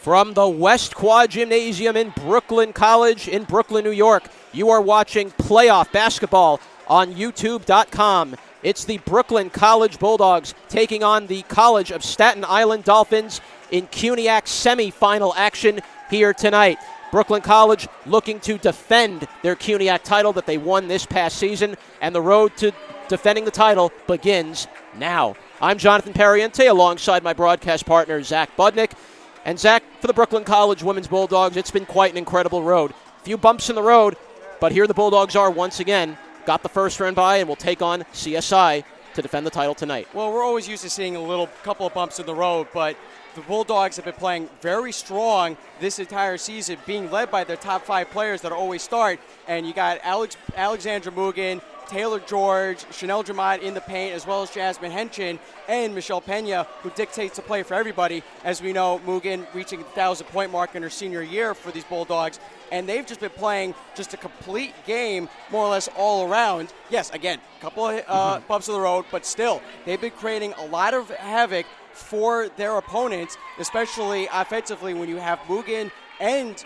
From the West Quad Gymnasium in Brooklyn College in Brooklyn, New York, you are watching playoff basketball on YouTube.com. It's the Brooklyn College Bulldogs taking on the College of Staten Island Dolphins in CUNYAC semifinal action here tonight. Brooklyn College looking to defend their CUNYAC title that they won this past season, and the road to defending the title begins now. I'm Jonathan Pariente alongside my broadcast partner, Zach Budnick. And Zach, for the Brooklyn College Women's Bulldogs, it's been quite an incredible road. A few bumps in the road, but here the Bulldogs are once again. Got the first round bye and will take on CSI to defend the title tonight. Well, we're always used to seeing a couple of bumps in the road, but the Bulldogs have been playing very strong this entire season, being led by their top 5 players that always start. And you got Alexandra Mugen, Taylor George, Chanel Dramont in the paint, as well as Jasmine Henchen and Michelle Pena, who dictates the play for everybody. As we know, Mugen reaching the 1,000-point mark in her senior year for these Bulldogs. And they've just been playing just a complete game, more or less all around. Yes, again, a couple of bumps in the road, but still, they've been creating a lot of havoc for their opponents, especially offensively when you have Mugen and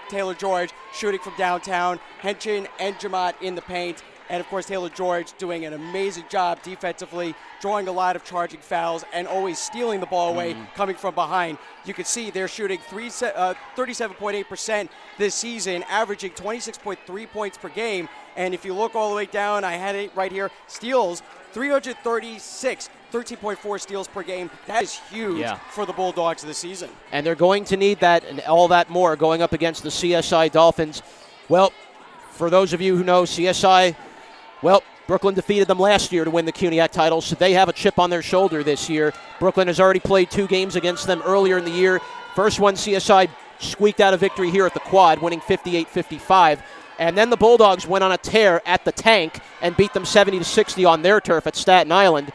Taylor George shooting from downtown, Henchen and Dramont in the paint. And, of course, Taylor George doing an amazing job defensively, drawing a lot of charging fouls, and always stealing the ball away coming from behind. You can see they're shooting 37.8% this season, averaging 26.3 points per game. And if you look all the way down, I had it right here, steals, 336, 13.4 steals per game. That is huge for the Bulldogs this season. And they're going to need that and all that more going up against the CSI Dolphins. Well, for those of you who know CSI, well, Brooklyn defeated them last year to win the CUNYAC title, so they have a chip on their shoulder this year. Brooklyn has already played 2 games against them earlier in the year. First one, CSI squeaked out a victory here at the Quad, winning 58-55. And then the Bulldogs went on a tear at the Tank and beat them 70-60 on their turf at Staten Island.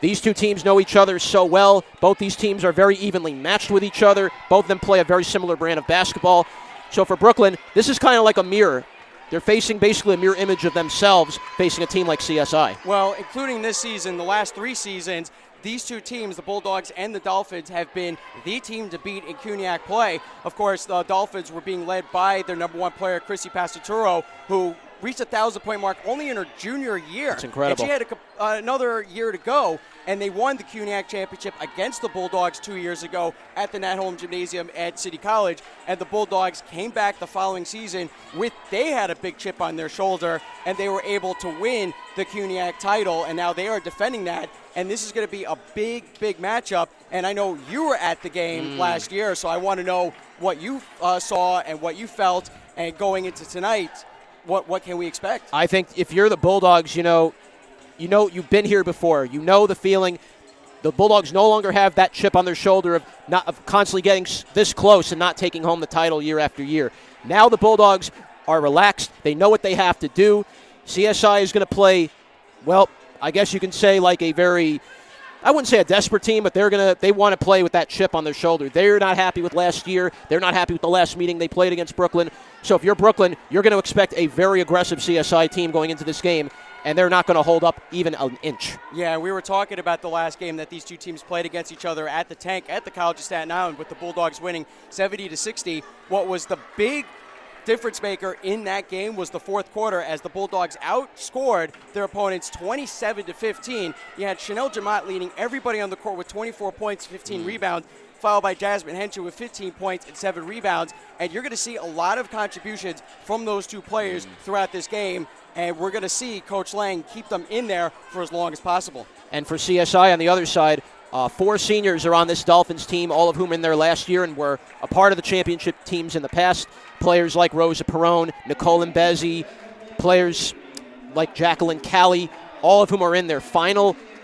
These two teams know each other so well. Both these teams are very evenly matched with each other. Both of them play a very similar brand of basketball. So for Brooklyn, this is kind of like a mirror. They're facing basically a mirror image of themselves facing a team like CSI. Well, including this season, the last 3 seasons, these two teams, the Bulldogs and the Dolphins, have been the team to beat in CUNYAC play. Of course, the Dolphins were being led by their number 1 player, Chrissy Pasaturo, who reached the 1,000-point mark only in her junior year. That's incredible. And she had another year to go, and they won the CUNYAC championship against the Bulldogs 2 years ago at the Nat Home Gymnasium at City College. And the Bulldogs came back the following season they had a big chip on their shoulder, and they were able to win the CUNYAC title, and now they are defending that. And this is going to be a big, big matchup. And I know you were at the game last year, so I want to know what you saw and what you felt. And going into tonight, what can we expect? I think if you're the Bulldogs, you know you've been here before. You know the feeling. The Bulldogs no longer have that chip on their shoulder of constantly getting this close and not taking home the title year after year. Now the Bulldogs are relaxed. They know what they have to do. CSI is going to play, well, I guess you can say like a very, I wouldn't say a desperate team, but they want to play with that chip on their shoulder. They're not happy with last year. They're not happy with the last meeting they played against Brooklyn. So if you're Brooklyn, you're going to expect a very aggressive CSI team going into this game, and they're not going to hold up even an inch. Yeah, we were talking about the last game that these two teams played against each other at the Tank at the College of Staten Island, with the Bulldogs winning 70-60. What was the big difference maker in that game was the fourth quarter, as the Bulldogs outscored their opponents 27-15. You had Chanel Dramont leading everybody on the court with 24 points, 15 rebounds, followed by Jasmine Henchen with 15 points and 7 rebounds. And you're going to see a lot of contributions from those two players throughout this game, and we're going to see Coach Lang keep them in there for as long as possible. And for CSI on the other side, 4 seniors are on this Dolphins team, all of whom are in there last year and were a part of the championship teams in the past. Players like Rosa Perone, Nicole Mbezi, players like Jacqueline Callie, all of whom are in their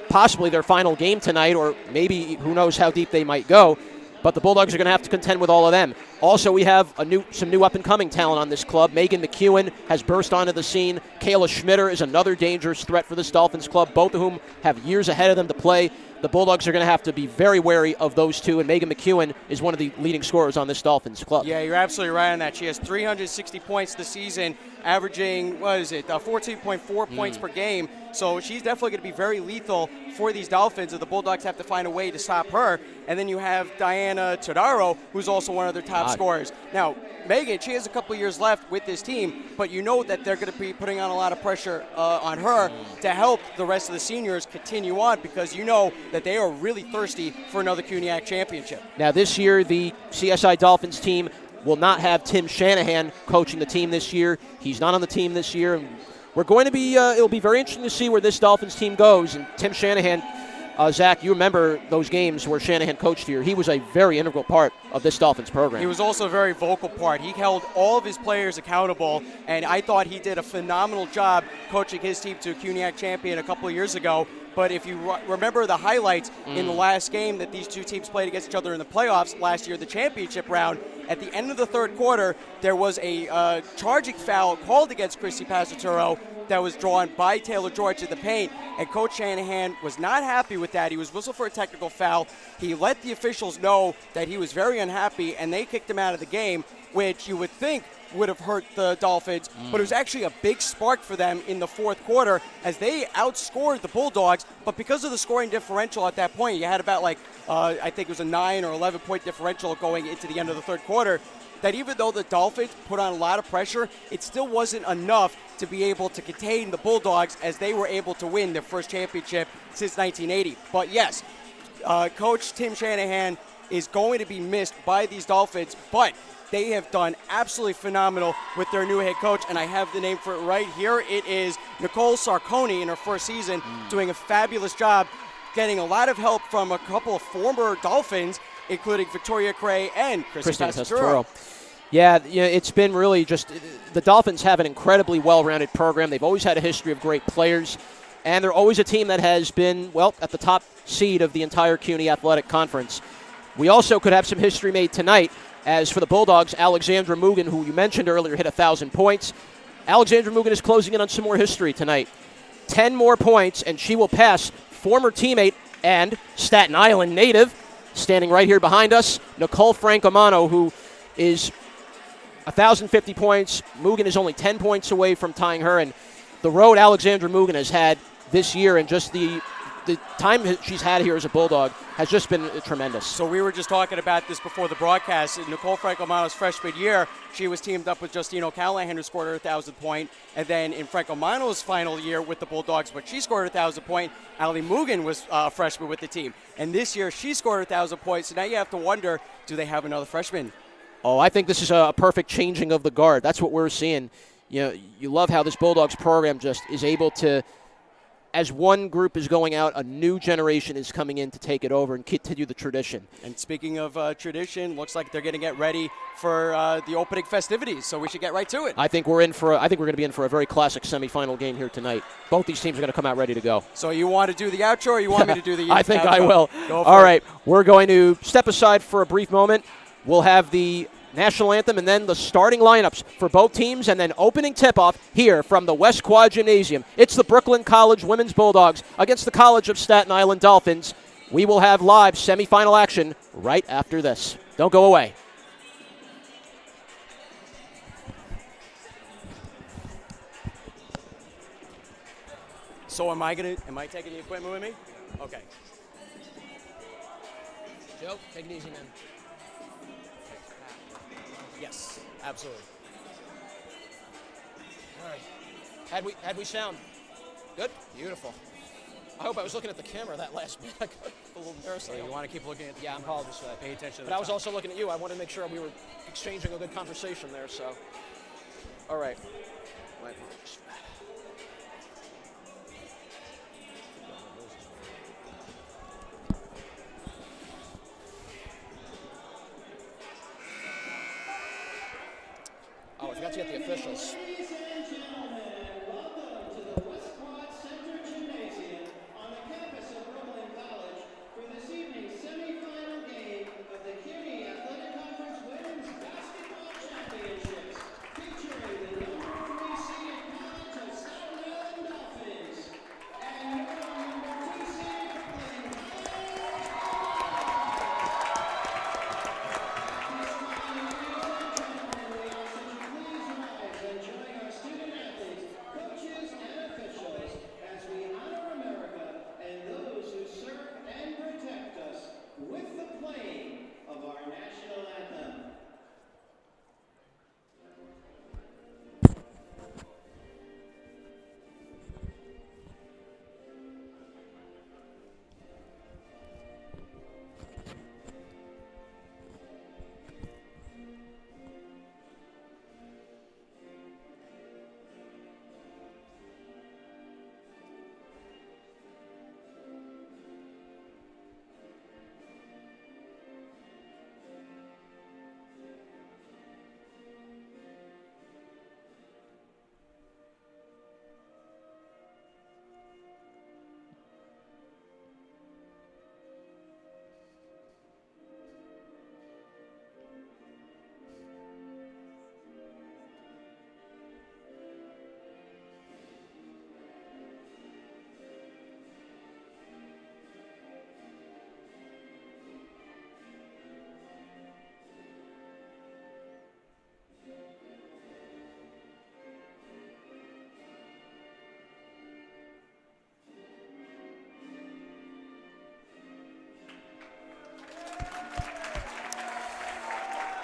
possibly their final game tonight, or maybe who knows how deep they might go. But the Bulldogs are going to have to contend with all of them. Also, we have some new up-and-coming talent on this club. Megan McEwen has burst onto the scene. Kayla Schmitter is another dangerous threat for this Dolphins club, both of whom have years ahead of them to play. the Bulldogs are going to have to be very wary of those two, and Megan McEwen is one of the leading scorers on this Dolphins club. Yeah, you're absolutely right on that. She has 360 points this season, averaging, 14.4 points per game. So she's definitely going to be very lethal for these Dolphins, and the Bulldogs have to find a way to stop her. And then you have Diana Todaro, who's also one of their top scorers. Now, Megan, she has a couple years left with this team, but you know that they're going to be putting on a lot of pressure on her to help the rest of the seniors continue on, because you know that they are really thirsty for another CUNYAC championship. Now, this year, the CSI Dolphins team will not have Tim Shanahan coaching the team this year. He's not on the team this year. And we're going to be, it'll be very interesting to see where this Dolphins team goes. And Tim Shanahan, Zach, you remember those games where Shanahan coached here. He was a very integral part of this Dolphins program. He was also a very vocal part. He held all of his players accountable, and I thought he did a phenomenal job coaching his team to a CUNYAC champion a couple of years ago. But if you remember the highlights in the last game that these two teams played against each other in the playoffs last year, the championship round, at the end of the third quarter, there was a charging foul called against Christy Pasaturo that was drawn by Taylor George in the paint, and Coach Shanahan was not happy with that. He was whistled for a technical foul. He let the officials know that he was very unhappy, and they kicked him out of the game, which you would think would have hurt the Dolphins, but it was actually a big spark for them in the fourth quarter as they outscored the Bulldogs. But because of the scoring differential at that point, you had about I think it was a 9 or 11 point differential going into the end of the third quarter, that even though the Dolphins put on a lot of pressure, it still wasn't enough to be able to contain the Bulldogs as they were able to win their first championship since 1980. But yes, Coach Tim Shanahan is going to be missed by these Dolphins, but they have done absolutely phenomenal with their new head coach, and I have the name for it right here. It is Nicole Sarconi in her first season, doing a fabulous job, getting a lot of help from a couple of former Dolphins, including Victoria Cray and Christy Pasaturo. Yeah, it's been really just the Dolphins have an incredibly well-rounded program. They've always had a history of great players, and they're always a team that has been, well, at the top seed of the entire CUNY Athletic Conference. We also could have some history made tonight, as for the Bulldogs, Alexandra Mugen, who you mentioned earlier, hit 1,000 points. Alexandra Mugen is closing in on some more history tonight. 10 more points, and she will pass former teammate and Staten Island native, standing right here behind us, Nicole Francomano, who is 1,050 points. Mugen is only 10 points away from tying her, and the road Alexandra Mugen has had this year and just the time she's had here as a Bulldog has just been tremendous. So we were just talking about this before the broadcast. In Nicole Francomano's freshman year, she was teamed up with Justine O'Callahan, who scored her 1,000 point. And then in Francomano's final year with the Bulldogs, but she scored her 1,000 point, Ali Mugen was a freshman with the team. And this year, she scored her 1,000 points. So now you have to wonder, do they have another freshman? Oh, I think this is a perfect changing of the guard. That's what we're seeing. You love how this Bulldogs program just is able to, as one group is going out, a new generation is coming in to take it over and continue the tradition. And speaking of tradition, looks like they're going to get ready for the opening festivities, so we should get right to it. I think we're going to be in for a very classic semifinal game here tonight. Both these teams are going to come out ready to go. So you want to do the outro, or you want me to do the I think outro? I will. All right, we're going to step aside for a brief moment. We'll have the national anthem and then the starting lineups for both teams, and then opening tip-off here from the West Quad Gymnasium. It's the Brooklyn College Women's Bulldogs against the College of Staten Island Dolphins. We will have live semifinal action right after this. Don't go away. So am I taking the equipment with me? Okay. Joe, take it easy, man. Yes, absolutely. All right. Had we sound good? Beautiful. I hope I was looking at the camera that last bit. I got a little embarrassed. So you want to keep looking at the Yeah, I'm apologies for that. Pay attention to the But I was time. also looking at you. I wanted to make sure we were exchanging a good conversation there, so. All right. My apologies for that. Oh, I forgot to get the officials. For this evening's semifinal game of the CUNY Athletic Conference Women's Basketball Championships, featuring the number 3 seeded College of Staten Island Dolphins and your number 2 seeded Brooklyn College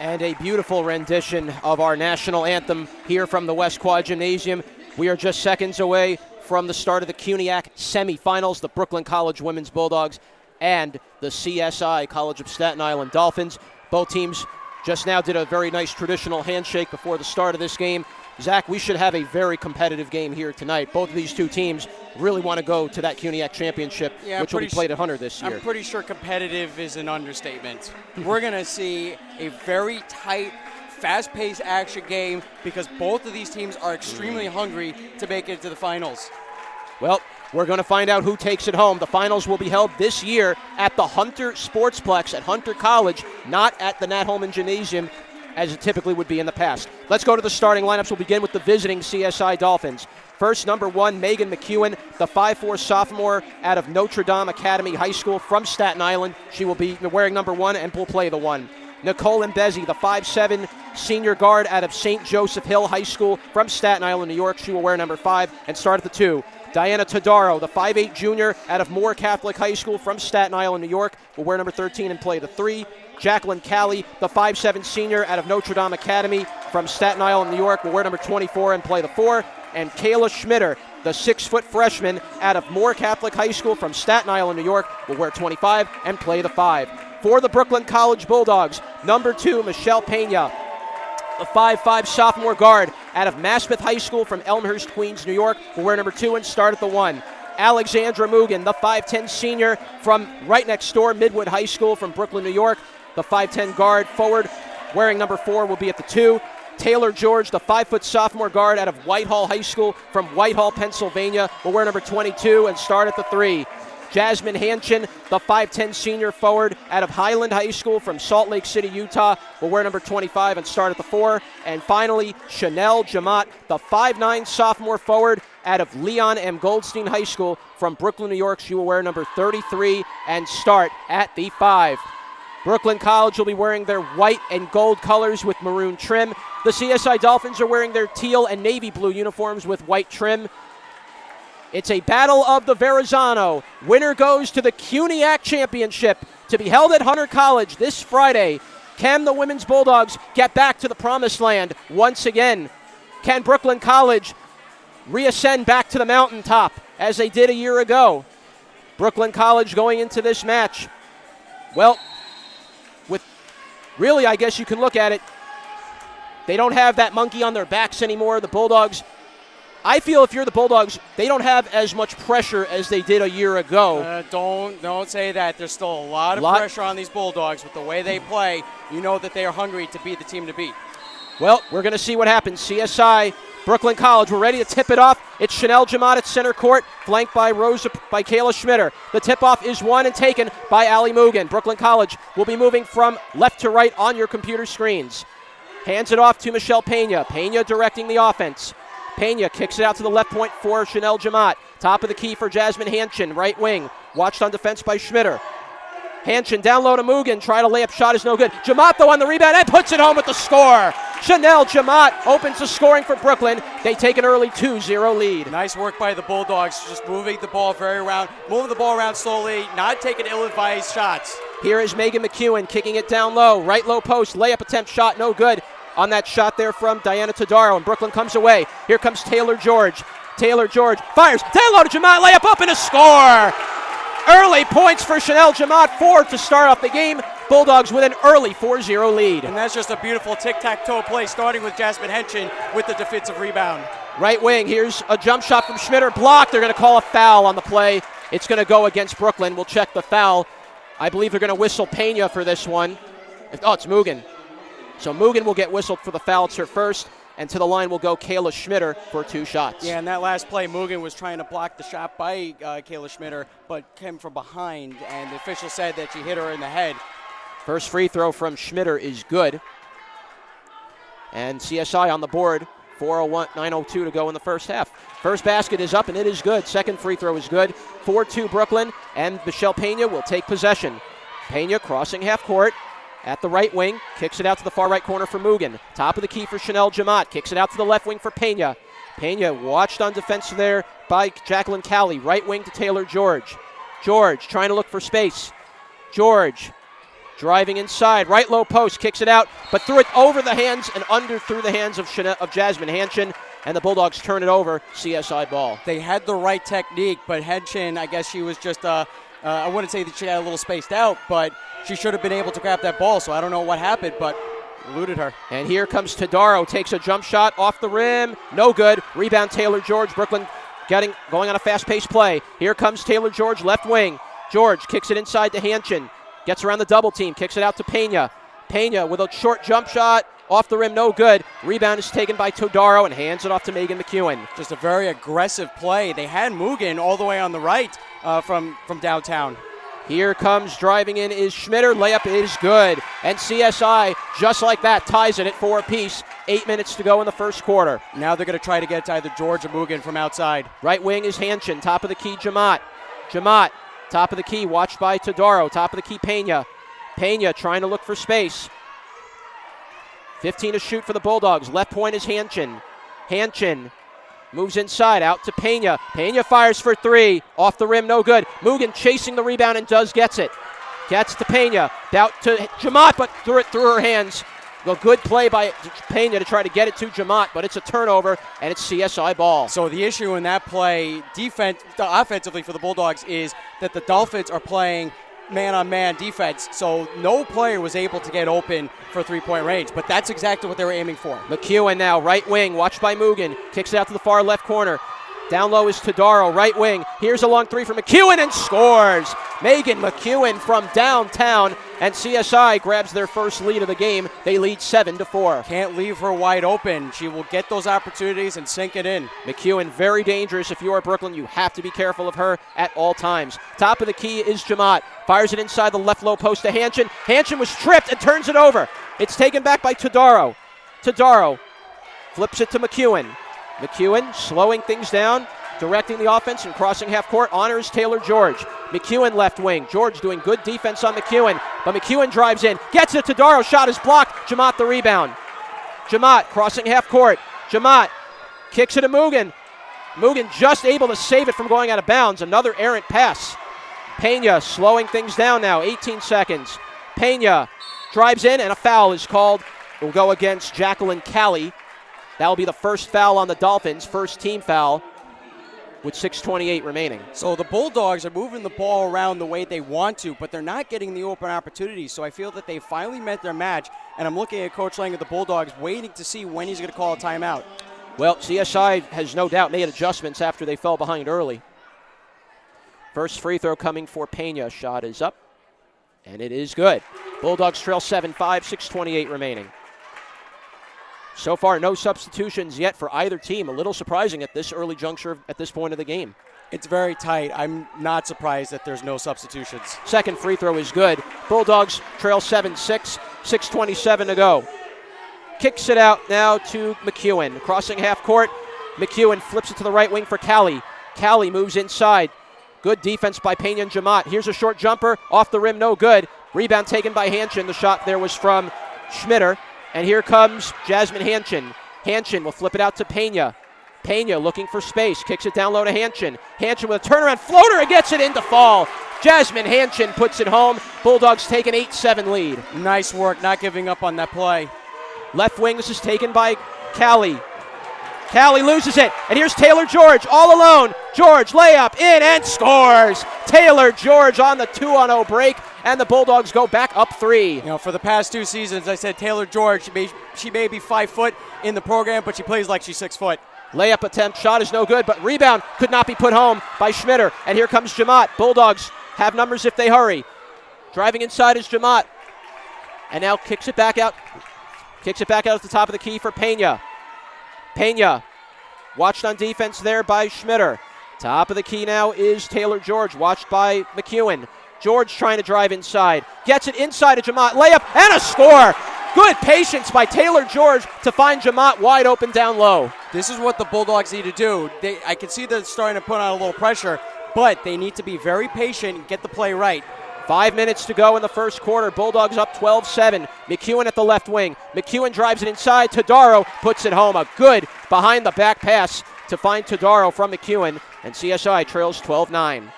And a beautiful rendition of our national anthem here from the West Quad Gymnasium. We are just seconds away from the start of the CUNYAC semifinals, the Brooklyn College Women's Bulldogs and the CSI College of Staten Island Dolphins. Both teams just now did a very nice traditional handshake before the start of this game. Zach, we should have a very competitive game here tonight. Both of these two teams really want to go to that CUNYAC championship, which will be played at Hunter this year. I'm pretty sure competitive is an understatement. We're going to see a very tight, fast-paced action game because both of these teams are extremely hungry to make it to the finals. Well, we're going to find out who takes it home. The finals will be held this year at the Hunter Sportsplex at Hunter College, not at the Nat Holman Gymnasium, as it typically would be in the past. Let's go to the starting lineups. We'll begin with the visiting CSI Dolphins. First, number 1, Megan McEwen, the 5'4" sophomore out of Notre Dame Academy High School from Staten Island. She will be wearing number 1 and will play the 1. Nicole Mbezi, the 5'7" senior guard out of St. Joseph Hill High School from Staten Island, New York. She will wear number 5 and start at the 2. Diana Todaro, the 5'8" junior out of Moore Catholic High School from Staten Island, New York, will wear number 13 and play the 3. Jacqueline Callie, the 5'7" senior out of Notre Dame Academy from Staten Island, New York, will wear number 24 and play the 4. And Kayla Schmitter, the 6' freshman out of Moore Catholic High School from Staten Island, New York, will wear 25 and play the 5. For the Brooklyn College Bulldogs, number 2, Michelle Pena, the 5'5" sophomore guard out of Maspeth High School from Elmhurst, Queens, New York, will wear number 2 and start at the 1. Alexandra Mugen, the 5'10" senior from right next door, Midwood High School from Brooklyn, New York, the 5'10" guard forward wearing number 4 will be at the 2. Taylor George, the 5' sophomore guard out of Whitehall High School from Whitehall, Pennsylvania, will wear number 22 and start at the 3. Jasmine Hanchin, the 5'10" senior forward out of Highland High School from Salt Lake City, Utah, will wear number 25 and start at the 4. And finally, Chanel Jamat, the 5'9" sophomore forward out of Leon M. Goldstein High School from Brooklyn, New York. She will wear number 33 and start at the 5. Brooklyn College will be wearing their white and gold colors with maroon trim. The CSI Dolphins are wearing their teal and navy blue uniforms with white trim. It's a battle of the Verrazano. Winner goes to the CUNYAC Championship to be held at Hunter College this Friday. Can the women's Bulldogs get back to the promised land once again? Can Brooklyn College reascend back to the mountaintop as they did a year ago? Brooklyn College going into this match, well, with really, I guess you can look at it, they don't have that monkey on their backs anymore. The Bulldogs, I feel if you're the Bulldogs, they don't have as much pressure as they did a year ago. Don't say that. There's still a lot of pressure on these Bulldogs with the way they play. You know that they are hungry to be the team to beat. Well, we're going to see what happens. CSI, Brooklyn College, we're ready to tip it off. It's Chanel Jamat at center court, flanked by Kayla Schmitter. The tip-off is won and taken by Allie Mugen. Brooklyn College will be moving from left to right on your computer screens. Hands it off to Michelle Pena. Pena directing the offense. Pena kicks it out to the left point for Chanel Jamat. Top of the key for Jasmine Hanchin, right wing. Watched on defense by Schmitter. Hanchin down low to Mugen. Try to layup shot is no good. Jamat, though, on the rebound and puts it home with the score. Chanel Jamat opens the scoring for Brooklyn. They take an early 2-0 lead. Nice work by the Bulldogs, just moving the ball moving the ball around slowly, not taking ill-advised shots. Here is Megan McEwen kicking it down low. Right low post. Layup attempt shot no good. On that shot there from Diana Todaro, and Brooklyn comes away. Here comes Taylor George. Taylor George fires. Down low to Jamat. Layup up and a score. Early points for Chanel Jamat, 4 to start off the game. Bulldogs with an early 4-0 lead. And that's just a beautiful tic-tac-toe play, starting with Jasmine Hanchin with the defensive rebound. Right wing, here's a jump shot from Schmitter, blocked. They're going to call a foul on the play. It's going to go against Brooklyn. We'll check the foul. I believe they're going to whistle Pena for this one. Oh, it's Mugen. So Mugen will get whistled for the foul. It's her first. And to the line will go Kayla Schmitter for 2 shots. Yeah, and that last play, Mugen was trying to block the shot by Kayla Schmitter, but came from behind, and the official said that she hit her in the head. First free throw from Schmitter is good. And CSI on the board, 4:01, 9:02 to go in the first half. First basket is up, and it is good. Second free throw is good. 4-2 Brooklyn, and Michelle Pena will take possession. Pena crossing half court. At the right wing, kicks it out to the far right corner for Mugen. Top of the key for Chanel Jamat, kicks it out to the left wing for Pena. Pena watched on defense there by Jacqueline Callie. Right wing to Taylor George. George trying to look for space. George driving inside, right low post, kicks it out, but threw it over the hands and under through the hands of Jasmine Hanchin, and the Bulldogs turn it over, CSI ball. They had the right technique, but Hanchin, I guess she was just, I wouldn't say that she got a little spaced out, but she should have been able to grab that ball, so I don't know what happened, but eluded her. And here comes Todaro, takes a jump shot off the rim, no good. Rebound Taylor George, Brooklyn going on a fast-paced play. Here comes Taylor George, left wing. George kicks it inside to Hanchin, gets around the double team, kicks it out to Pena. Pena with a short jump shot, off the rim, no good. Rebound is taken by Todaro and hands it off to Megan McEwen. Just a very aggressive play. They had Mugen all the way on the right from downtown. Here comes driving in is Schmitter. Layup is good. And CSI, just like that, ties it at 4 apiece. 8 minutes to go in the first quarter. Now they're going to try to get to either George or Mugen from outside. Right wing is Hanchin. Top of the key, Jamat. Jamat, top of the key, watched by Todaro. Top of the key, Pena. Pena trying to look for space. 15 to shoot for the Bulldogs. Left point is Hanchin. Hanchin moves inside, out to Pena. Pena fires for 3. Off the rim, no good. Mugen chasing the rebound and gets it. Gets to Pena. Out to Jamat, but threw it through her hands. A good play by Pena to try to get it to Jamat, but it's a turnover, and it's CSI ball. So the issue in that play, offensively for the Bulldogs, is that the Dolphins are playing man-on-man defense, so no player was able to get open for three-point range, but that's exactly what they were aiming for. McEwen now, right wing, watched by Mugen, kicks it out to the far left corner. Down low is Todaro, right wing. Here's a long 3 from McEwen and scores. Megan McEwen from downtown, and CSI grabs their first lead of the game. They lead 7-4. Can't leave her wide open. She will get those opportunities and sink it in. McEwen, very dangerous. If you are Brooklyn, you have to be careful of her at all times. Top of the key is Jamat. Fires it inside the left low post to Hanchin. Hanchin was tripped and turns it over. It's taken back by Todaro. Todaro flips it to McEwen. McEwen slowing things down, directing the offense and crossing half court. Honors Taylor George. McEwen left wing. George doing good defense on McEwen, but McEwen drives in, gets it to Todaro. Shot is blocked. Jamat the rebound. Jamat crossing half court. Jamat kicks it to Mugen. Mugen just able to save it from going out of bounds. Another errant pass. Pena slowing things down now. 18 seconds. Pena drives in and a foul is called. It will go against Jacqueline Callie. That will be the first foul on the Dolphins, first team foul, with 6:28 remaining. So the Bulldogs are moving the ball around the way they want to, but they're not getting the open opportunities. So I feel that they finally met their match, and I'm looking at Coach Lang of the Bulldogs, waiting to see when he's going to call a timeout. Well, CSI has no doubt made adjustments after they fell behind early. First free throw coming for Pena. Shot is up, and it is good. Bulldogs trail 7-5, 6:28 remaining. So far, no substitutions yet for either team. A little surprising at this early juncture, at this point of the game. It's very tight. I'm not surprised that there's no substitutions. Second free throw is good. Bulldogs trail 7-6, 6:27 to go. Kicks it out now to McEwen. Crossing half court, McEwen flips it to the right wing for Callie. Callie moves inside. Good defense by Pena and Jamat. Here's a short jumper, off the rim, no good. Rebound taken by Hanchin. The shot there was from Schmitter. And here comes Jasmine Hanchin. Hanchin will flip it out to Pena. Pena looking for space, kicks it down low to Hanchin. Hanchin with a turnaround floater and gets it in to fall. Jasmine Hanchin puts it home. Bulldogs take an 8-7 lead. Nice work, not giving up on that play. Left wing, this is taken by Callie. Callie loses it, and here's Taylor George all alone. George layup in and scores. Taylor George on the 2-0 break, and the Bulldogs go back up 3. You know, for the past 2 seasons, I said Taylor George, she may be 5 foot in the program, but she plays like she's 6 foot. Layup attempt, shot is no good, but rebound could not be put home by Schmitter. And here comes Jamat. Bulldogs have numbers if they hurry. Driving inside is Jamat. And now kicks it back out. Kicks it back out at the top of the key for Pena. Pena watched on defense there by Schmitter. Top of the key now is Taylor George, watched by McEwen. George trying to drive inside. Gets it inside to Jamat. Layup and a score. Good patience by Taylor George to find Jamat wide open down low. This is what the Bulldogs need to do. I can see they're starting to put on a little pressure, but they need to be very patient and get the play right. 5 minutes to go in the first quarter. Bulldogs up 12-7. McEwen at the left wing. McEwen drives it inside. Todaro puts it home. A good behind-the-back pass to find Todaro from McEwen, and CSI trails 12-9.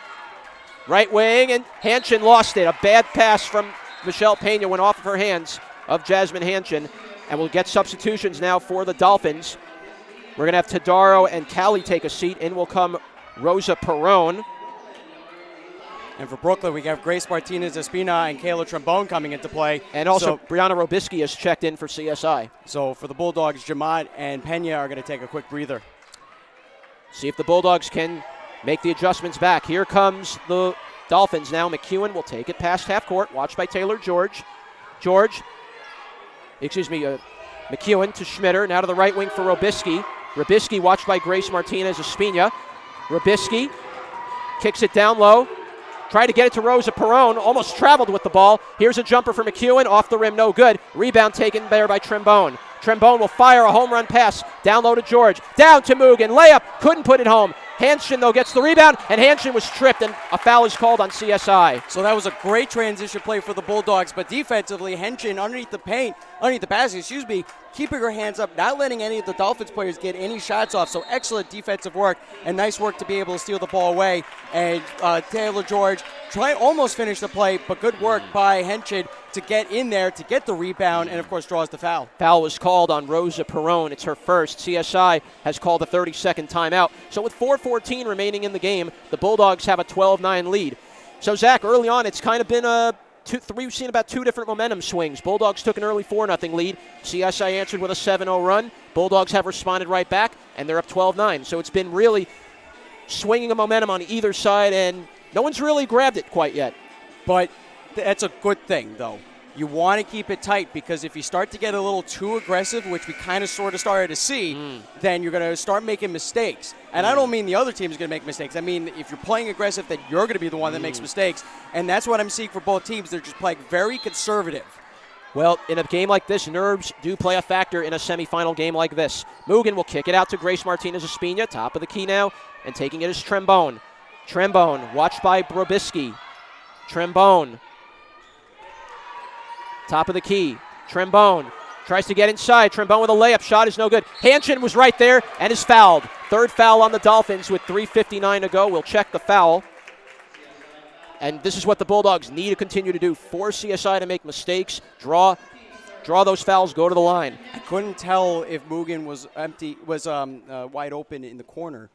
Right wing, and Hanchin lost it. A bad pass from Michelle Pena went off of her hands of Jasmine Hanchin, and we'll get substitutions now for the Dolphins. We're going to have Tadaro and Callie take a seat. In will come Rosa Perone. And for Brooklyn, we have Grace Martinez-Espina and Kayla Trombone coming into play. And also Brianna Robisky has checked in for CSI. So for the Bulldogs, Jamad and Pena are going to take a quick breather. See if the Bulldogs can make the adjustments back. Here comes the Dolphins now. McEwen will take it past half court. Watched by Taylor George. McEwen to Schmitter. Now to the right wing for Robisky. Robisky watched by Grace Martinez-Espina. Robisky kicks it down low. Tried to get it to Rosa Perone. Almost traveled with the ball. Here's a jumper for McEwen. Off the rim, no good. Rebound taken there by Trombone. Trombone will fire a home run pass. Down low to George. Down to Mugen. Layup. Couldn't put it home. Hanchin, though, gets the rebound, and Hanchin was tripped, and a foul is called on CSI. So that was a great transition play for the Bulldogs, but defensively, Hanchin underneath the basket, keeping her hands up, not letting any of the Dolphins players get any shots off. So excellent defensive work, and nice work to be able to steal the ball away. And Taylor George almost finished the play, but good work by Hanchin to get in there, to get the rebound, and of course draws the foul. Foul was called on Rosa Perone. It's her first. CSI has called a 30-second timeout. So with 4:14 remaining in the game, the Bulldogs have a 12-9 lead. So Zach, early on, it's kind of been we've seen about two different momentum swings. Bulldogs took an early 4-0 lead. CSI answered with a 7-0 run. Bulldogs have responded right back, and they're up 12-9. So it's been really swinging a momentum on either side, and no one's really grabbed it quite yet. But that's a good thing, though. You want to keep it tight, because if you start to get a little too aggressive, which we kind of sort of started to see, then you're going to start making mistakes. And I don't mean the other team is going to make mistakes. I mean, if you're playing aggressive, then you're going to be the one that makes mistakes. And that's what I'm seeing for both teams. They're just playing very conservative. Well, in a game like this, nerves do play a factor in a semifinal game like this. Mugen will kick it out to Grace Martinez-Espina, top of the key now, and taking it is Trombone. Trombone, watched by Brobisky. Trombone. Top of the key. Trombone tries to get inside. Trombone with a layup. Shot is no good. Hanchin was right there and is fouled. Third foul on the Dolphins with 3:59 to go. We'll check the foul. And this is what the Bulldogs need to continue to do. Force CSI to make mistakes. Draw those fouls. Go to the line. I couldn't tell if Mugen was wide open in the corner,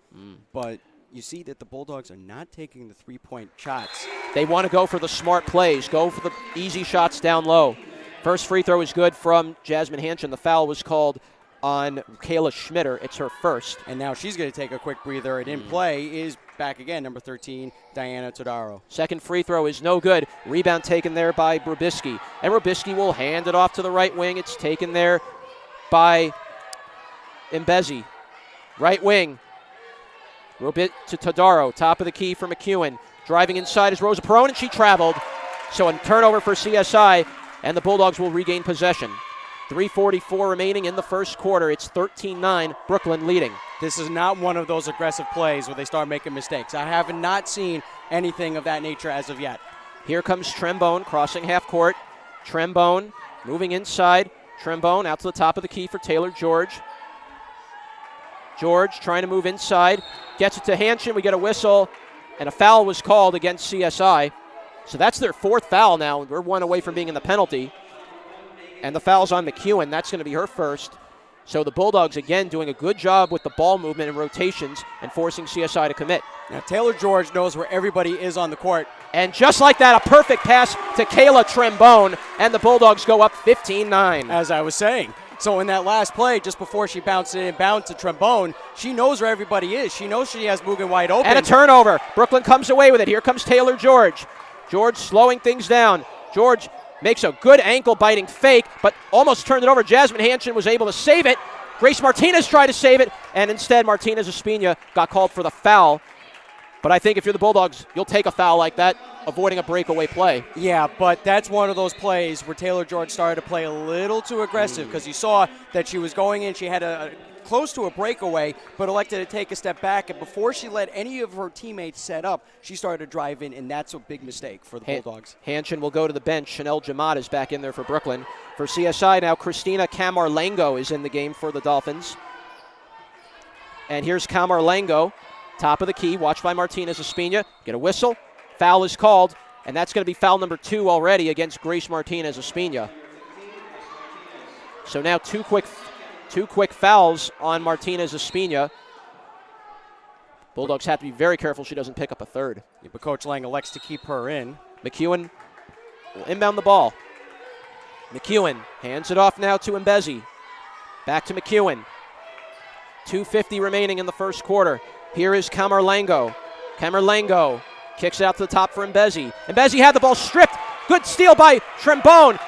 but you see that the Bulldogs are not taking the three-point shots. They want to go for the smart plays, go for the easy shots down low. First free throw is good from Jasmine Hanchin. The foul was called on Kayla Schmitter. It's her first. And now she's going to take a quick breather. And in play is back again, number 13, Diana Todaro. Second free throw is no good. Rebound taken there by Brobisky. And Brobisky will hand it off to the right wing. It's taken there by Mbezi. Right wing. To Tadaro, top of the key for McEwen. Driving inside is Rosa Perone, and she traveled. So a turnover for CSI, and the Bulldogs will regain possession. 3:44 remaining in the first quarter. It's 13-9, Brooklyn leading. This is not one of those aggressive plays where they start making mistakes. I have not seen anything of that nature as of yet. Here comes Trombone crossing half court. Trombone moving inside. Trombone out to the top of the key for Taylor George. George trying to move inside. Gets it to Hanchin. We get a whistle, and a foul was called against CSI. So that's their fourth foul now. We're one away from being in the penalty. And the foul's on McEwen. That's going to be her first. So the Bulldogs, again, doing a good job with the ball movement and rotations and forcing CSI to commit. Now, Taylor George knows where everybody is on the court. And just like that, a perfect pass to Kayla Trombone, and the Bulldogs go up 15-9. As I was saying. So in that last play, just before she bounced it inbound to Trombone, she knows where everybody is. She knows she has Mugen wide open. And a turnover. Brooklyn comes away with it. Here comes Taylor George. George slowing things down. George makes a good ankle-biting fake, but almost turned it over. Jasmine Hanchin was able to save it. Grace Martinez tried to save it, and instead Martinez-Espina got called for the foul. But I think if you're the Bulldogs, you'll take a foul like that, avoiding a breakaway play. Yeah, but that's one of those plays where Taylor George started to play a little too aggressive, because you saw that she was going in. She had a close to a breakaway, but elected to take a step back. And before she let any of her teammates set up, she started to drive in, and that's a big mistake for the Bulldogs. Hanchin will go to the bench. Chanel Jamad is back in there for Brooklyn. For CSI now, Christina Camarlengo is in the game for the Dolphins. And here's Camarlengo, top of the key, watched by Martinez-Espina. Get a whistle. Foul is called, And that's going to be foul number 2 already against Grace Martinez Espina. So now two quick fouls on Martinez Espina. Bulldogs have to be very careful she doesn't pick up a third. Yeah, but Coach Lang elects to keep her in. McEwen will inbound the ball. McEwen hands it off now to Mbezi. Back to McEwen. 2:50 remaining in the first quarter. Here is Camerlengo. Camerlengo kicks it out to the top for Mbezi. Mbezi had the ball stripped. Good steal by Trembone.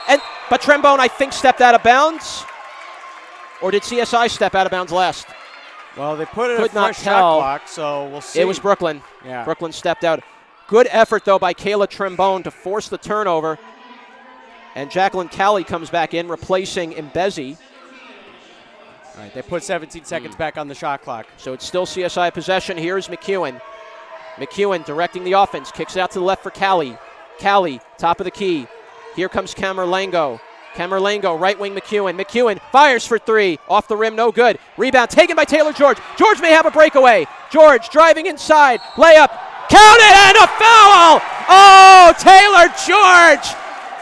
But Trembone, I think, stepped out of bounds. Or did CSI step out of bounds last? Well, they put it Could a not fresh tell. shot clock, so we'll see. It was Brooklyn. Yeah. Brooklyn stepped out. Good effort, though, by Kayla Trembone to force the turnover. And Jacqueline Calley comes back in, replacing Mbezi. All right, they put 17 seconds back on the shot clock. So it's still CSI possession. Here's McEwen. McEwen directing the offense. Kicks it out to the left for Calley. Calley, top of the key. Here comes Camerlengo. Camerlengo, right wing McEwen. McEwen fires for 3. Off the rim, no good. Rebound taken by Taylor George. George may have a breakaway. George driving inside. Layup. Counted and a foul! Oh, Taylor George!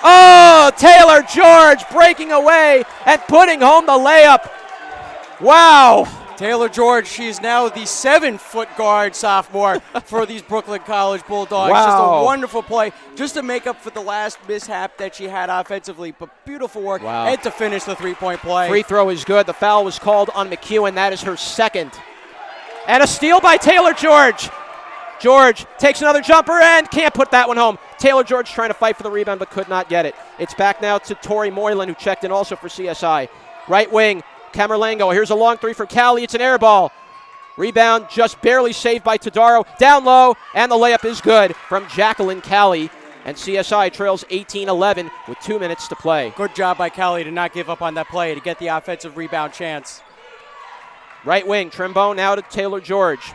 Oh, Taylor George breaking away and putting home the layup. Wow. Taylor George, she's now the 7-foot guard sophomore for these Brooklyn College Bulldogs. Wow. Just a wonderful play, just to make up for the last mishap that she had offensively. But beautiful work, Wow. and to finish the three-point play. Free throw is good. The foul was called on McEwen. That is her second. And a steal by Taylor George. George takes another jumper and can't put that one home. Taylor George trying to fight for the rebound but could not get it. It's back now to Tori Moylan, who checked in also for CSI. Right wing, Camerlengo. Here's a long 3 for Calley. It's an air ball. Rebound just barely saved by Todaro. Down low, and the layup is good from Jacqueline Calley. And CSI trails 18-11 with 2 minutes to play. Good job by Calley to not give up on that play, to get the offensive rebound chance. Right wing, Trembone now to Taylor George.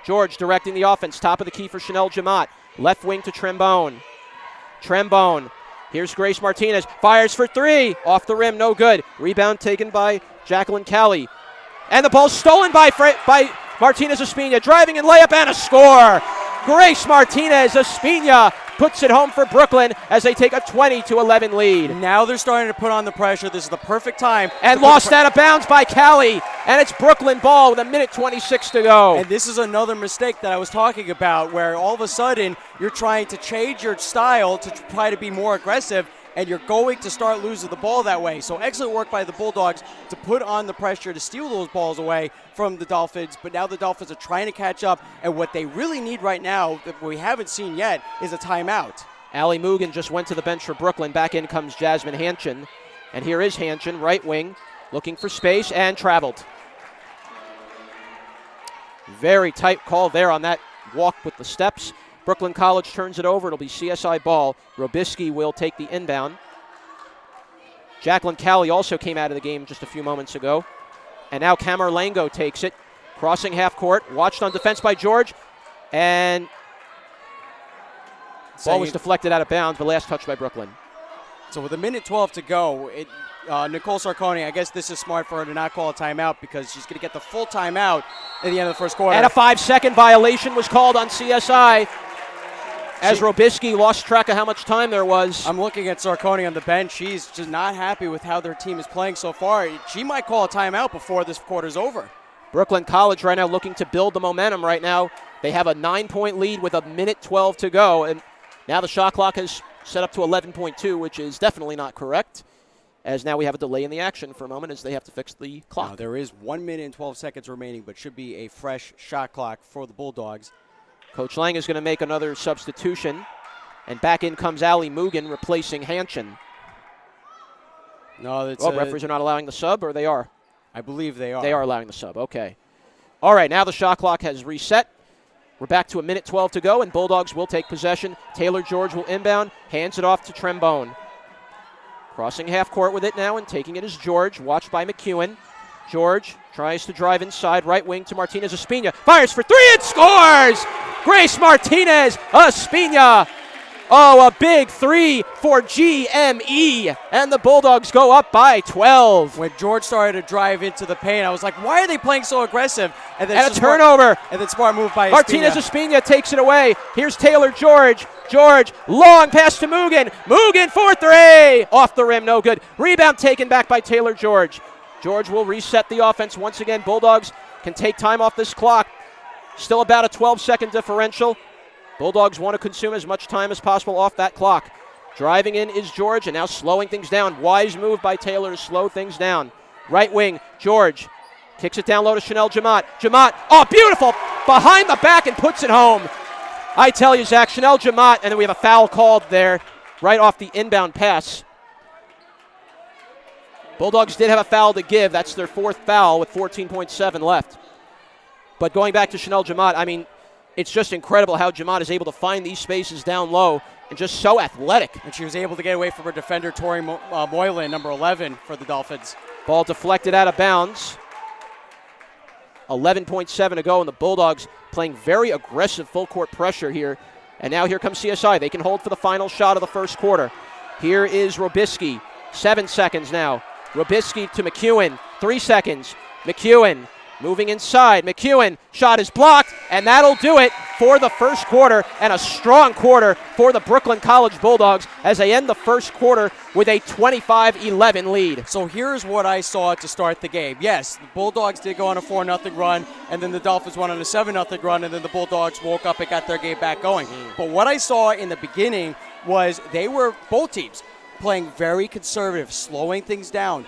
George directing the offense, top of the key for Chanel Jamat. Left wing to Trembone. Trembone. Here's Grace Martinez. Fires for 3. Off the rim, no good. Rebound taken by Jacqueline Calley. And the ball's stolen by Martinez Espina. Driving and layup and a score. Grace Martinez Espina puts it home for Brooklyn as they take a 20-11 lead. Now they're starting to put on the pressure. This is the perfect time. And lost out of bounds by Calley. And it's Brooklyn ball with 1:26 to go. And this is another mistake that I was talking about, where all of a sudden you're trying to change your style to try to be more aggressive, and you're going to start losing the ball that way. So excellent work by the Bulldogs to put on the pressure to steal those balls away from the Dolphins. But now the Dolphins are trying to catch up, and what they really need right now that we haven't seen yet is a timeout. Allie Mugen just went to the bench for Brooklyn. Back in comes Jasmine Hanchin. And here is Hanchin, right wing, looking for space and traveled. Very tight call there on that walk with the steps. Brooklyn College turns it over. It'll be CSI ball. Robisky will take the inbound. Jacqueline Calley also came out of the game just a few moments ago. And now Camerlengo takes it. Crossing half court. Watched on defense by George. And ball was deflected out of bounds, but last touch by Brooklyn. So with 1:12 to go, Nicole Sarconi, I guess this is smart for her to not call a timeout, because she's going to get the full timeout at the end of the first quarter. And a 5-second violation was called on CSI as Robisky lost track of how much time there was. I'm looking at Sarconi on the bench. She's just not happy with how their team is playing so far. She might call a timeout before this quarter's over. Brooklyn College right now looking to build the momentum right now. They have a 9-point lead with 1:12 to go, and now the shot clock has set up to 11.2, which is definitely not correct, as now we have a delay in the action for a moment as they have to fix the clock. Now, there is 1:12 remaining, but should be a fresh shot clock for the Bulldogs. Coach Lang is going to make another substitution, and back in comes Allie Mugen replacing Hanchin. No, that's referees are not allowing the sub, or they are? I believe they are. They are allowing the sub, okay. All right, now the shot clock has reset. We're back to 1:12 to go, and Bulldogs will take possession. Taylor George will inbound, hands it off to Trembone. Crossing half court with it now, and taking it is George, watched by McEwen. George tries to drive inside, right wing to Martinez Espina. Fires for 3 and scores! Grace Martinez Espina. Oh, a big three for GME. And the Bulldogs go up by 12. When George started to drive into the paint, I was like, why are they playing so aggressive? And a turnover. And then smart move by Martinez Espina takes it away. Here's Taylor George. George, long pass to Mugen. Mugen for three. Off the rim, no good. Rebound taken back by Taylor George. George will reset the offense once again. Bulldogs can take time off this clock. Still about a 12-second differential. Bulldogs want to consume as much time as possible off that clock. Driving in is George, and now slowing things down. Wise move by Taylor to slow things down. Right wing, George kicks it down low to Chanel Jamat. Jamat, oh, beautiful, behind the back and puts it home. I tell you, Zach, Chanel Jamat, and then we have a foul called there right off the inbound pass. Bulldogs did have a foul to give. That's their fourth foul with 14.7 left. But going back to Chanel Jamat, I mean, it's just incredible how Jamat is able to find these spaces down low and just so athletic. And she was able to get away from her defender, Tori Moylan, number 11 for the Dolphins. Ball deflected out of bounds. 11.7 to go, and the Bulldogs playing very aggressive full court pressure here. And now here comes CSI. They can hold for the final shot of the first quarter. Here is Robisky. 7 seconds now. Robisky to McEwen. 3 seconds. McEwen moving inside. McEwen, shot is blocked, and that'll do it for the first quarter, and a strong quarter for the Brooklyn College Bulldogs as they end the first quarter with a 25-11 lead. So here's what I saw to start the game. Yes, the Bulldogs did go on a 4-0 run, and then the Dolphins went on a 7-0 run, and then the Bulldogs woke up and got their game back going. But what I saw in the beginning was they were, both teams, playing very conservative, slowing things down.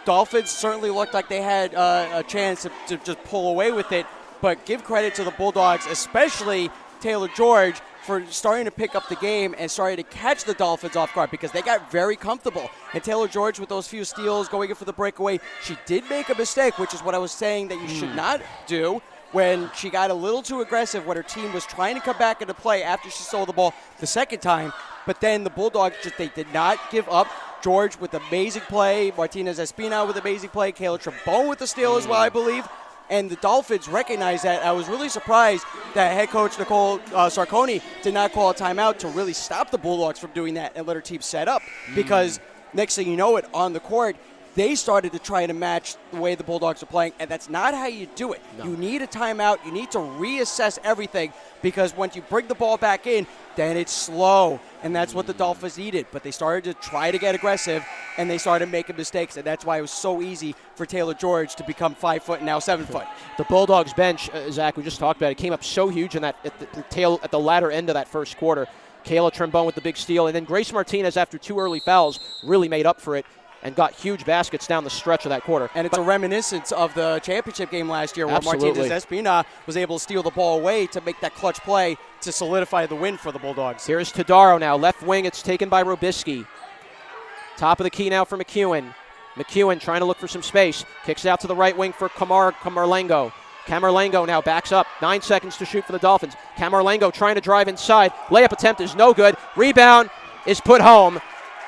Dolphins certainly looked like they had a chance to just pull away with it, but give credit to the Bulldogs, especially Taylor George, for starting to pick up the game and starting to catch the Dolphins off guard because they got very comfortable. And Taylor George, with those few steals, going in for the breakaway, she did make a mistake, which is what I was saying that you should not do, when she got a little too aggressive when her team was trying to come back into play after she stole the ball the second time. But then the Bulldogs, they did not give up. George with amazing play, Martinez Espina with amazing play, Kayla Trombone with the steal as well, I believe. And the Dolphins recognized that. I was really surprised that head coach Nicole Sarconi did not call a timeout to really stop the Bulldogs from doing that and let her team set up. Because next thing you know it, on the court, they started to try to match the way the Bulldogs are playing, and that's not how you do it. No. You need a timeout. You need to reassess everything because once you bring the ball back in, then it's slow, and that's what the Dolphins needed. But they started to try to get aggressive, and they started making mistakes, and that's why it was so easy for Taylor George to become 5 foot and now 7 foot. The Bulldogs bench, Zach, we just talked about it, came up so huge in that at the latter end of that first quarter. Kayla Trombone with the big steal, and then Grace Martinez, after 2 early fouls, really made up for it and got huge baskets down the stretch of that quarter. And it's a reminiscence of the championship game last year where Martinez Espina was able to steal the ball away to make that clutch play to solidify the win for the Bulldogs. Here's Tadaro now, left wing, it's taken by Robisky. Top of the key now for McEwen. McEwen trying to look for some space, kicks it out to the right wing for Camarlengo. Camarlengo now backs up, 9 seconds to shoot for the Dolphins. Camarlengo trying to drive inside, layup attempt is no good, rebound is put home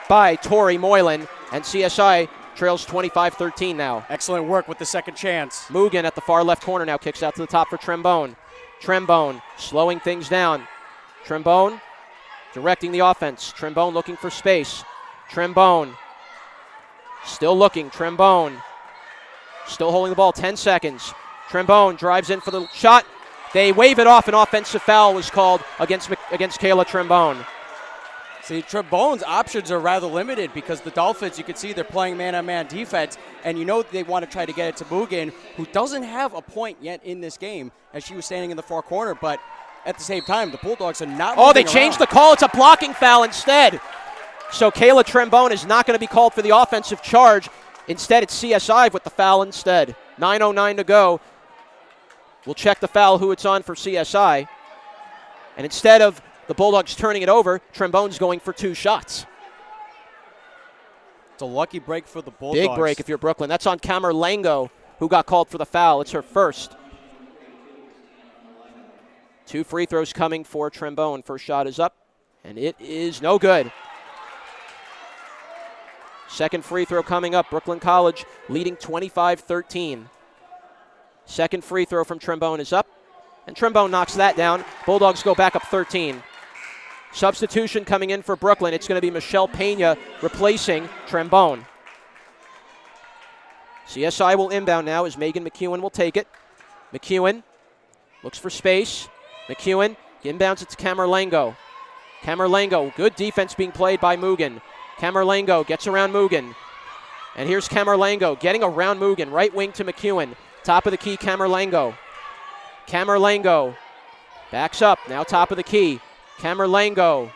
by Tori Moylan. And CSI trails 25-13 now. Excellent work with the second chance. Mugen at the far left corner now kicks out to the top for Trombone. Trombone slowing things down. Trombone directing the offense. Trombone looking for space. Trombone still looking. Trombone still holding the ball. 10 seconds. Trombone drives in for the shot. They wave it off. An offensive foul was called against Kayla Trombone. See, Trombone's options are rather limited because the Dolphins, you can see they're playing man-on-man defense, and you know they want to try to get it to Mugen, who doesn't have a point yet in this game, as she was standing in the far corner. But at the same time, the Bulldogs are not moving they changed around. the call. It's a blocking foul instead. So Kayla Trombone is not going to be called for the offensive charge. Instead, it's CSI with the foul instead. 9:09 to go. We'll check the foul, who it's on for CSI. And instead of the Bulldogs turning it over, Trombone's going for 2 shots. It's a lucky break for the Bulldogs. Big break if you're Brooklyn. That's on Camarlengo, who got called for the foul. It's her first. 2 free throws coming for Trombone. First shot is up, and it is no good. Second free throw coming up. Brooklyn College leading 25-13. Second free throw from Trombone is up, and Trombone knocks that down. Bulldogs go back up 13. Substitution coming in for Brooklyn. It's going to be Michelle Pena replacing Trombone. CSI will inbound now as Megan McEwen will take it. McEwen looks for space. McEwen inbounds it to Camerlengo. Camerlengo, good defense being played by Mugen. Camerlengo gets around Mugen. And here's Camerlengo getting around Mugen. Right wing to McEwen. Top of the key, Camerlengo. Camerlengo backs up. Now top of the key. Camerlengo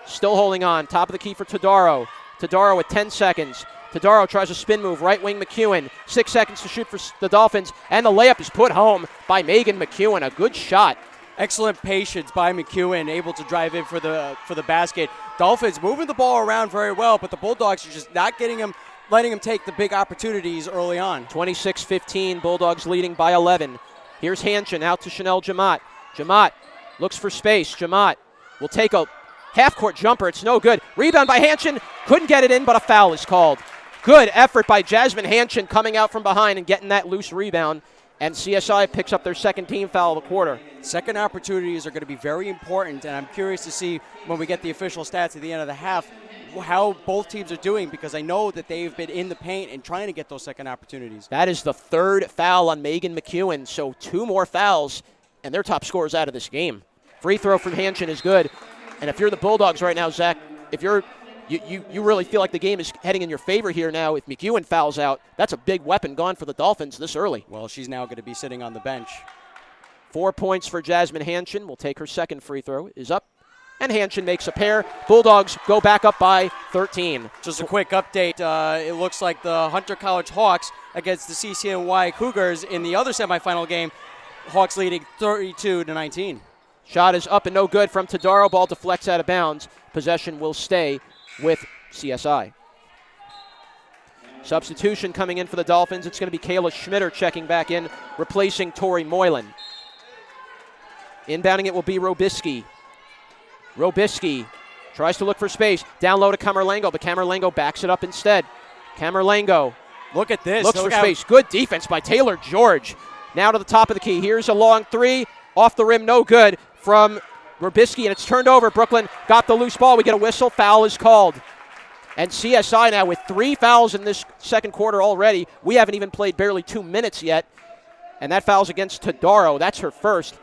still holding on. Top of the key for Todaro. Todaro with 10 seconds. Todaro tries a spin move. Right wing McEwen. 6 seconds to shoot for the Dolphins. And the layup is put home by Megan McEwen. A good shot. Excellent patience by McEwen, able to drive in for the basket. Dolphins moving the ball around very well, but the Bulldogs are just not letting him take the big opportunities early on. 26-15, Bulldogs leading by 11. Here's Hanshin out to Chanel Jamat. Jamat looks for space. Jamat will take a half-court jumper. It's no good. Rebound by Hanshin. Couldn't get it in, but a foul is called. Good effort by Jasmine Hanshin coming out from behind and getting that loose rebound. And CSI picks up their second team foul of the quarter. Second opportunities are going to be very important, and I'm curious to see when we get the official stats at the end of the half how both teams are doing, because I know that they've been in the paint and trying to get those second opportunities. That is the third foul on Megan McEwen, so 2 more fouls, and their top scorers out of this game. Free throw from Hanshin is good. And if you're the Bulldogs right now, Zach, if you really feel like the game is heading in your favor here now. If McEwen fouls out, that's a big weapon gone for the Dolphins this early. Well, she's now going to be sitting on the bench. 4 points for Jasmine Hanshin. Will take her second free throw. Is up. And Hanshin makes a pair. Bulldogs go back up by 13. Just a quick update. It looks like the Hunter College Hawks against the CCNY Cougars in the other semifinal game. Hawks leading 32-19. Shot is up and no good from Todaro. Ball deflects out of bounds. Possession will stay with CSI. Substitution coming in for the Dolphins. It's going to be Kayla Schmitter checking back in, replacing Tori Moylan. Inbounding it will be Robisky. Robisky tries to look for space. Down low to Camerlengo, but Camerlengo backs it up instead. Camerlengo look at this. Looks for space. Good defense by Taylor George. Now to the top of the key. Here's a long three. Off the rim, no good from Robisky, and it's turned over. Brooklyn got the loose ball. We get a whistle. Foul is called. And CSI now with 3 fouls in this second quarter already. We haven't even played barely 2 minutes yet. And that foul's against Todaro. That's her first.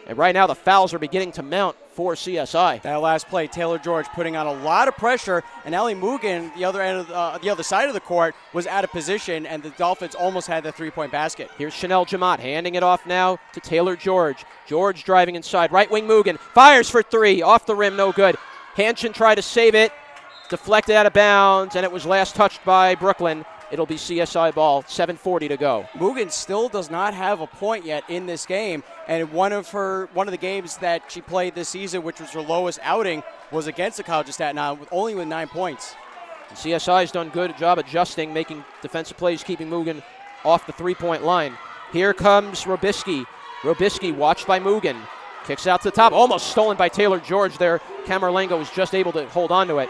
And right now the fouls are beginning to mount for CSI. That last play, Taylor George putting on a lot of pressure, and Ellie Mugen, the other side of the court, was out of position, and the Dolphins almost had the 3-point basket. Here's Chanel Jamat handing it off now to Taylor George. George driving inside. Right wing Mugen fires for 3. Off the rim, no good. Hanshin tried to save it. Deflected out of bounds, and it was last touched by Brooklyn. It'll be CSI ball, 7:40 to go. Mugen still does not have a point yet in this game, and one of the games that she played this season, which was her lowest outing, was against the College of Staten Island, only with 9 points. And CSI has done a good job adjusting, making defensive plays, keeping Mugen off the 3-point line. Here comes Robisky. Robisky watched by Mugen. Kicks out to the top, almost stolen by Taylor George there. Camerlengo was just able to hold on to it.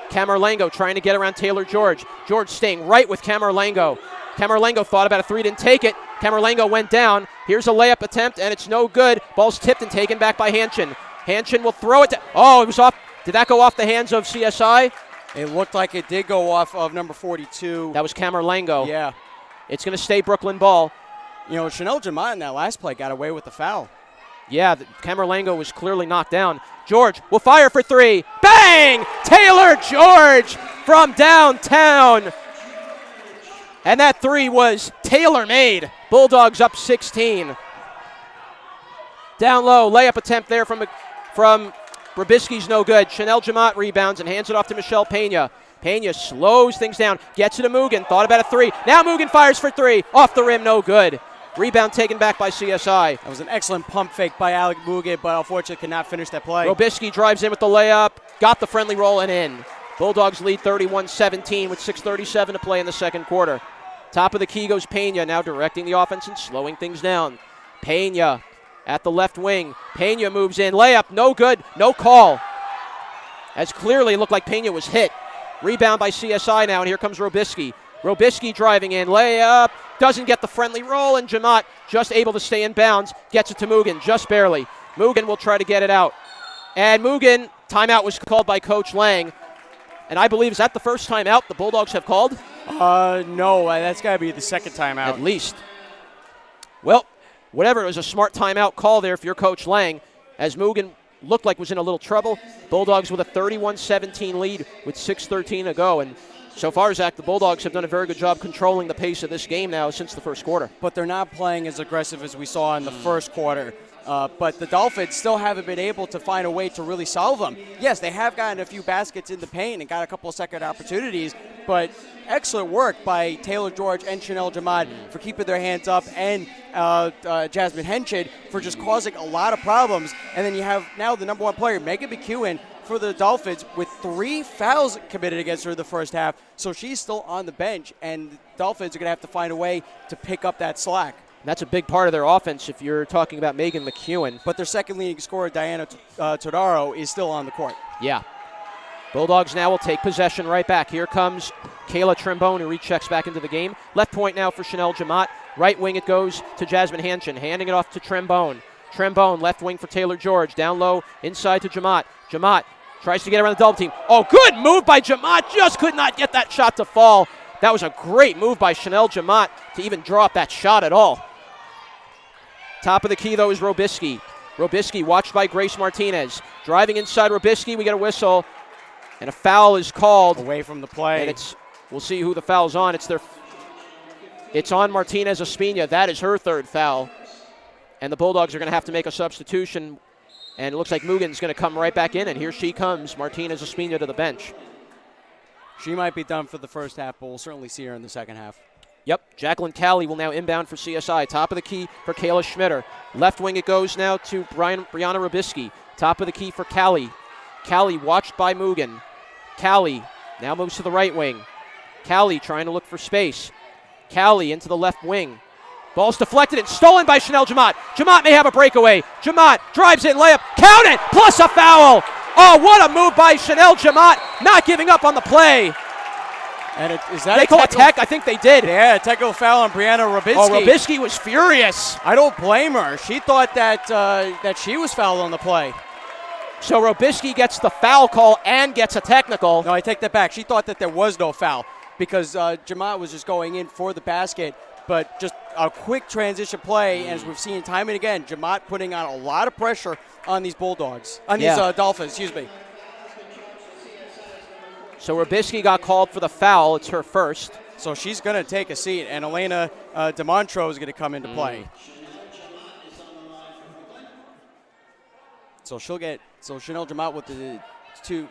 Camerlengo trying to get around Taylor George. George staying right with Camerlengo. Camerlengo thought about a 3, didn't take it. Camerlengo went down. Here's a layup attempt, and it's no good. Ball's tipped and taken back by Hanshin. Hanshin will throw it. Oh, it was off. Did that go off the hands of CSI? It looked like it did go off of number 42. That was Camerlengo. Yeah. It's going to stay Brooklyn ball. You know, Chanel Jamat in that last play got away with the foul. Yeah, Camerlengo was clearly knocked down. George will fire for 3. Bang! Taylor George from downtown. And that 3 was tailor-made. Bulldogs up 16. Down low, layup attempt there from Robisky's no good. Chanel Jamat rebounds and hands it off to Michelle Pena. Pena slows things down, gets it to Mugen, thought about a 3. Now Mugen fires for 3. Off the rim, no good. Rebound taken back by CSI. That was an excellent pump fake by Alec Mugen, but unfortunately could not finish that play. Robisky drives in with the layup, got the friendly roll and in. Bulldogs lead 31-17 with 6:37 to play in the second quarter. Top of the key goes Pena, now directing the offense and slowing things down. Pena at the left wing. Pena moves in, layup, no good, no call. As clearly it looked like Pena was hit. Rebound by CSI now, and here comes Robisky. Robisky driving in, layup, doesn't get the friendly roll, and Jamat just able to stay in bounds, gets it to Mugen, just barely. Mugen will try to get it out. And Mugen Timeout was called by Coach Lang. And I believe, is that the first timeout the Bulldogs have called? No, that's got to be the second timeout. At least. Well, whatever, it was a smart timeout call there if you're Coach Lang, as Mugen looked like was in a little trouble. Bulldogs with a 31-17 lead with 6:13 to go. And so far, Zach, the Bulldogs have done a very good job controlling the pace of this game now since the first quarter. But they're not playing as aggressive as we saw in the first quarter. But the Dolphins still haven't been able to find a way to really solve them. Yes, they have gotten a few baskets in the paint and got a couple of second opportunities, but excellent work by Taylor George and Chanel Jamad for keeping their hands up, and Jasmine Henchid for just causing a lot of problems. And then you have now the number one player, Megan McEwen, for the Dolphins with 3 fouls committed against her in the first half. So she's still on the bench, and the Dolphins are going to have to find a way to pick up that slack. That's a big part of their offense if you're talking about Megan McEwen. But their second leading scorer, Diana Todaro, is still on the court. Yeah. Bulldogs now will take possession right back. Here comes Kayla Trembone, who rechecks back into the game. Left point now for Chanel Jamat. Right wing it goes to Jasmine Hanchin, handing it off to Trembone. Trembone, left wing for Taylor George. Down low, inside to Jamat. Jamat tries to get around the double team. Oh, good move by Jamat. Just could not get that shot to fall. That was a great move by Chanel Jamat to even draw up that shot at all. Top of the key, though, is Robisky. Robisky watched by Grace Martinez. Driving inside Robisky, we get a whistle. And a foul is called. Away from the play. And we'll see who the foul's on. It's on Martinez Espina. That is her third foul. And the Bulldogs are going to have to make a substitution. And it looks like Mugen's going to come right back in. And here she comes, Martinez Espina to the bench. She might be done for the first half, but we'll certainly see her in the second half. Yep, Jacqueline Callie will now inbound for CSI. Top of the key for Kayla Schmitter. Left wing it goes now to Brianna Robisky. Top of the key for Callie. Callie watched by Mugen. Callie now moves to the right wing. Callie trying to look for space. Callie into the left wing. Ball's deflected and stolen by Chanel Jamat. Jamat may have a breakaway. Jamat drives in, layup, count it, plus a foul. Oh, what a move by Chanel Jamat, not giving up on the play. And is that they call a tech? I think they did. Yeah, a technical foul on Brianna Robisky. Oh, Robisky was furious. I don't blame her. She thought that she was fouled on the play. So Robisky gets the foul call and gets a technical. No, I take that back. She thought that there was no foul because Jamat was just going in for the basket. But just a quick transition play, as we've seen time and again, Jamat putting on a lot of pressure on these Bulldogs, on these Dolphins, excuse me. So Robisky got called for the foul. It's her first. So she's going to take a seat, and Elena DeMontro is going to come into play. So Chanel Jamat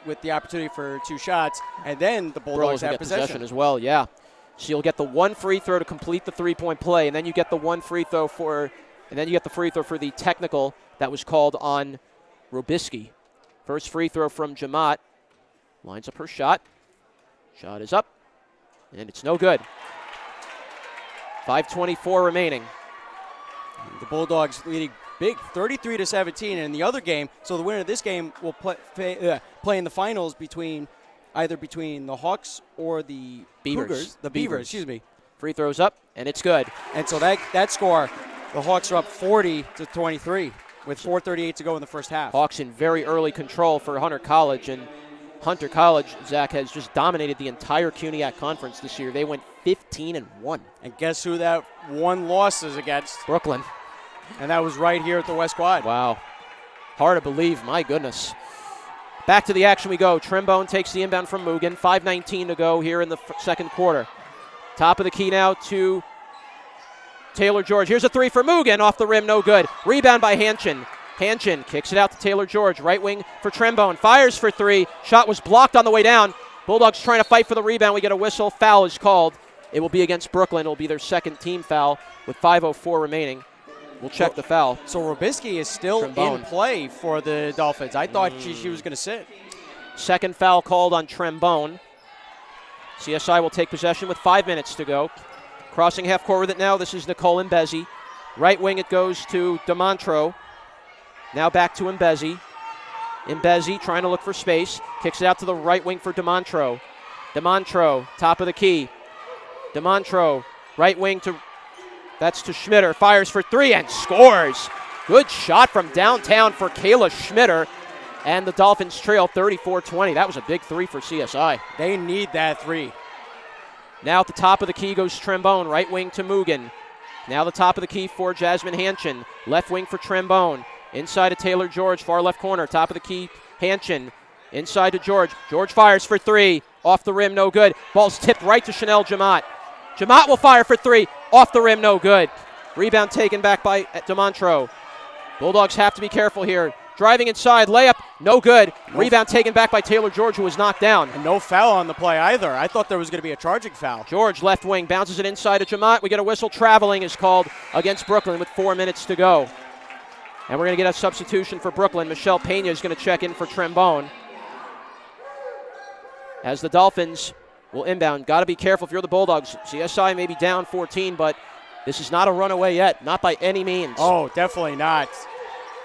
with the opportunity for 2 shots, and then the Bulldogs have possession as well. Yeah. So you'll get the 1 free throw to complete the 3-point play, and then you get the 1 free throw for the technical that was called on Robisky. First free throw from Jamat. Lines up her shot. Shot is up, and it's no good. 5:24 remaining. The Bulldogs leading big, 33-17 in the other game. So the winner of this game will play in the finals either between the Hawks or the Beavers. Cougars. The Beavers, excuse me. Free throws up, and it's good. And so that score, the Hawks are up 40-23 with 4:38 to go in the first half. Hawks in very early control for Hunter College, and Hunter College, Zach, has just dominated the entire CUNYAC conference this year. They went 15-1. And guess who that one loss is against? Brooklyn. And that was right here at the West Quad. Wow. Hard to believe, my goodness. Back to the action we go. Trembone takes the inbound from Mugen. 5:19 to go here in the second quarter. Top of the key now to Taylor George. Here's a 3 for Mugen. Off the rim, no good. Rebound by Hanchin. Hanchin kicks it out to Taylor George. Right wing for Trembone. Fires for 3. Shot was blocked on the way down. Bulldogs trying to fight for the rebound. We get a whistle. Foul is called. It will be against Brooklyn. It will be their second team foul with 5:04 remaining. We'll check the foul. So Robisky is still in play for the Dolphins. I thought she was going to sit. Second foul called on Trembone. CSI will take possession with 5 minutes to go. Crossing half court with it now. This is Nicole Mbezi. Right wing it goes to DeMontro. Now back to Mbezi. Mbezi trying to look for space. Kicks it out to the right wing for DeMontro. DeMontro, top of the key. DeMontro, right wing that's to Schmitter. Fires for 3 and scores. Good shot from downtown for Kayla Schmitter. And the Dolphins trail 34-20. That was a big three for CSI. They need that three. Now at the top of the key goes Trembone, right wing to Mugen. Now the top of the key for Jasmine Hanchin, left wing for Trembone. Inside to Taylor George, far left corner, top of the key, Hanchin. Inside to George. George fires for three. Off the rim, no good. Ball's tipped right to Chanel Jamat. Jamat will fire for three. Off the rim, no good. Rebound taken back by DeMontro. Bulldogs have to be careful here. Driving inside, layup, no good. Rebound taken back by Taylor George, who was knocked down. And no foul on the play either. I thought there was going to be a charging foul. George, left wing, bounces it inside to Jamat. We get a whistle. Traveling is called against Brooklyn with 4 minutes to go. And we're going to get a substitution for Brooklyn. Michelle Pena is going to check in for Trembone. As the Dolphins will inbound. Got to be careful if you're the Bulldogs. CSI may be down 14, but this is not a runaway yet. Not by any means. Oh, definitely not.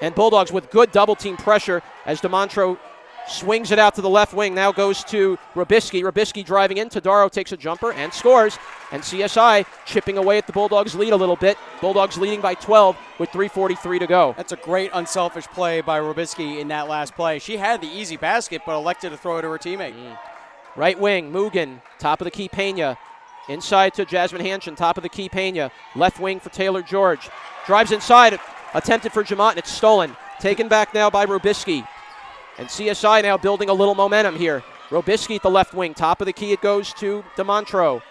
And Bulldogs with good double-team pressure as DeMontro swings it out to the left wing. Now goes to Robisky. Robisky driving in. Tadaro takes a jumper and scores. And CSI chipping away at the Bulldogs' lead a little bit. Bulldogs leading by 12 with 3:43 to go. That's a great unselfish play by Robisky in that last play. She had the easy basket, but elected to throw it to her teammate. Right wing, Mugen. Top of the key, Pena. Inside to Jasmine Hanchin. Top of the key, Pena. Left wing for Taylor George. Drives inside. Attempted for Jamat, and it's stolen. Taken back now by Robisky. And CSI now building a little momentum here. Robisky at the left wing. Top of the key, it goes to DeMontro.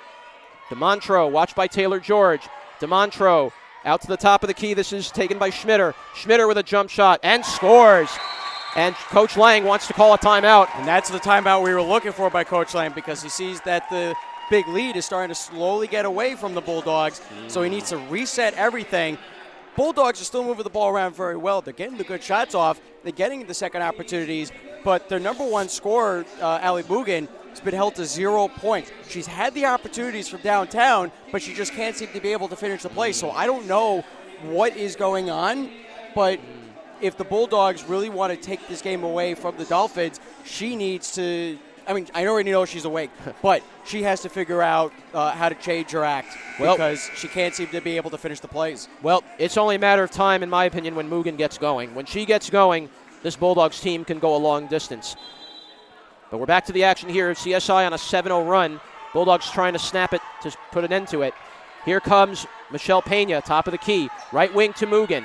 DeMontro, watched by Taylor George. DeMontro out to the top of the key. This is taken by Schmitter. Schmitter with a jump shot and scores. And Coach Lang wants to call a timeout. And that's the timeout we were looking for by Coach Lang, because he sees that the big lead is starting to slowly get away from the Bulldogs. So he needs to reset everything. Bulldogs are still moving the ball around very well. They're getting the good shots off. They're getting the second opportunities. But their number one scorer, Ali Mugen, has been held to 0 points. She's had the opportunities from downtown, but she just can't seem to be able to finish the play. So I don't know what is going on, but if the Bulldogs really want to take this game away from the Dolphins, she needs to – I mean, I already know she's awake, but she has to figure out how to change her act, because she can't seem to be able to finish the plays. Well, it's only a matter of time, in my opinion, when Mugen gets going. When she gets going, this Bulldogs team can go a long distance. But we're back to the action here. CSI on a 7-0 run. Bulldogs trying to snap it to put an end to it. Here comes Michelle Pena, top of the key. Right wing to Mugen.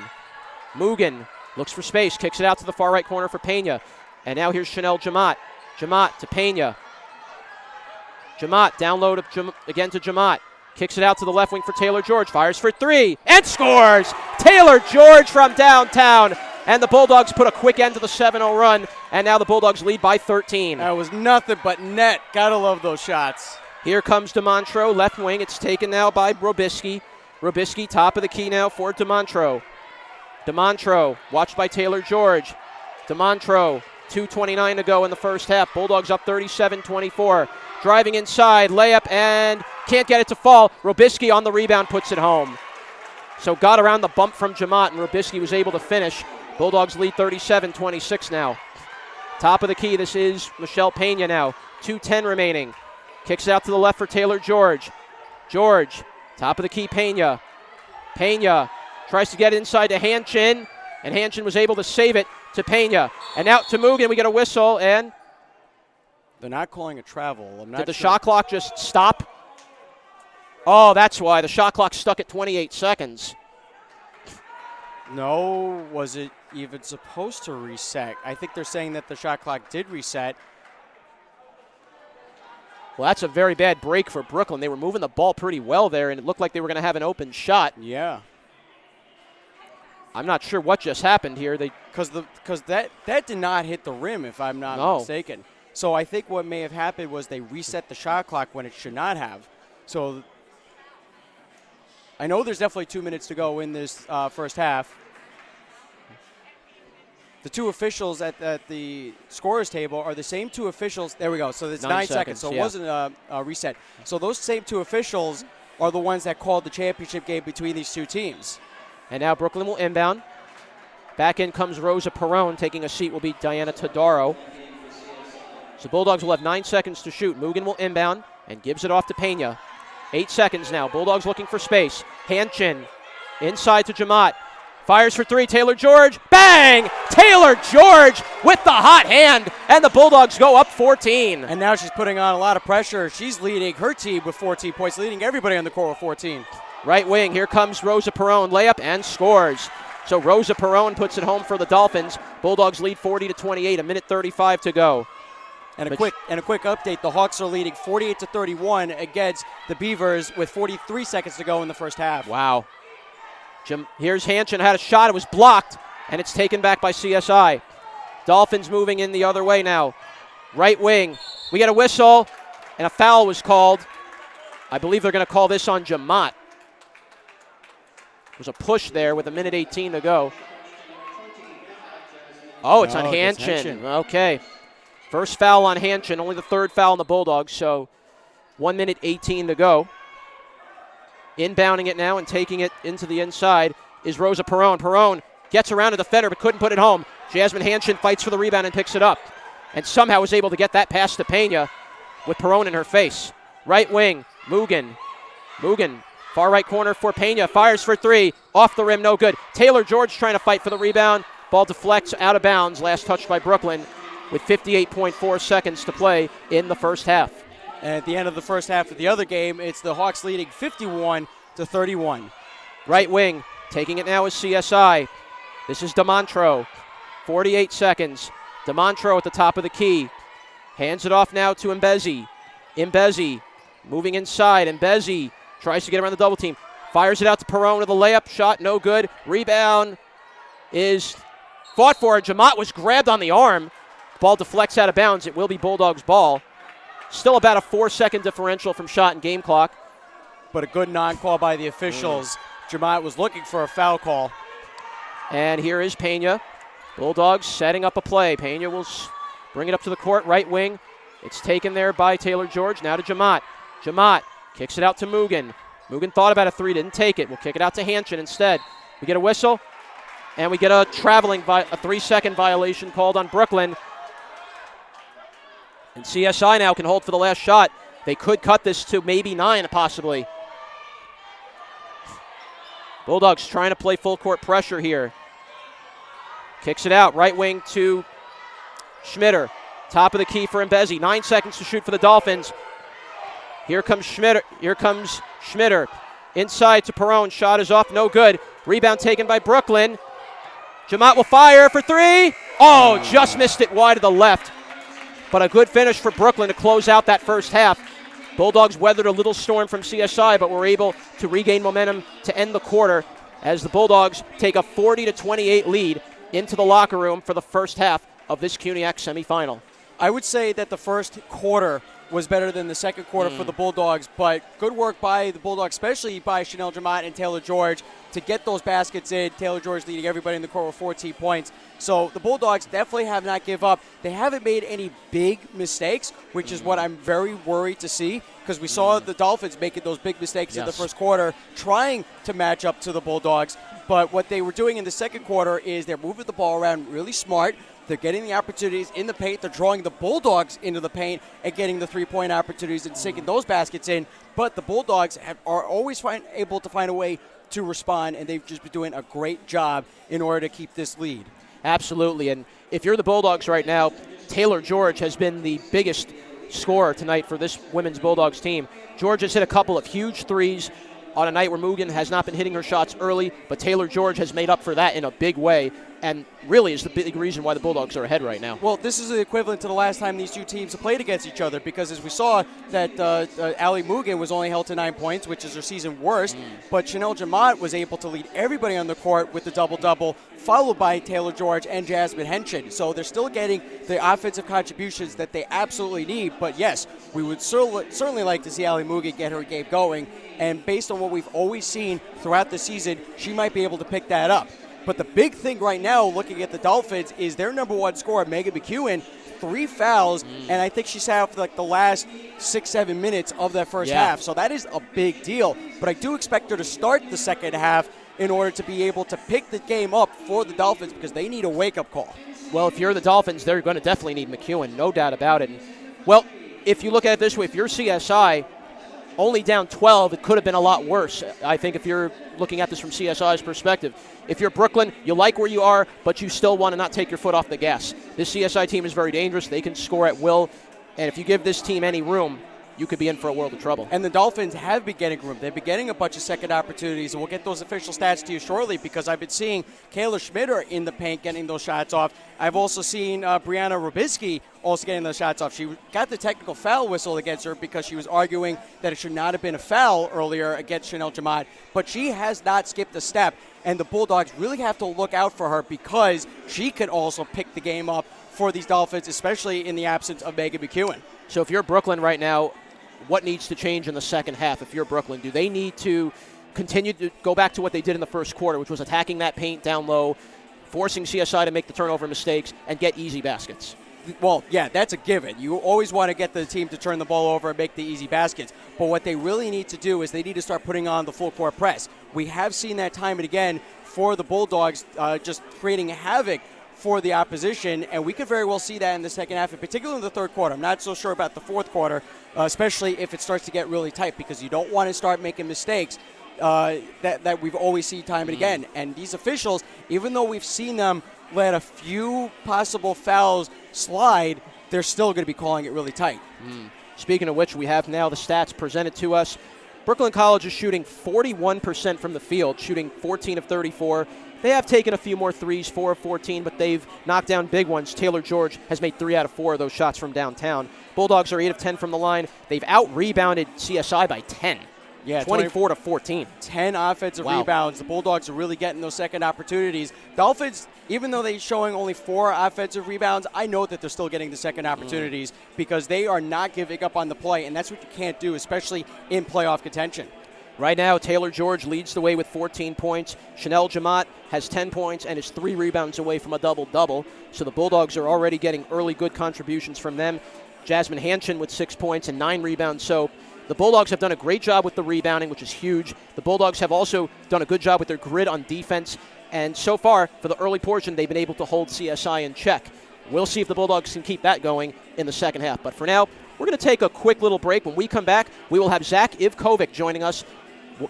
Mugen looks for space, kicks it out to the far right corner for Pena. And now here's Chanel Jamat. Jamat to Pena. Jamat down low again to Jamat. Kicks it out to the left wing for Taylor George. Fires for three and scores! Taylor George from downtown. And the Bulldogs put a quick end to the 7-0 run. And now the Bulldogs lead by 13. That was nothing but net. Gotta love those shots. Here comes DeMontro, left wing. It's taken now by Robisky. Robisky, top of the key now for DeMontro. DeMontro, watched by Taylor George. DeMontro, 2:29 to go in the first half. Bulldogs up 37-24. Driving inside, layup, and can't get it to fall. Robisky on the rebound puts it home. So got around the bump from Jamat, and Robisky was able to finish. Bulldogs lead 37-26 now. Top of the key, this is Michelle Pena now. 2:10 remaining. Kicks it out to the left for Taylor George. George, top of the key, Pena. Pena tries to get inside to Hanchin, and Hanchin was able to save it to Pena. And out to Mugen, we get a whistle, and they're not calling a travel. I'm not did the sure. shot clock just stop? Oh, that's why. The shot clock stuck at 28 seconds. No, was it even supposed to reset? I think they're saying that the shot clock did reset. Well, that's a very bad break for Brooklyn. They were moving the ball pretty well there, and it looked like they were going to have an open shot. Yeah. I'm not sure what just happened here. Because that did not hit the rim, if I'm not mistaken. So I think what may have happened was they reset the shot clock when it should not have. So I know there's definitely 2 minutes to go in this first half. The two officials at the scorer's table are the same two officials. There we go. So it's 9 seconds. So it wasn't a reset. So those same two officials are the ones that called the championship game between these two teams. And now Brooklyn will inbound. Back in comes Rosa Perone. Taking a seat will be Diana Tadaro. So Bulldogs will have 9 seconds to shoot. Mugen will inbound and gives it off to Pena. 8 seconds now. Bulldogs looking for space. Hanchin inside to Jamat. Fires for three, Taylor George. Bang! Taylor George with the hot hand, and the Bulldogs go up 14. And now she's putting on a lot of pressure. She's leading her team with 14 points, leading everybody on the court with 14. Right wing, here comes Rosa Perone, layup and scores. So Rosa Perone puts it home for the Dolphins. Bulldogs lead 40-28, a minute 35 to go. And a quick update, the Hawks are leading 48-31 against the Beavers with 43 seconds to go in the first half. Wow. Here's Hanchin, had a shot, it was blocked, and it's taken back by CSI. Dolphins moving in the other way now. Right wing, we get a whistle, and a foul was called. I believe they're going to call this on Jamat. There's a push there with a minute 18 to go. Oh, it's on Hanchin. Okay. First foul on Hanchin, only the third foul on the Bulldogs, so 1 minute 18 to go. Inbounding it now and taking it into the inside is Rosa Perone. Perone gets around a defender but couldn't put it home. Jasmine Hanchin fights for the rebound and picks it up. And somehow was able to get that pass to Pena with Perone in her face. Right wing, Mugen. Mugen, far right corner for Pena. Fires for three. Off the rim, no good. Taylor George trying to fight for the rebound. Ball deflects out of bounds. Last touch by Brooklyn with 58.4 seconds to play in the first half. And at the end of the first half of the other game, it's the Hawks leading 51-31. Right wing, taking it now is CSI. This is DeMontro. 48 seconds. DeMontro at the top of the key. Hands it off now to Mbezi. Mbezi moving inside. Mbezi tries to get around the double team. Fires it out to Perone with a layup. Shot no good. Rebound is fought for. Jamat was grabbed on the arm. Ball deflects out of bounds. It will be Bulldogs' ball. Still about a 4-second differential from shot and game clock. But a good non-call by the officials. Jamat was looking for a foul call. And here is Pena. Bulldogs setting up a play. Pena will bring it up to the court, right wing. It's taken there by Taylor George. Now to Jamat. Jamat kicks it out to Mugen. Mugen thought about a three, didn't take it. We'll kick it out to Hanchin instead. We get a whistle, and we get a 3-second violation called on Brooklyn. And CSI now can hold for the last shot. They could cut this to maybe 9, possibly. Bulldogs trying to play full court pressure here. Kicks it out, right wing to Schmitter. Top of the key for Mbezi. 9 seconds to shoot for the Dolphins. Here comes Schmitter. Inside to Perone. Shot is off, no good. Rebound taken by Brooklyn. Jamat will fire for three. Oh, just missed it wide to the left. But a good finish for Brooklyn to close out that first half. Bulldogs weathered a little storm from CSI, but were able to regain momentum to end the quarter as the Bulldogs take a 40-28 lead into the locker room for the first half of this CUNYAC semifinal. I would say that the first quarter was better than the second quarter for the Bulldogs, but good work by the Bulldogs, especially by Chanel Jamat and Taylor George, to get those baskets in. Taylor George leading everybody in the court with 14 points. So the Bulldogs definitely have not give up. They haven't made any big mistakes, which is what I'm very worried to see, because we saw the Dolphins making those big mistakes in the first quarter, trying to match up to the Bulldogs. But what they were doing in the second quarter is they're moving the ball around really smart. They're getting the opportunities in the paint. They're drawing the Bulldogs into the paint and getting the three-point opportunities and sinking those baskets in. But the Bulldogs are always able to find a way to respond, and they've just been doing a great job in order to keep this lead. Absolutely, and if you're the Bulldogs right now, Taylor George has been the biggest scorer tonight for this women's Bulldogs team. George has hit a couple of huge threes on a night where Mugen has not been hitting her shots early, but Taylor George has made up for that in a big way, and really is the big reason why the Bulldogs are ahead right now. Well, this is the equivalent to the last time these two teams have played against each other, because as we saw that Ali Mugen was only held to 9 points, which is her season worst, but Chanel Jamat was able to lead everybody on the court with the double-double, followed by Taylor George and Jasmine Hanchin. So they're still getting the offensive contributions that they absolutely need, but yes, we would certainly like to see Ali Mugen get her game going, and based on what we've always seen throughout the season, she might be able to pick that up. But the big thing right now, looking at the Dolphins, is their number one scorer, Megan McEwen, 3 fouls, and I think she sat out for like the last 6-7 minutes of that first half. So that is a big deal. But I do expect her to start the second half in order to be able to pick the game up for the Dolphins, because they need a wake-up call. Well, if you're the Dolphins, they're going to definitely need McEwen, no doubt about it. And, well, if you look at it this way, if you're CSI, only down 12. It could have been a lot worse, I think, if you're looking at this from CSI's perspective. If you're Brooklyn, you like where you are, but you still want to not take your foot off the gas. This CSI team is very dangerous. They can score at will, and if you give this team any room, you could be in for a world of trouble. And the Dolphins have been getting room. They've been getting a bunch of second opportunities, and we'll get those official stats to you shortly because I've been seeing Kayla Schmider in the paint getting those shots off. I've also seen Brianna Robisky also getting those shots off. She got the technical foul whistle against her because she was arguing that it should not have been a foul earlier against Chanel Jamad, but she has not skipped a step, and the Bulldogs really have to look out for her because she could also pick the game up for these Dolphins, especially in the absence of Megan McEwen. So if you're Brooklyn right now, what needs to change in the second half if you're Brooklyn? Do they need to continue to go back to what they did in the first quarter, which was attacking that paint down low, forcing CSI to make the turnover mistakes, and get easy baskets? Well, yeah, that's a given. You always want to get the team to turn the ball over and make the easy baskets. But what they really need to do is they need to start putting on the full court press. We have seen that time and again for the Bulldogs just creating havoc for the opposition, and we could very well see that in the second half, and particularly in the third quarter. I'm not so sure about the fourth quarter, especially if it starts to get really tight, because you don't want to start making mistakes that we've always seen time and again. And these officials, even though we've seen them let a few possible fouls slide, they're still going to be calling it really tight. Speaking of which, we have now the stats presented to us. Brooklyn College is shooting 41% from the field, shooting 14 of 34. They have taken a few more threes, 4 of 14, but they've knocked down big ones. Taylor George has made 3 out of 4 of those shots from downtown. Bulldogs are 8 of 10 from the line. They've out-rebounded CSI by 10. Yeah, 24 to 14. 10 offensive rebounds. The Bulldogs are really getting those second opportunities. Dolphins, even though they're showing only 4 offensive rebounds, I know that they're still getting the second opportunities because they are not giving up on the play, and that's what you can't do, especially in playoff contention. Right now, Taylor George leads the way with 14 points. Chanel Jamat has 10 points and is 3 rebounds away from a double-double. So the Bulldogs are already getting early good contributions from them. Jasmine Hanchin with 6 points and 9 rebounds. So the Bulldogs have done a great job with the rebounding, which is huge. The Bulldogs have also done a good job with their grit on defense. And so far, for the early portion, they've been able to hold CSI in check. We'll see if the Bulldogs can keep that going in the second half. But for now, we're going to take a quick little break. When we come back, we will have Zach Ivkovic joining us,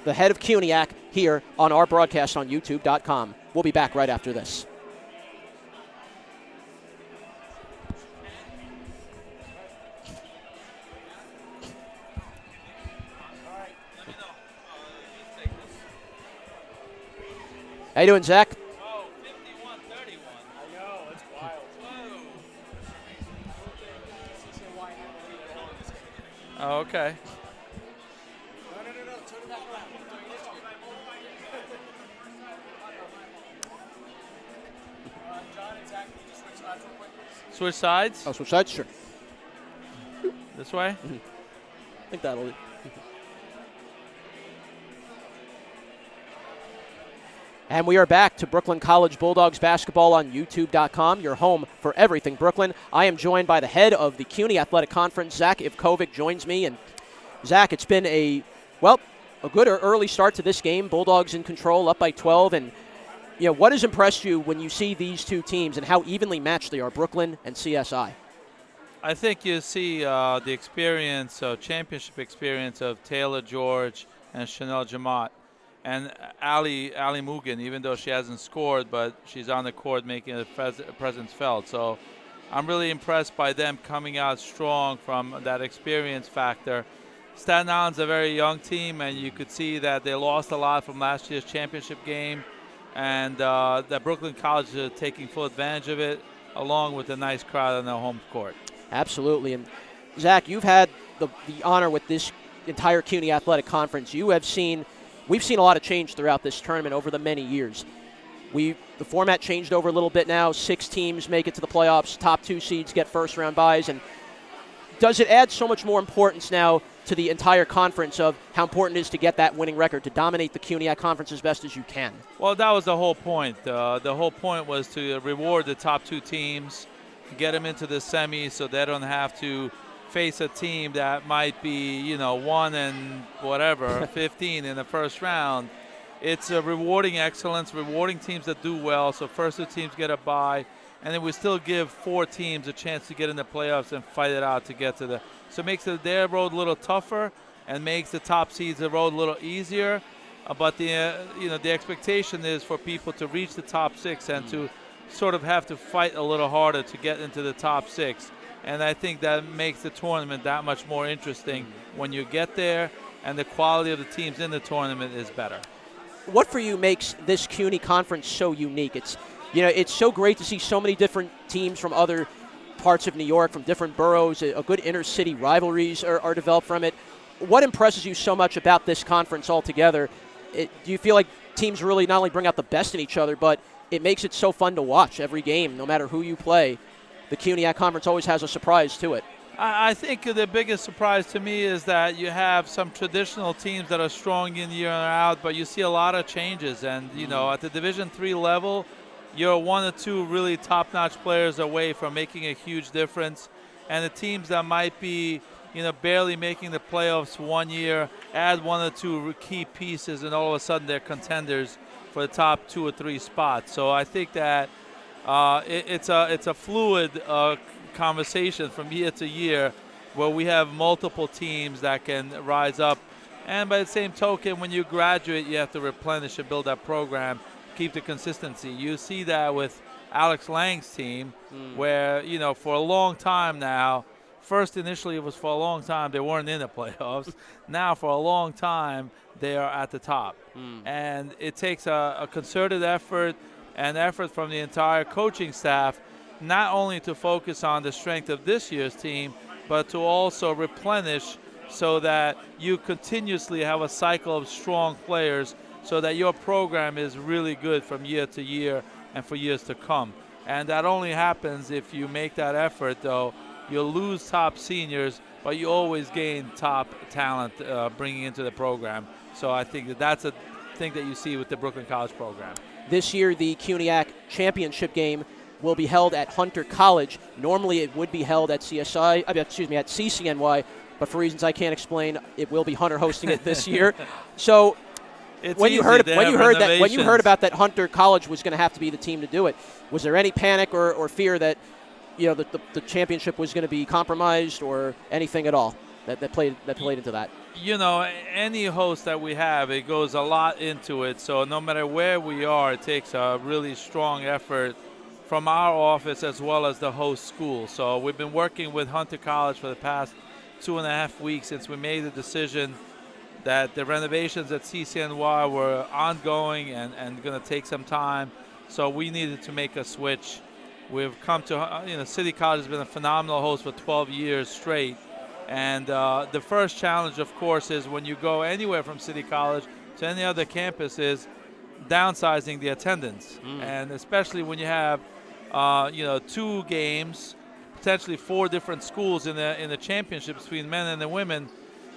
the head of CUNYAC, here on our broadcast on YouTube.com. We'll be back right after this. How you doing, Zach? Oh, 51-31. I know, that's wild. Whoa. Oh, okay. No, turn it back around. John and Zach, can you just switch sides real quick, please? Switch sides? Oh, switch sides? Sure. This way? I think that'll do. And we are back to Brooklyn College Bulldogs basketball on YouTube.com, your home for everything Brooklyn. I am joined by the head of the CUNY Athletic Conference, Zach Ivkovic, joins me. And Zach, it's been a good early start to this game. Bulldogs in control, up by 12. And what has impressed you when you see these two teams and how evenly matched they are, Brooklyn and CSI? I think you see the experience, championship experience of Taylor George and Chanel Jamat. And Ali Mugen, even though she hasn't scored, but she's on the court making a presence felt. So I'm really impressed by them coming out strong from that experience factor. Staten Island's a very young team, and you could see that they lost a lot from last year's championship game, and that Brooklyn College is taking full advantage of it, along with a nice crowd on their home court. Absolutely. And Zach, you've had the honor with this entire CUNY Athletic Conference. We've seen a lot of change throughout this tournament over the many years. The format changed over a little bit now. 6 teams make it to the playoffs. Top 2 seeds get first-round byes. And does it add so much more importance now to the entire conference of how important it is to get that winning record, to dominate the CUNYAC conference as best as you can? Well, that was the whole point. The whole point was to reward the top 2 teams, get them into the semis so they don't have to face a team that might be, 1 and whatever, 15 in the first round. It's a rewarding excellence, rewarding teams that do well. So first 2 teams get a bye, and then we still give 4 teams a chance to get in the playoffs and fight it out to get to the. So it makes their road a little tougher, and makes the top seeds the road a little easier. But the expectation is for people to reach the top 6 and to sort of have to fight a little harder to get into the top 6. And I think that makes the tournament that much more interesting when you get there, and the quality of the teams in the tournament is better. What for you makes this CUNY conference so unique? It's so great to see so many different teams from other parts of New York, from different boroughs. A good inter-city rivalries are developed from it. What impresses you so much about this conference altogether? Do you feel like teams really not only bring out the best in each other, but it makes it so fun to watch every game, no matter who you play? The CUNYAC conference always has a surprise to it. I think the biggest surprise to me is that you have some traditional teams that are strong in year and out, but you see a lot of changes. And, at the Division III level, you're 1 or 2 really top-notch players away from making a huge difference. And the teams that might be barely making the playoffs one year, add 1 or 2 key pieces, and all of a sudden they're contenders for the top 2 or 3 spots. So I think that it's a fluid conversation from year to year, where we have multiple teams that can rise up. And by the same token, when you graduate, you have to replenish and build that program, keep the consistency. You see that with Alex Lang's team, where for a long time now. First, initially, it was for a long time they weren't in the playoffs. Now, for a long time, they are at the top. And it takes a concerted effort and effort from the entire coaching staff, not only to focus on the strength of this year's team, but to also replenish so that you continuously have a cycle of strong players so that your program is really good from year to year and for years to come. And that only happens if you make that effort, though. You'll lose top seniors, but you always gain top talent bringing into the program. So I think that's a thing that you see with the Brooklyn College program. This year, the CUNYAC championship game will be held at Hunter College. Normally, it would be held at at CCNY, but for reasons I can't explain, it will be Hunter hosting it this year. So when you heard about that Hunter College was going to have to be the team to do it, was there any panic or fear that the championship was going to be compromised, or anything at all that played into that? Any host that we have, it goes a lot into it. So no matter where we are, it takes a really strong effort from our office as well as the host school. So we've been working with Hunter College for the past 2.5 weeks since we made the decision that the renovations at CCNY were ongoing and going to take some time. So we needed to make a switch. We've come to, City College has been a phenomenal host for 12 years straight. And the first challenge, of course, is when you go anywhere from City College to any other campus is downsizing the attendance. And especially when you have, 2 games, potentially 4 different schools in the championship between men and the women.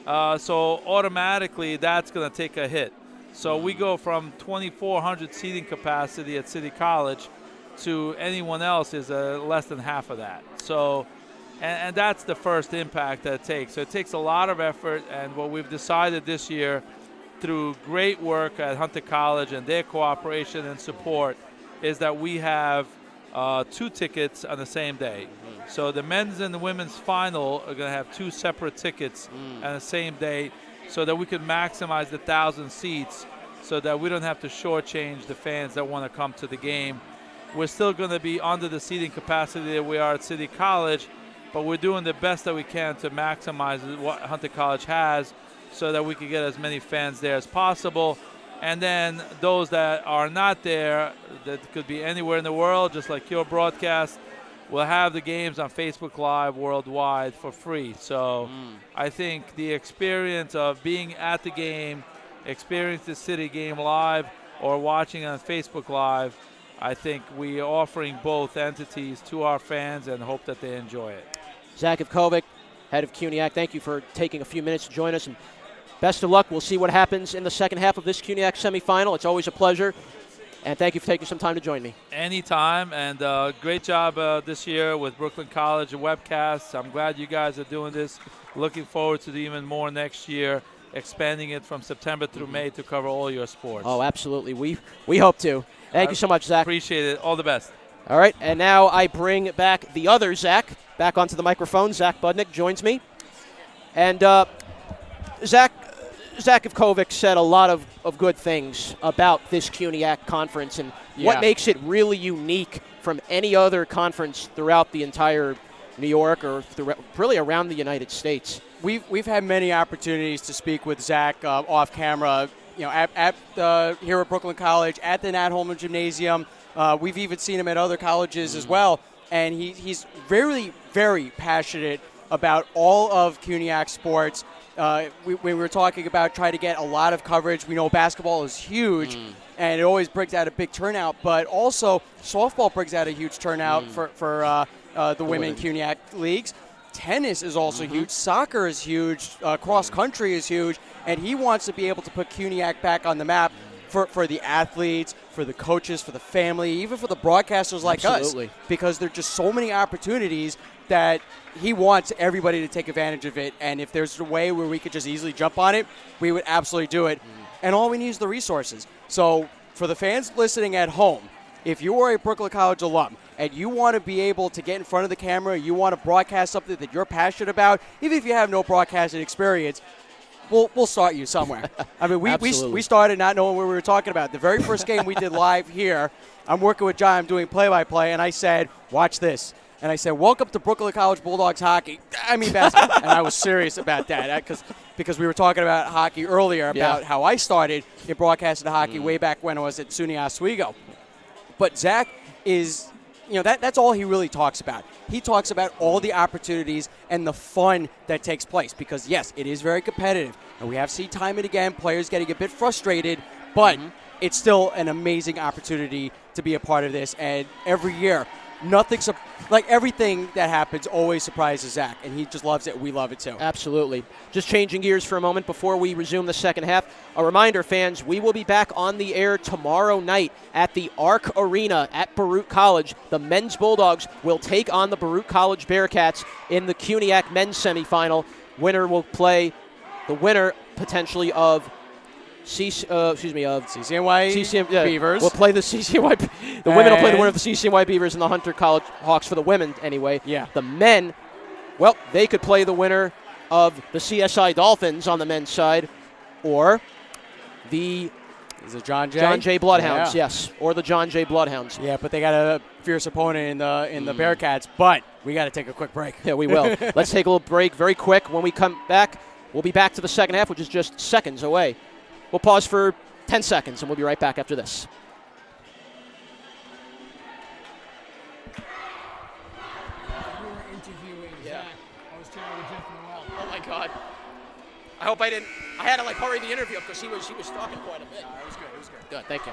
So automatically that's going to take a hit. So we go from 2,400 seating capacity at City College to anyone else is less than half of that. So, and that's the first impact that it takes. So it takes a lot of effort, and what we've decided this year, through great work at Hunter College and their cooperation and support, is that we have 2 tickets on the same day. So the men's and the women's final are going to have 2 separate tickets on the same day, so that we could maximize the 1,000 seats, so that we don't have to shortchange the fans that want to come to the game. We're still going to be under the seating capacity that we are at City College, but we're doing the best that we can to maximize what Hunter College has so that we can get as many fans there as possible. And then those that are not there, that could be anywhere in the world, just like your broadcast, will have the games on Facebook Live worldwide for free. So I think the experience of being at the game, experience the City game live, or watching on Facebook Live, I think we are offering both entities to our fans and hope that they enjoy it. Zach Ivkovic, head of CUNYAC, thank you for taking a few minutes to join us, and best of luck. We'll see what happens in the second half of this CUNYAC semifinal. It's always a pleasure, and thank you for taking some time to join me. Anytime, and great job this year with Brooklyn College and webcasts. I'm glad you guys are doing this. Looking forward to even more next year, expanding it from September through May to cover all your sports. Oh, absolutely. We hope to. Thank you so much, Zach. Appreciate it. All the best. All right, and now I bring back the other Zach back onto the microphone. Zach Budnick joins me. And Zach Ivkovic said a lot of good things about this CUNYAC conference and what Yeah. makes it really unique from any other conference throughout the entire New York or really around the United States. We've had many opportunities to speak with Zach off camera, at here at Brooklyn College, at the Nat Holman Gymnasium. We've even seen him at other colleges as well, and he's very, very passionate about all of CUNYAC sports. We were talking about trying to get a lot of coverage. We know basketball is huge, and it always brings out a big turnout, but also softball brings out a huge turnout for the women CUNYAC leagues. Tennis is also huge. Soccer is huge. Cross country is huge. And he wants to be able to put CUNYAC back on the map for the athletes, for the coaches, for the family, even for the broadcasters like Absolutely. us. Because there are just so many opportunities that he wants everybody to take advantage of it. And if there's a way where we could just easily jump on it, we would absolutely do it. And all we need is the resources. So for the fans listening at home, if you are a Brooklyn College alum and you want to be able to get in front of the camera, you want to broadcast something that you're passionate about, even if you have no broadcasting experience, we'll start you somewhere. I mean, we started not knowing what we were talking about. The very first game we did live here, I'm working with John, I'm doing play-by-play, and I said, watch this. And I said, welcome to Brooklyn College Bulldogs hockey. I mean basketball. And I was serious about that because we were talking about hockey earlier, about how I started in broadcasting hockey way back when I was at SUNY Oswego. But Zach is, that's all he really talks about. He talks about all the opportunities and the fun that takes place because, yes, it is very competitive. And we have seen time and again players getting a bit frustrated, but it's still an amazing opportunity to be a part of this. And every year, everything that happens always surprises Zach, and he just loves it. We love it too. Absolutely. Just changing gears for a moment before we resume the second half. A reminder, fans, we will be back on the air tomorrow night at the Arc Arena at Baruch College. The men's Bulldogs will take on the Baruch College Bearcats in the CUNYAC men's semifinal. Winner will play the winner potentially of CCNY Beavers. We'll play the CCNY. The women will play the winner of the CCNY Beavers and the Hunter College Hawks for the women anyway. Yeah. The men, well, they could play the winner of the CSI Dolphins on the men's side, or the Is it John Jay Bloodhounds, yes, or the John Jay Bloodhounds. Yeah, but they got a fierce opponent in the Bearcats. But we got to take a quick break. Yeah, we will. Let's take a little break very quick. When we come back, we'll be back to the second half, which is just seconds away. We'll pause for 10 seconds, and we'll be right back after this. You were interviewing Zach. I was chatting with Jeff Noel. Oh my God! I hope I didn't. I had to hurry the interview because he was talking quite a bit. It was good. It was good. Good, thank you.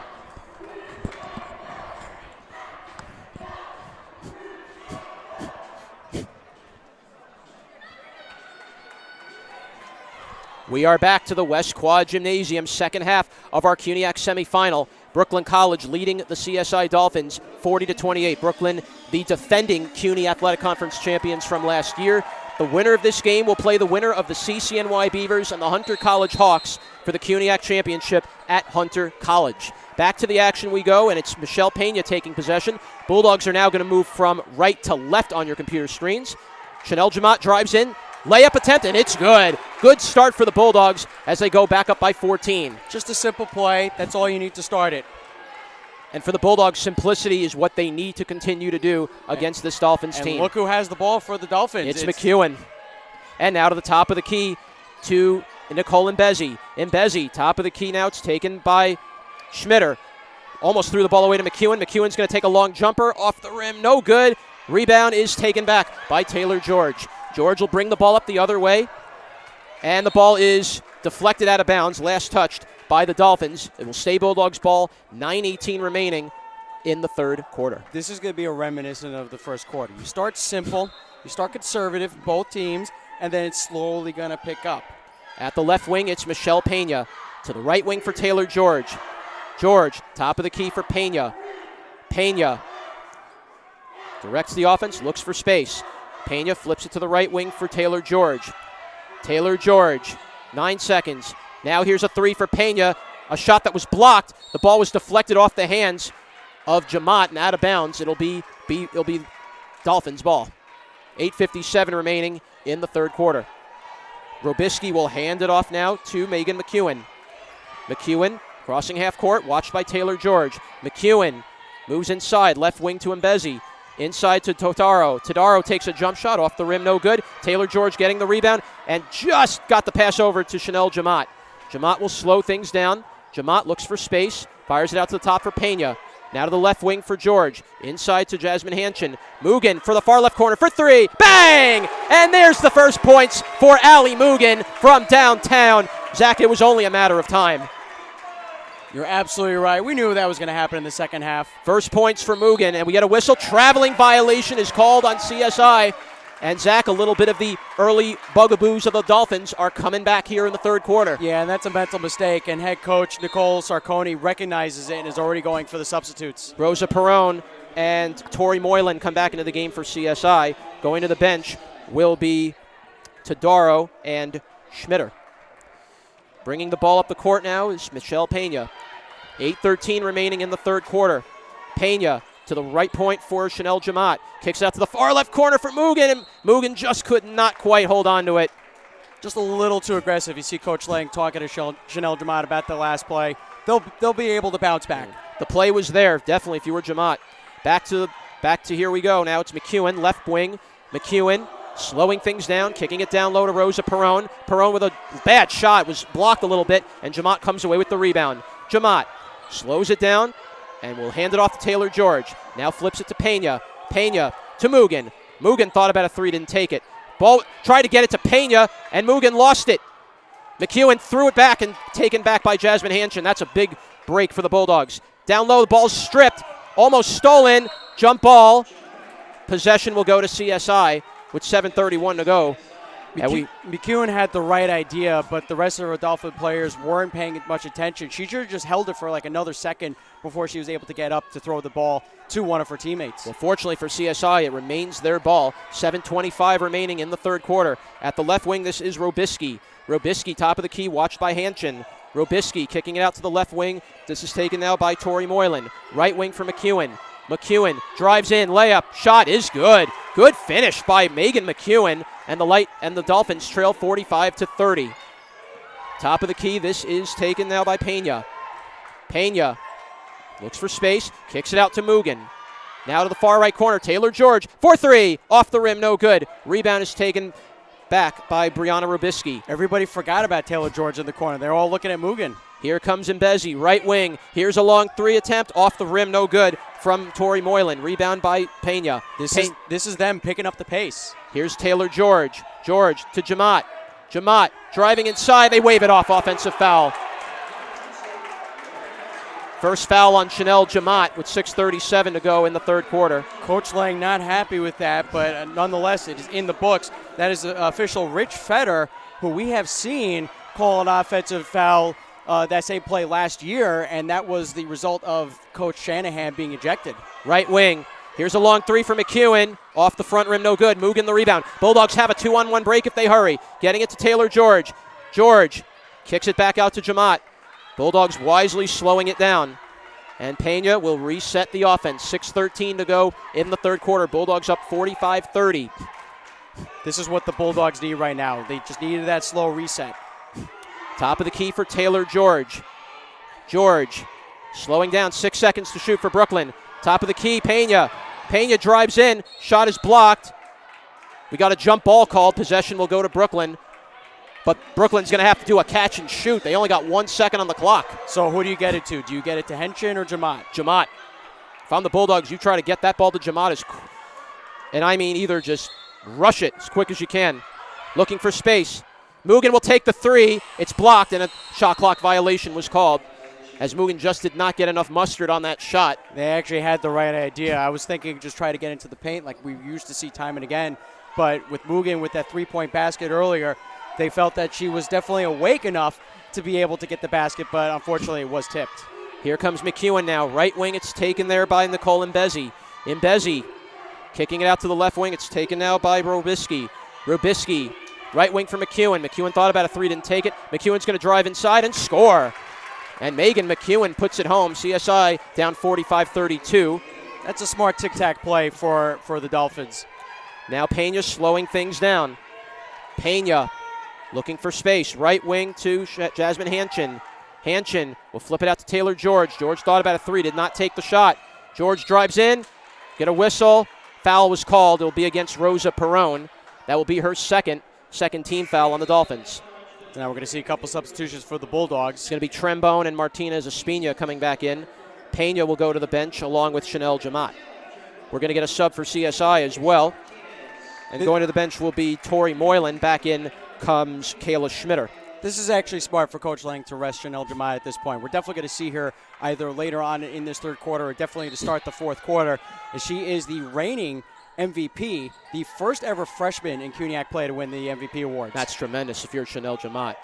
We are back to the West Quad Gymnasium, second half of our CUNYAC semifinal. Brooklyn College leading the CSI Dolphins 40-28. Brooklyn, the defending CUNY Athletic Conference champions from last year. The winner of this game will play the winner of the CCNY Beavers and the Hunter College Hawks for the CUNYAC championship at Hunter College. Back to the action we go, and it's Michelle Pena taking possession. Bulldogs are now going to move from right to left on your computer screens. Chanel Jamat drives in. Layup attempt, and it's good. Good start for the Bulldogs as they go back up by 14. Just a simple play. That's all you need to start it. And for the Bulldogs, simplicity is what they need to continue to do against this Dolphins team. And look who has the ball for the Dolphins. It's McEwen. And now to the top of the key to Nicole Mbezi. Mbezi, top of the key now. It's taken by Schmitter. Almost threw the ball away to McEwen. McEwen's going to take a long jumper off the rim. No good. Rebound is taken back by Taylor George. George will bring the ball up the other way. And the ball is deflected out of bounds. Last touched by the Dolphins. It will stay Bulldogs ball. 9:18 remaining in the third quarter. This is going to be a reminiscent of the first quarter. You start simple. You start conservative, both teams, and then it's slowly going to pick up. At the left wing, it's Michelle Pena. To the right wing for Taylor George. George, top of the key for Pena. Pena directs the offense, looks for space. Pena flips it to the right wing for Taylor George. Taylor George, 9 seconds. Now here's a three for Pena. A shot that was blocked. The ball was deflected off the hands of Jamat and out of bounds. It'll be Dolphins ball. 8:57 remaining in the third quarter. Robisky will hand it off now to Megan McEwen. McEwen crossing half court, watched by Taylor George. McEwen moves inside, left wing to Mbezi. Inside to Todaro. Todaro takes a jump shot off the rim, no good. Taylor George getting the rebound and just got the pass over to Chanel Jamat. Jamat will slow things down. Jamat looks for space, fires it out to the top for Pena. Now to the left wing for George. Inside to Jasmine Hanchin. Mugen for the far left corner for three. Bang! And there's the first points for Allie Mugen from downtown. Zach, it was only a matter of time. You're absolutely right. We knew that was going to happen in the second half. First points for Mugen, and we get a whistle. Traveling violation is called on CSI. And Zach, a little bit of the early bugaboos of the Dolphins are coming back here in the third quarter. Yeah, and that's a mental mistake, and head coach Nicole Sarconi recognizes it and is already going for the substitutes. Rosa Perone and Tori Moylan come back into the game for CSI. Going to the bench will be Todaro and Schmitter. Bringing the ball up the court now is Michelle Pena. 8:13 remaining in the third quarter. Pena to the right point for Chanel Jamat. Kicks out to the far left corner for Mugen, and Mugen just could not quite hold on to it. Just a little too aggressive. You see Coach Lang talking to Chanel Jamat about the last play. They'll be able to bounce back. The play was there, definitely, if you were Jamat. Back to here we go. Now it's McEwen, left wing. McEwen slowing things down, kicking it down low to Rosa Perone. Perone with a bad shot, was blocked a little bit, and Jamat comes away with the rebound. Jamat slows it down and will hand it off to Taylor George. Now flips it to Pena. Pena to Mugen. Mugen thought about a three, didn't take it. Ball tried to get it to Pena, and Mugen lost it. McEwen threw it back and taken back by Jasmine Hanchin. That's a big break for the Bulldogs. Down low, the ball's stripped, almost stolen. Jump ball. Possession will go to CSI with 7:31 to go. McEwen had the right idea, but the rest of the Dolphin players weren't paying much attention. She should have just held it for like another second before she was able to get up to throw the ball to one of her teammates. Well, fortunately for CSI, it remains their ball. 7:25 remaining in the third quarter. At the left wing, this is Robisky. Robisky, top of the key, watched by Hanchin. Robisky kicking it out to the left wing. This is taken now by Tori Moylan. Right wing for McEwen. McEwen drives in, layup, shot is good. Good finish by Megan McEwen, and the Dolphins trail 45-30. Top of the key, this is taken now by Pena. Pena looks for space, kicks it out to Mugen. Now to the far right corner, Taylor George for three, off the rim, no good. Rebound is taken back by Brianna Robisky. Everybody forgot about Taylor George in the corner. They're all looking at Mugen. Here comes Mbezi, right wing. Here's a long three attempt, off the rim, no good from Tori Moylan. Rebound by Pena. This is them picking up the pace. Here's Taylor George. George to Jamat. Jamat driving inside. They wave it off. Offensive foul. First foul on Chanel Jamat with 6:37 to go in the third quarter. Coach Lang not happy with that, but nonetheless, it is in the books. That is official Rich Feder, who we have seen call an offensive foul that same play last year, and that was the result of Coach Shanahan being ejected. Right wing. Here's a long three for McEwen. Off the front rim, no good. Mugen the rebound. Bulldogs have a 2-on-1 break if they hurry. Getting it to Taylor George. George kicks it back out to Jamat. Bulldogs wisely slowing it down. And Pena will reset the offense. 6:13 to go in the third quarter. Bulldogs up 45-30. This is what the Bulldogs need right now. They just needed that slow reset. Top of the key for Taylor George. George slowing down. 6 seconds to shoot for Brooklyn. Top of the key, Pena. Pena drives in. Shot is blocked. We got a jump ball called. Possession will go to Brooklyn. But Brooklyn's going to have to do a catch and shoot. They only got 1 second on the clock. So who do you get it to? Do you get it to Hanchin or Jamat? Jamat. If I'm the Bulldogs, you try to get that ball to Jamat. And I mean either just rush it as quick as you can. Looking for space. Mugen will take the three. It's blocked, and a shot clock violation was called, as Mugen just did not get enough mustard on that shot. They actually had the right idea. I was thinking just try to get into the paint like we used to see time and again. But with Mugen with that three-point basket earlier, they felt that she was definitely awake enough to be able to get the basket, but unfortunately it was tipped. Here comes McEwen now. Right wing, it's taken there by Nicole Mbezi. Mbezi kicking it out to the left wing. It's taken now by Robisky. Robisky, right wing for McEwen. McEwen thought about a three, didn't take it. McEwen's going to drive inside and score. And Megan McEwen puts it home. CSI down 45-32. That's a smart tic-tac play for the Dolphins. Now Pena slowing things down. Pena looking for space. Right wing to Jasmine Hanchin. Hanchin will flip it out to Taylor George. George thought about a three, did not take the shot. George drives in, get a whistle. Foul was called. It will be against Rosa Perone. That will be her second team foul on the Dolphins. Now we're going to see a couple substitutions for the Bulldogs. It's going to be Trembone and Martinez Espina coming back in. Pena will go to the bench along with Chanel Jamat. We're going to get a sub for CSI as well. And going to the bench will be Tori Moylan. Back in comes Kayla Schmitter. This is actually smart for Coach Lang to rest Chanel Jamat at this point. We're definitely going to see her either later on in this third quarter or definitely to start the fourth quarter, as she is the reigning MVP, the first ever freshman in CUNYAC play to win the MVP award. That's tremendous if you're Chanel Jamat.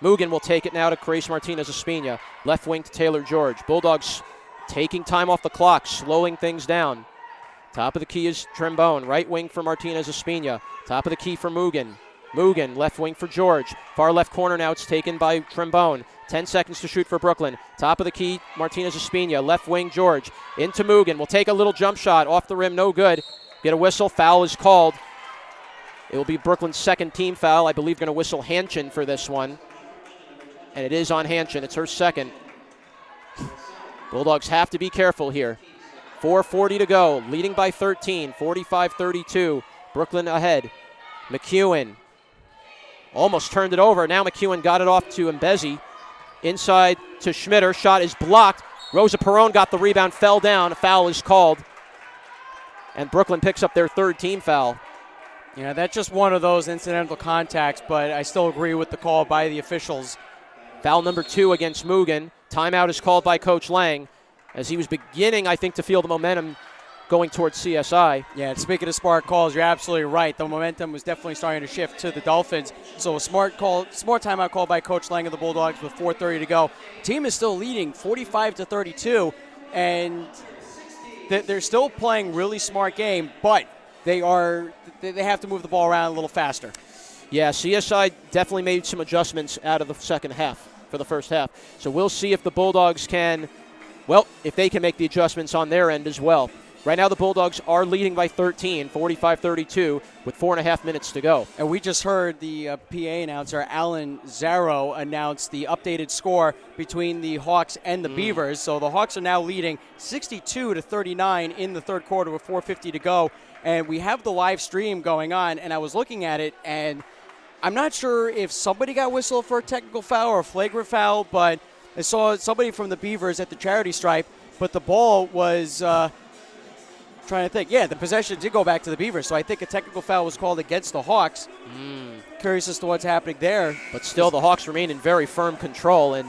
Mugen will take it now to Grace Martinez Espina. Left wing to Taylor George. Bulldogs taking time off the clock, slowing things down. Top of the key is Trembone. Right wing for Martinez Espina. Top of the key for Mugen. Mugen, left wing for George. Far left corner now, it's taken by Trembone. 10 seconds to shoot for Brooklyn. Top of the key, Martinez Espina. Left wing, George. Into Mugen. Will take a little jump shot. Off the rim, no good. Get a whistle. Foul is called. It will be Brooklyn's second team foul. I believe going to whistle Hanchin for this one. And it is on Hanchin. It's her second. Bulldogs have to be careful here. 4:40 to go. Leading by 13. 45-32. Brooklyn ahead. McEwen almost turned it over. Now McEwen got it off to Mbezi. Inside to Schmitter. Shot is blocked. Rosa Perone got the rebound, fell down. A foul is called. And Brooklyn picks up their third team foul. Yeah, that's just one of those incidental contacts, but I still agree with the call by the officials. Foul number 2 against Mugen. Timeout is called by Coach Lang as he was beginning, I think, to feel the momentum going towards CSI. Yeah, and speaking of smart calls, you're absolutely right. The momentum was definitely starting to shift to the Dolphins. So a smart timeout call by Coach Lang of the Bulldogs with 4:30 to go. Team is still leading 45-32, and they're still playing really smart game, but they have to move the ball around a little faster. Yeah, CSI definitely made some adjustments out of the second half for the first half. So we'll see if the Bulldogs can, well, if they can make the adjustments on their end as well. Right now the Bulldogs are leading by 13, 45-32, with 4.5 minutes to go. And we just heard the PA announcer, Alan Zarro, announce the updated score between the Hawks and the Beavers. So the Hawks are now leading 62-39 in the third quarter with 4:50 to go. And we have the live stream going on, and I was looking at it, and I'm not sure if somebody got whistled for a technical foul or a flagrant foul, but I saw somebody from the Beavers at the charity stripe, but the ball was... trying to think. Yeah, the possession did go back to the Beavers, so I think a technical foul was called against the Hawks. Curious as to what's happening there. But still, the Hawks remain in very firm control. And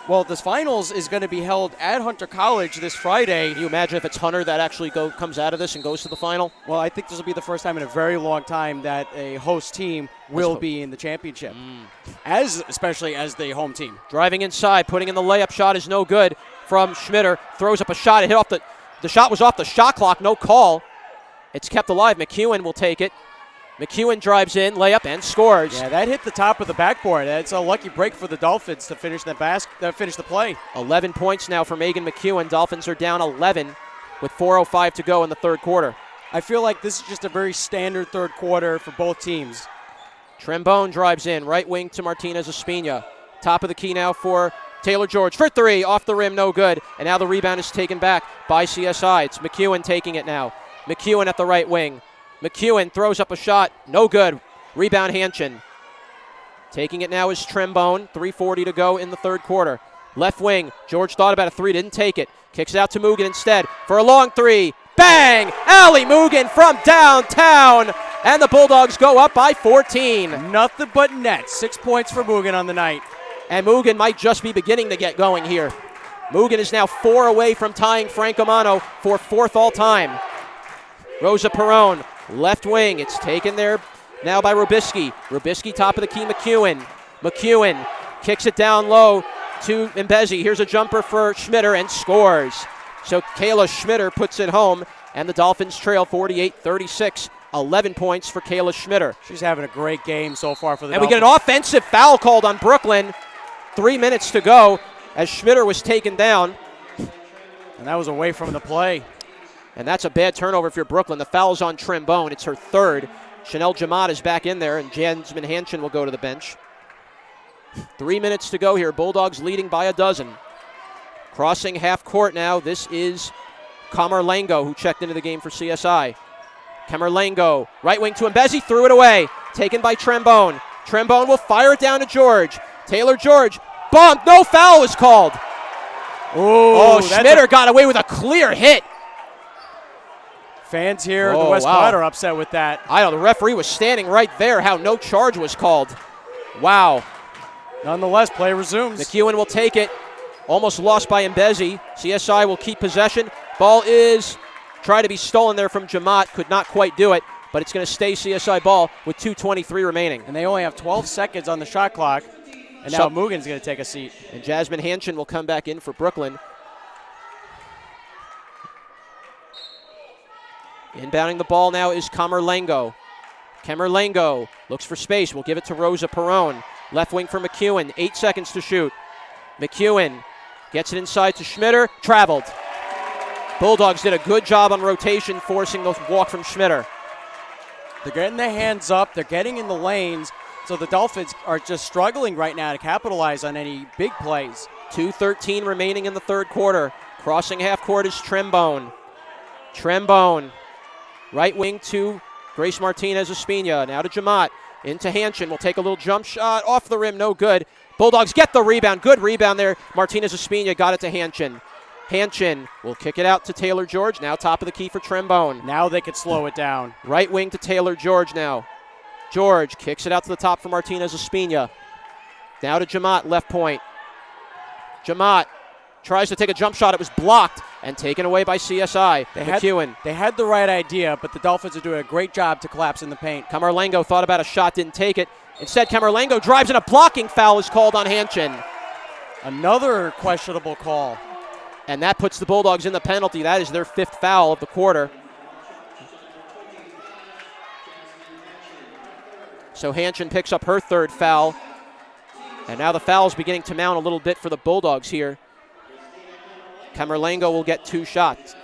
well, this finals is going to be held at Hunter College this Friday. Can you imagine if it's Hunter that actually comes out of this and goes to the final? Well, I think this will be the first time in a very long time that a host team will be in the championship, especially as the home team. Driving inside, putting in the layup shot is no good from Schmitter. Throws up a shot. It hit off the shot was off the shot clock, no call. It's kept alive. McEwen will take it. McEwen drives in, layup, and scores. Yeah, that hit the top of the backboard. That's a lucky break for the Dolphins to finish finish the play. 11 points now for Megan McEwen. Dolphins are down 11 with 4:05 to go in the third quarter. I feel like this is just a very standard third quarter for both teams. Trembone drives in, right wing to Martinez Espina. Top of the key now for Taylor George for 3, off the rim, no good. And now the rebound is taken back by CSI. It's McEwen taking it now. McEwen at the right wing. McEwen throws up a shot, no good. Rebound Hanchin. Taking it now is Trembone. 3:40 to go in the third quarter. Left wing, George thought about a 3, didn't take it. Kicks it out to Mugen instead for a long 3. Bang! Allie Mugen from downtown. And the Bulldogs go up by 14. Nothing but net. 6 points for Mugen on the night. And Mugen might just be beginning to get going here. Mugen is now 4 away from tying Frank Amano for 4th all-time. Rosa Perone, left wing. It's taken there now by Robisky. Robisky, top of the key, McEwen. McEwen kicks it down low to Mbezi. Here's a jumper for Schmitter and scores. So Kayla Schmitter puts it home, and the Dolphins trail 48-36. 11 points for Kayla Schmitter. She's having a great game so far for the Dolphins. And we get an offensive foul called on Brooklyn. 3 minutes to go as Schmitter was taken down. And that was away from the play. And that's a bad turnover if you're Brooklyn. The foul's on Trembone. It's her third. Chanel Jamat is back in there, and Jasmine Hanchin will go to the bench. 3 minutes to go here. Bulldogs leading by a dozen. Crossing half court now. This is Camerlengo, who checked into the game for CSI. Camerlengo, right wing to Mbezi, threw it away. Taken by Trembone. Trembone will fire it down to George. Taylor George, bumped, no foul was called. Oh, Schmitter got away with a clear hit. Fans here at the West Quad are upset with that. I know, the referee was standing right there, how no charge was called. Wow. Nonetheless, play resumes. McEwen will take it. Almost lost by Mbezi. CSI will keep possession. Ball is trying to be stolen there from Jamaat. Could not quite do it, but it's going to stay CSI ball with 2:23 remaining. And they only have 12 seconds on the shot clock. And now Mugen's going to take a seat. And Jasmine Hanchin will come back in for Brooklyn. Inbounding the ball now is Camerlengo. Camerlengo looks for space. We'll give it to Rosa Perone. Left wing for McEwen. 8 seconds to shoot. McEwen gets it inside to Schmitter. Traveled. Bulldogs did a good job on rotation, forcing the walk from Schmitter. They're getting their hands up. They're getting in the lanes. So the Dolphins are just struggling right now to capitalize on any big plays. 2:13 remaining in the third quarter. Crossing half court is Trembone. Trembone. Right wing to Grace Martinez Espina. Now to Jamaat. Into Hanchin. Will take a little jump shot. Off the rim. No good. Bulldogs get the rebound. Good rebound there. Martinez Espina got it to Hanchin. Hanchin will kick it out to Taylor George. Now top of the key for Trembone. Now they could slow it down. Right wing to Taylor George now. George kicks it out to the top for Martinez Espina. Now to Jamaat, left point. Jamaat tries to take a jump shot. It was blocked and taken away by CSI. McEwen. They had the right idea, but the Dolphins are doing a great job to collapse in the paint. Camerlengo thought about a shot, didn't take it. Instead, Camerlengo drives and a blocking foul is called on Hanchin. Another questionable call. And that puts the Bulldogs in the penalty. That is their 5th foul of the quarter. So Hanchin picks up her 3rd foul. And now the foul's beginning to mount a little bit for the Bulldogs here. Camerlengo will get 2 shots.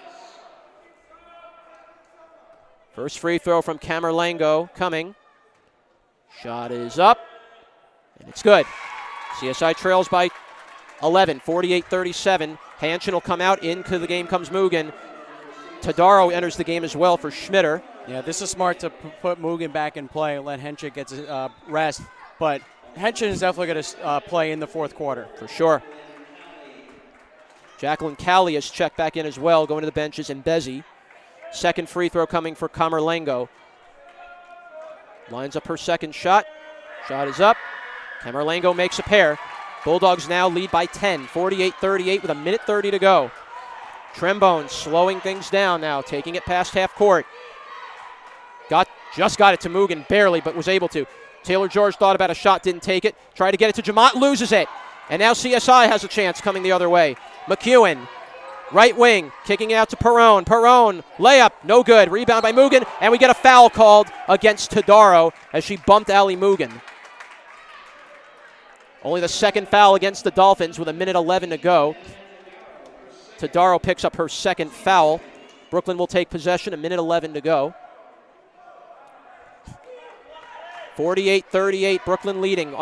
First free throw from Camerlengo coming. Shot is up, and it's good. CSI trails by 11, 48-37. Hanchin will come out. Into the game comes Mugen. Tadaro enters the game as well for Schmitter. Yeah, this is smart to put Mugen back in play and let Hanchin get rest. But Hanchin is definitely going to play in the fourth quarter. For sure. Jacqueline Callie is checked back in as well. Going to the benches, and Mbezi. Second free throw coming for Camerlengo. Lines up her second shot. Shot is up. Camerlengo makes a pair. Bulldogs now lead by 10, 48-38 with 1:30 to go. Trembone slowing things down now, taking it past half court. Just got it to Mugen, barely, but was able to. Taylor George thought about a shot, didn't take it. Tried to get it to Jamaat, loses it. And now CSI has a chance coming the other way. McEwen, right wing, kicking it out to Perone. Perone, layup, no good. Rebound by Mugen, and we get a foul called against Tadaro as she bumped Ali Mugen. Only the second foul against the Dolphins with 1:11 to go. Tadaro picks up her second foul. Brooklyn will take possession, 1:11 to go. 48-38, Brooklyn leading,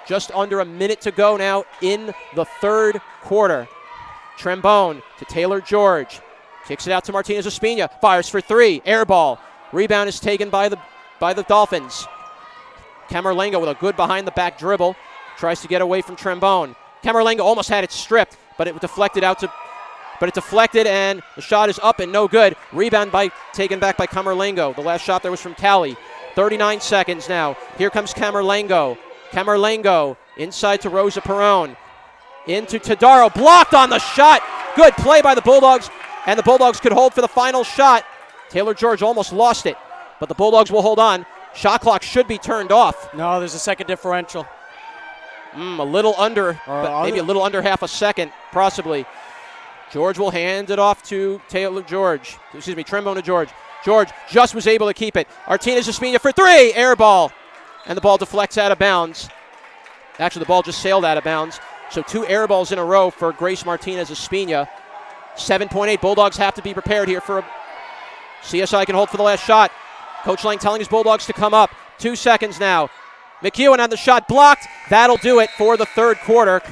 just under a minute to go now in the third quarter. Trembone to Taylor George. Kicks it out to Martinez Espina. Fires for 3. Air ball. Rebound is taken by the Dolphins. Camerlengo with a good behind-the-back dribble. Tries to get away from Trembone. Camerlengo almost had it stripped, but it deflected and the shot is up and no good. Rebound taken back by Camerlengo. The last shot there was from Callie. 39 seconds now. Here comes Camerlengo. Camerlengo inside to Rosa Perone. Into Tadaro. Blocked on the shot. Good play by the Bulldogs, and the Bulldogs could hold for the final shot. Taylor George almost lost it, but the Bulldogs will hold on. Shot clock should be turned off. No, there's a second differential. A little under, maybe a little under half a second, possibly. George will hand it off to Trembone to George. George just was able to keep it. Martinez Espina for 3, air ball. And the ball deflects out of bounds. Actually, the ball just sailed out of bounds. So 2 air balls in a row for Grace Martinez Espina. 7.8, Bulldogs have to be prepared here for CSI can hold for the last shot. Coach Lang telling his Bulldogs to come up. 2 seconds now. McEwen on the shot blocked. That'll do it for the third quarter.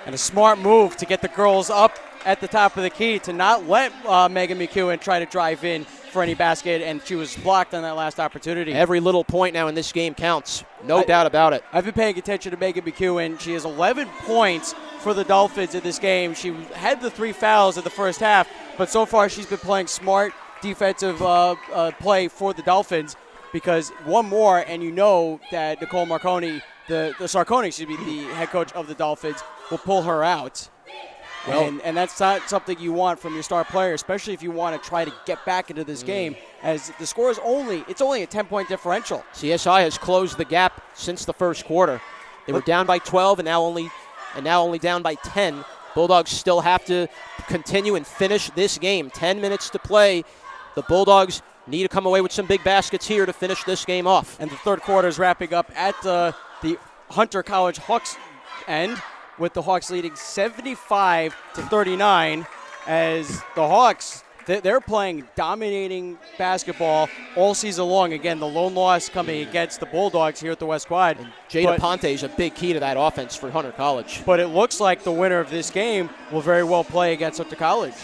And a smart move to get the girls up at the top of the key to not let Megan McEwen try to drive in for any basket, and she was blocked on that last opportunity. Every little point now in this game counts. No doubt about it. I've been paying attention to Megan McEwen. She has 11 points for the Dolphins in this game. She had the 3 fouls in the first half, but so far she's been playing smart defensive play for the Dolphins, because one more and you know that Nicole Marconi, the head coach of the Dolphins, will pull her out. Well, and that's not something you want from your star player, especially if you want to try to get back into this game, as the score is only a 10-point differential. CSI has closed the gap since the first quarter. They were down by 12 and now only down by 10. Bulldogs still have to continue and finish this game. 10 minutes to play. The Bulldogs need to come away with some big baskets here to finish this game off. And the third quarter is wrapping up at the Hunter College Hawks end, with the Hawks leading 75-39, as the Hawks, they're playing dominating basketball all season long. Again, the lone loss coming against the Bulldogs here at the West Quad. And Jada Ponte is a big key to that offense for Hunter College. But it looks like the winner of this game will very well play against Hunter College.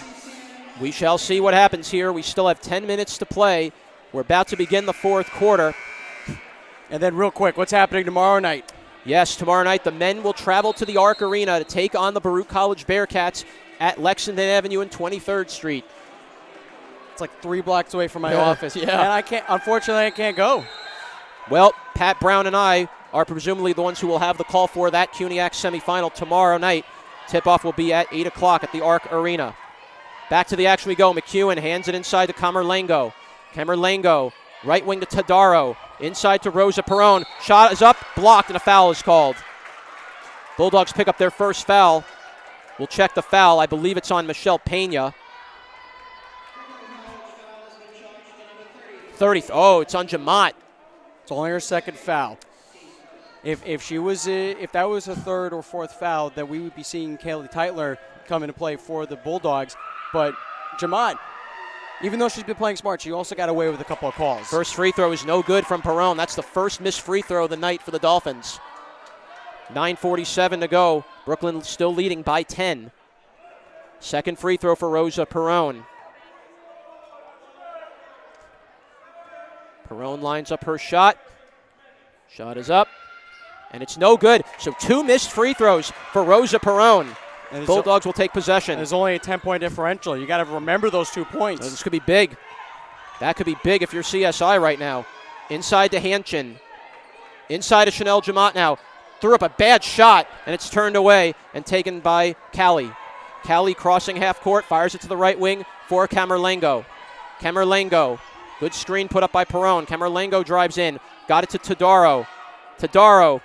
We shall see what happens here. We still have 10 minutes to play. We're about to begin the fourth quarter. And then real quick, what's happening tomorrow night? Yes, tomorrow night the men will travel to the Arc Arena to take on the Baruch College Bearcats at Lexington Avenue and 23rd Street. It's like 3 blocks away from my office. Yeah. And unfortunately, I can't go. Well, Pat Brown and I are presumably the ones who will have the call for that CUNYAC semifinal tomorrow night. Tip-off will be at 8 o'clock at the Arc Arena. Back to the action we go. McEwen hands it inside to Camerlengo. Camerlengo, right wing to Tadaro. Inside to Rosa Perone. Shot is up, blocked, and a foul is called. Bulldogs pick up their first foul. We'll check the foul. I believe it's on Michelle Pena. 30. Oh, it's on Jamat. It's only her second foul. If that was a third or fourth foul, then we would be seeing Kaylee Teitler come into play for the Bulldogs. But Jamat, even though she's been playing smart, she also got away with a couple of calls. First free throw is no good from Perone. That's the first missed free throw of the night for the Dolphins. 9:47 to go. Brooklyn still leading by 10. Second free throw for Rosa Perone. Perone lines up her shot. Shot is up, and it's no good. So 2 missed free throws for Rosa Perone. Bulldogs will take possession. There's only a 10-point differential. You got to remember those 2 points. This could be big. That could be big if you're CSI right now. Inside to Hanchin. Inside to Chanel Jamat now. Threw up a bad shot, and it's turned away and taken by Callie. Callie crossing half court, fires it to the right wing for Camerlengo. Camerlengo, good screen put up by Perone. Camerlengo drives in, got it to Tadaro. Tadaro,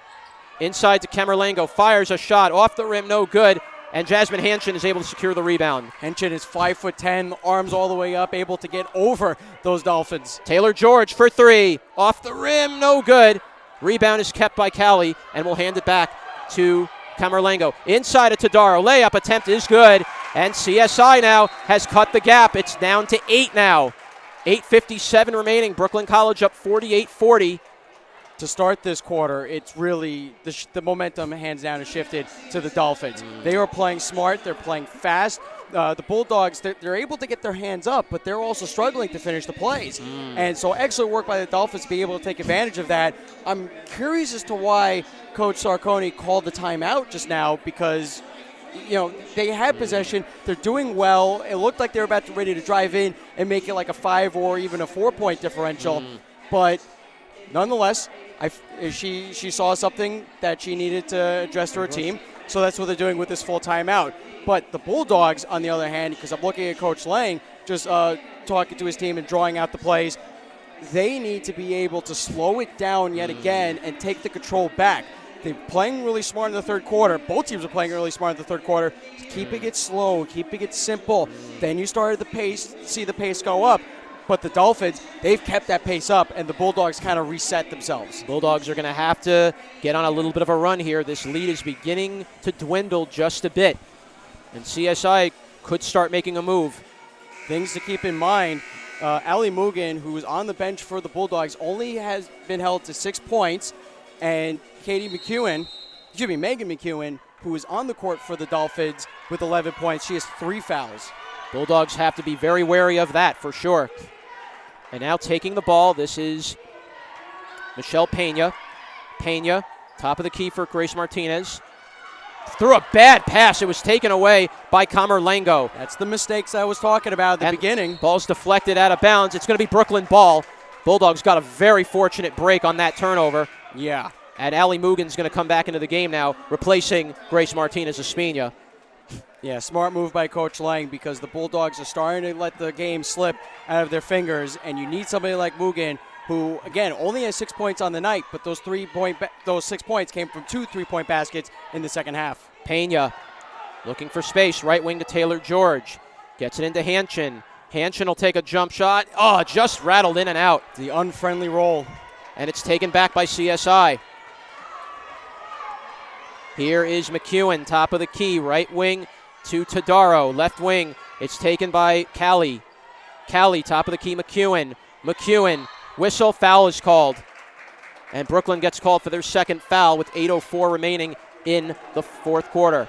inside to Camerlengo, fires a shot off the rim, no good. And Jasmine Hanchin is able to secure the rebound. Hanchin is 5'10", arms all the way up, able to get over those Dolphins. Taylor George for 3. Off the rim, no good. Rebound is kept by Callie, and we'll hand it back to Camerlengo. Inside of Tadaro. Layup attempt is good. And CSI now has cut the gap. It's down to 8 now. 8:57 remaining. Brooklyn College up 48-40. To start this quarter, it's really the momentum hands down has shifted to the Dolphins. They are playing smart. They're playing fast. The Bulldogs, they're able to get their hands up, but they're also struggling to finish the plays. And so excellent work by the Dolphins to be able to take advantage of that. I'm curious as to why Coach Sarconi called the timeout just now, because they had possession. They're doing well. It looked like they were ready to drive in and make it like a 5 or even a 4-point differential. But nonetheless, she saw something that she needed to address to her team, so that's what they're doing with this full timeout. But the Bulldogs, on the other hand, because I'm looking at Coach Lang, just talking to his team and drawing out the plays, they need to be able to slow it down yet again and take the control back. They're playing really smart in the third quarter. Both teams are playing really smart in the third quarter, keeping it slow, keeping it simple. Then you started see the pace go up. But the Dolphins, they've kept that pace up, and the Bulldogs kind of reset themselves. Bulldogs are going to have to get on a little bit of a run here. This lead is beginning to dwindle just a bit, and CSI could start making a move. Things to keep in mind, Ali Mugen, who is on the bench for the Bulldogs, only has been held to 6 points. And Megan McEwen, who is on the court for the Dolphins with 11 points. She has 3 fouls. Bulldogs have to be very wary of that for sure. And now taking the ball, this is Michelle Pena. Pena, top of the key for Grace Martinez. Threw a bad pass. It was taken away by Camerlengo. That's the mistakes I was talking about at the beginning. Ball's deflected out of bounds. It's going to be Brooklyn ball. Bulldogs got a very fortunate break on that turnover. Yeah. And Allie Mugen's going to come back into the game now, replacing Grace Martinez-Espina. Yeah, smart move by Coach Lang because the Bulldogs are starting to let the game slip out of their fingers, and you need somebody like Mugen, who, again, only has 6 points on the night, but those 6 points came from 2 3-point baskets in the second half. Pena looking for space, right wing to Taylor George. Gets it into Hanchin. Hanchin will take a jump shot. Oh, just rattled in and out. The unfriendly roll. And it's taken back by CSI. Here is McEwen, top of the key, right wing to Tadaro, left wing. It's taken by Callie. Callie, top of the key, McEwen. McEwen, whistle, foul is called. And Brooklyn gets called for their second foul with 8:04 remaining in the fourth quarter.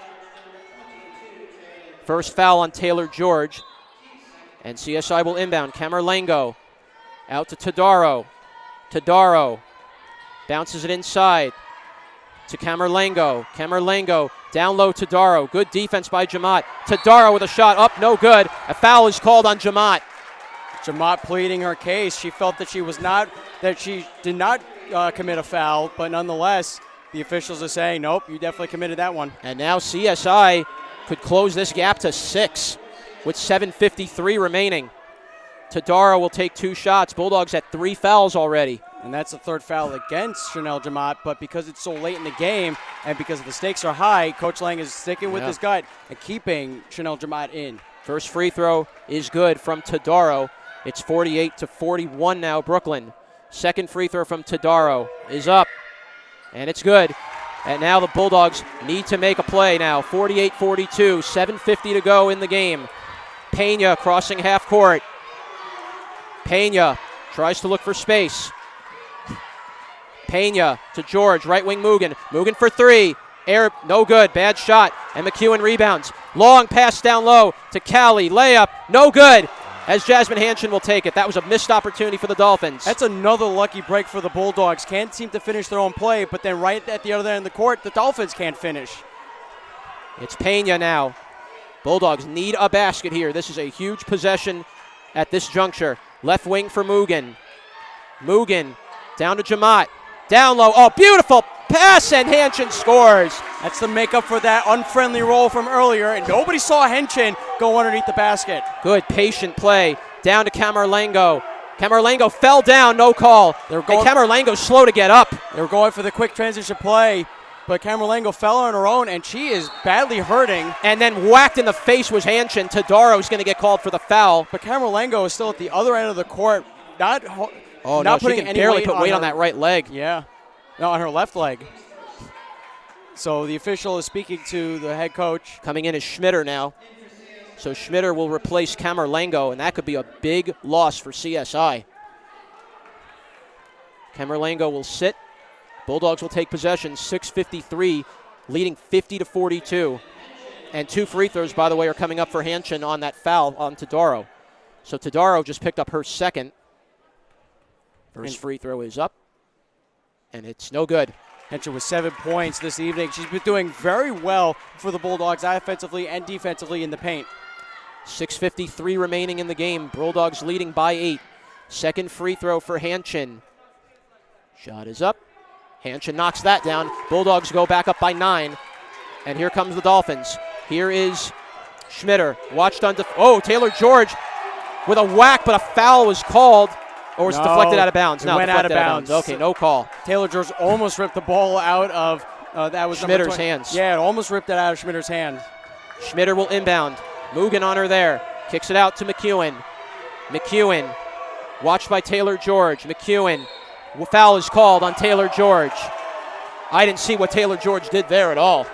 First foul on Taylor George. And CSI will inbound. Camerlengo out to Tadaro. Tadaro bounces it inside to Camerlengo. Camerlengo down low, Tadaro. Good defense by Jamat. Tadaro with a shot up, no good. A foul is called on Jamat. Jamat pleading her case. She felt that she did not commit a foul, but nonetheless, the officials are saying, nope, you definitely committed that one. And now CSI could close this gap to 6 with 7:53 remaining. Tadaro will take 2 shots. Bulldogs at 3 fouls already. And that's the third foul against Chanel Jamat, but because it's so late in the game and because the stakes are high, Coach Lang is sticking with his gut and keeping Chanel Jamat in. First free throw is good from Tadaro. It's 48-41 now, Brooklyn. Second free throw from Tadaro is up, and it's good. And now the Bulldogs need to make a play now. 48-42, 7:50 to go in the game. Pena crossing half court. Pena tries to look for space. Pena to George, right wing Mugen. Mugen for 3. Air, no good, bad shot. And McEwen rebounds. Long pass down low to Callie. Layup, no good. As Jasmine Hanchin will take it. That was a missed opportunity for the Dolphins. That's another lucky break for the Bulldogs. Can't seem to finish their own play, but then right at the other end of the court, the Dolphins can't finish. It's Pena now. Bulldogs need a basket here. This is a huge possession at this juncture. Left wing for Mugen. Mugen down to Jamat. Down low. Oh, beautiful pass, and Hanchin scores. That's the makeup for that unfriendly roll from earlier, and nobody saw Hanchin go underneath the basket. Good patient play. Down to Camerlengo. Camerlengo fell down, no call. And Camerlengo's slow to get up. They were going for the quick transition play, but Camerlengo fell on her own, and she is badly hurting. And then whacked in the face was Hanchin. Tadaro's going to get called for the foul. But Camerlengo is still at the other end of the court, not she putting can any barely weight put weight her, on that right leg. Yeah, no, on her left leg. So the official is speaking to the head coach. Coming in is Schmitter now. So Schmitter will replace Camerlengo, and that could be a big loss for CSI. Camerlengo will sit. Bulldogs will take possession. 6:53, leading 50-42. And 2 free throws, by the way, are coming up for Hanchin on that foul on Tadaro. So Tadaro just picked up her second. First free throw is up, and it's no good. Hanchin with 7 points this evening. She's been doing very well for the Bulldogs offensively and defensively in the paint. 6:53 remaining in the game. Bulldogs leading by 8. Second free throw for Hanchin. Shot is up. Hanchin knocks that down. Bulldogs go back up by 9. And here comes the Dolphins. Here is Schmitter. Watched on Taylor George with a whack, but a foul was called. Or was it deflected out of bounds? No, went out of bounds. Okay, no call. Taylor George almost ripped the ball out of that was Schmitter's hands. Yeah, it almost ripped it out of Schmitter's hand. Schmitter will inbound. Mugen on her there. Kicks it out to McEwen. McEwen, watched by Taylor George. McEwen, foul is called on Taylor George. I didn't see what Taylor George did there at all.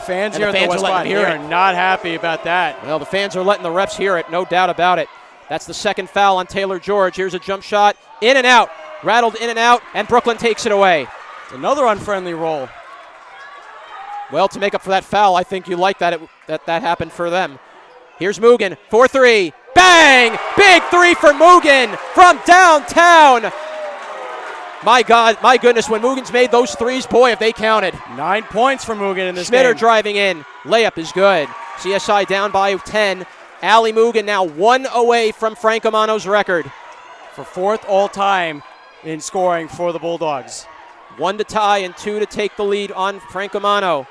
Fans here at the West Spot here are not happy about that. Well, the fans are letting the refs hear it, no doubt about it. That's the second foul on Taylor George. Here's a jump shot. In and out. Rattled in and out, and Brooklyn takes it away. It's another unfriendly roll. Well, to make up for that foul, I think you like that that happened for them. Here's Mugen, 4-3. Bang! Big three for Mugen from downtown. My God, my goodness, when Mugen's made those threes, boy, have they counted. 9 points for Mugen in this Schmitter game. driving in. Layup is good. CSI down by 10. Ali Mugen now 1 away from Frank Amano's record. For 4th all-time in scoring for the Bulldogs. 1 to tie and 2 to take the lead on Frank Amano.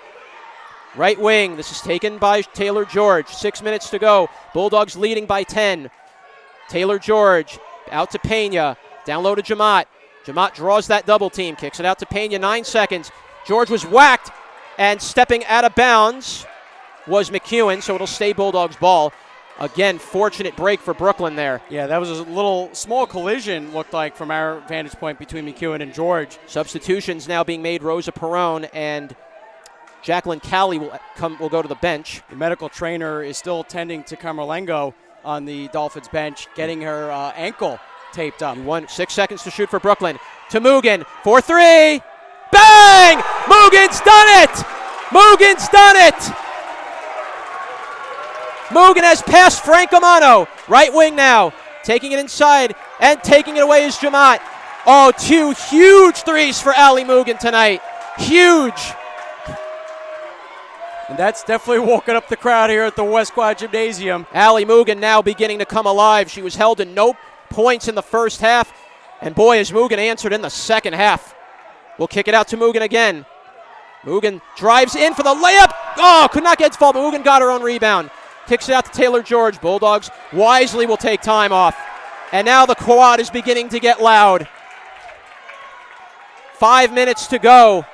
Right wing, this is taken by Taylor George. 6 minutes to go. Bulldogs leading by 10. Taylor George out to Pena. Down low to Jamat. Jamat draws that double team. Kicks it out to Pena. 9 seconds. George was whacked, and stepping out of bounds was McEwen, so it'll stay Bulldogs ball. Again, fortunate break for Brooklyn there. Yeah, that was a little small collision, looked like, from our vantage point between McEwen and George. Substitutions now being made. Rosa Perone and Jacqueline Calley will go to the bench. The medical trainer is still tending to Camerlengo on the Dolphins bench, getting her ankle taped up. 6 seconds to shoot for Brooklyn. To Mugen, 4-3. Bang! Mugen's done it! Mugen's done it! Mugen has passed Frank Amano. Right wing now. Taking it inside and taking it away is Jamat. Oh, 2 huge threes for Ali Mugen tonight. Huge. And that's definitely woken up the crowd here at the West Quad Gymnasium. Ali Mugen now beginning to come alive. She was held to no points in the first half. And boy, has Mugen answered in the second half. We'll kick it out to Mugen again. Mugen drives in for the layup. Oh, could not get its fault, but Mugen got her own rebound. Kicks it out to Taylor George. Bulldogs wisely will take time off. And now the quad is beginning to get loud. 5 minutes to go.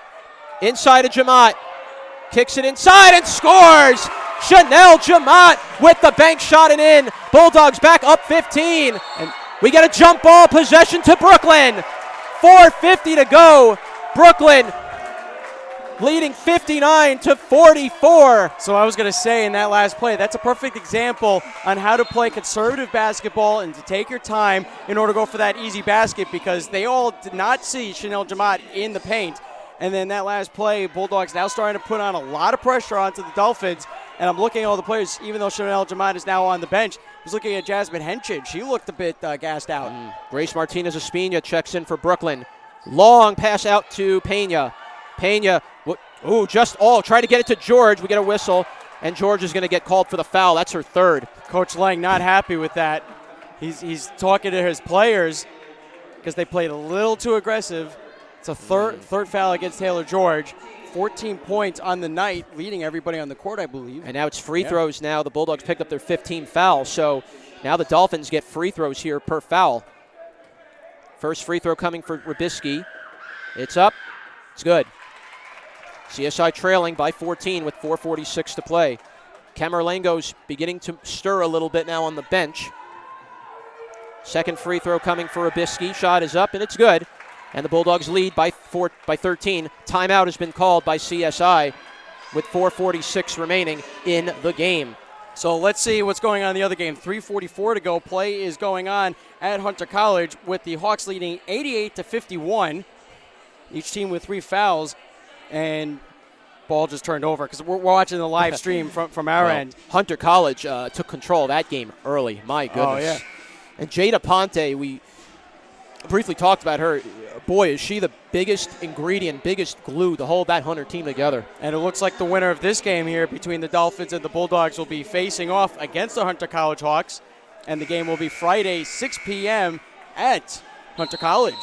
Inside of Jamat. Kicks it inside and scores! Chanel Jamat with the bank shot and in. Bulldogs back up 15. And we get a jump ball possession to Brooklyn. 4:50 to go. Brooklyn leading 59-44. So I was going to say in that last play, that's a perfect example on how to play conservative basketball and to take your time in order to go for that easy basket, because they all did not see Chanel Jamat in the paint. And then that last play, Bulldogs now starting to put on a lot of pressure onto the Dolphins. And I'm looking at all the players, even though Chanel Jamat is now on the bench, I was looking at Jasmine Henchid. She looked a bit gassed out. Grace Martinez-Espina checks in for Brooklyn. Long pass out to Pena. Pena, try to get it to George. We get a whistle, and George is going to get called for the foul. That's her third. Coach Lang not happy with that. He's talking to his players because they played a little too aggressive. It's a third foul against Taylor George. 14 points on the night, leading everybody on the court, I believe. And now it's free throws now. The Bulldogs picked up their 15th foul, so now the Dolphins get free throws here per foul. First free throw coming for Rubisky. It's up. It's good. CSI trailing by 14 with 4:46 to play. Camerlengo's beginning to stir a little bit now on the bench. Second free throw coming for Rubisky. Shot is up, and it's good. And the Bulldogs lead by 13. Timeout has been called by CSI with 4:46 remaining in the game. So let's see what's going on in the other game. 3:44 to go. Play is going on at Hunter College with the Hawks leading 88-51. Each team with 3 fouls, and ball just turned over because we're watching the live stream from our end. Hunter College took control of that game early. My goodness. Oh, yeah. And Jada Ponte, we briefly talked about her. Boy, is she the biggest ingredient, biggest glue to hold that Hunter team together. And it looks like the winner of this game here between the Dolphins and the Bulldogs will be facing off against the Hunter College Hawks. And the game will be Friday, 6 p.m. at Hunter College.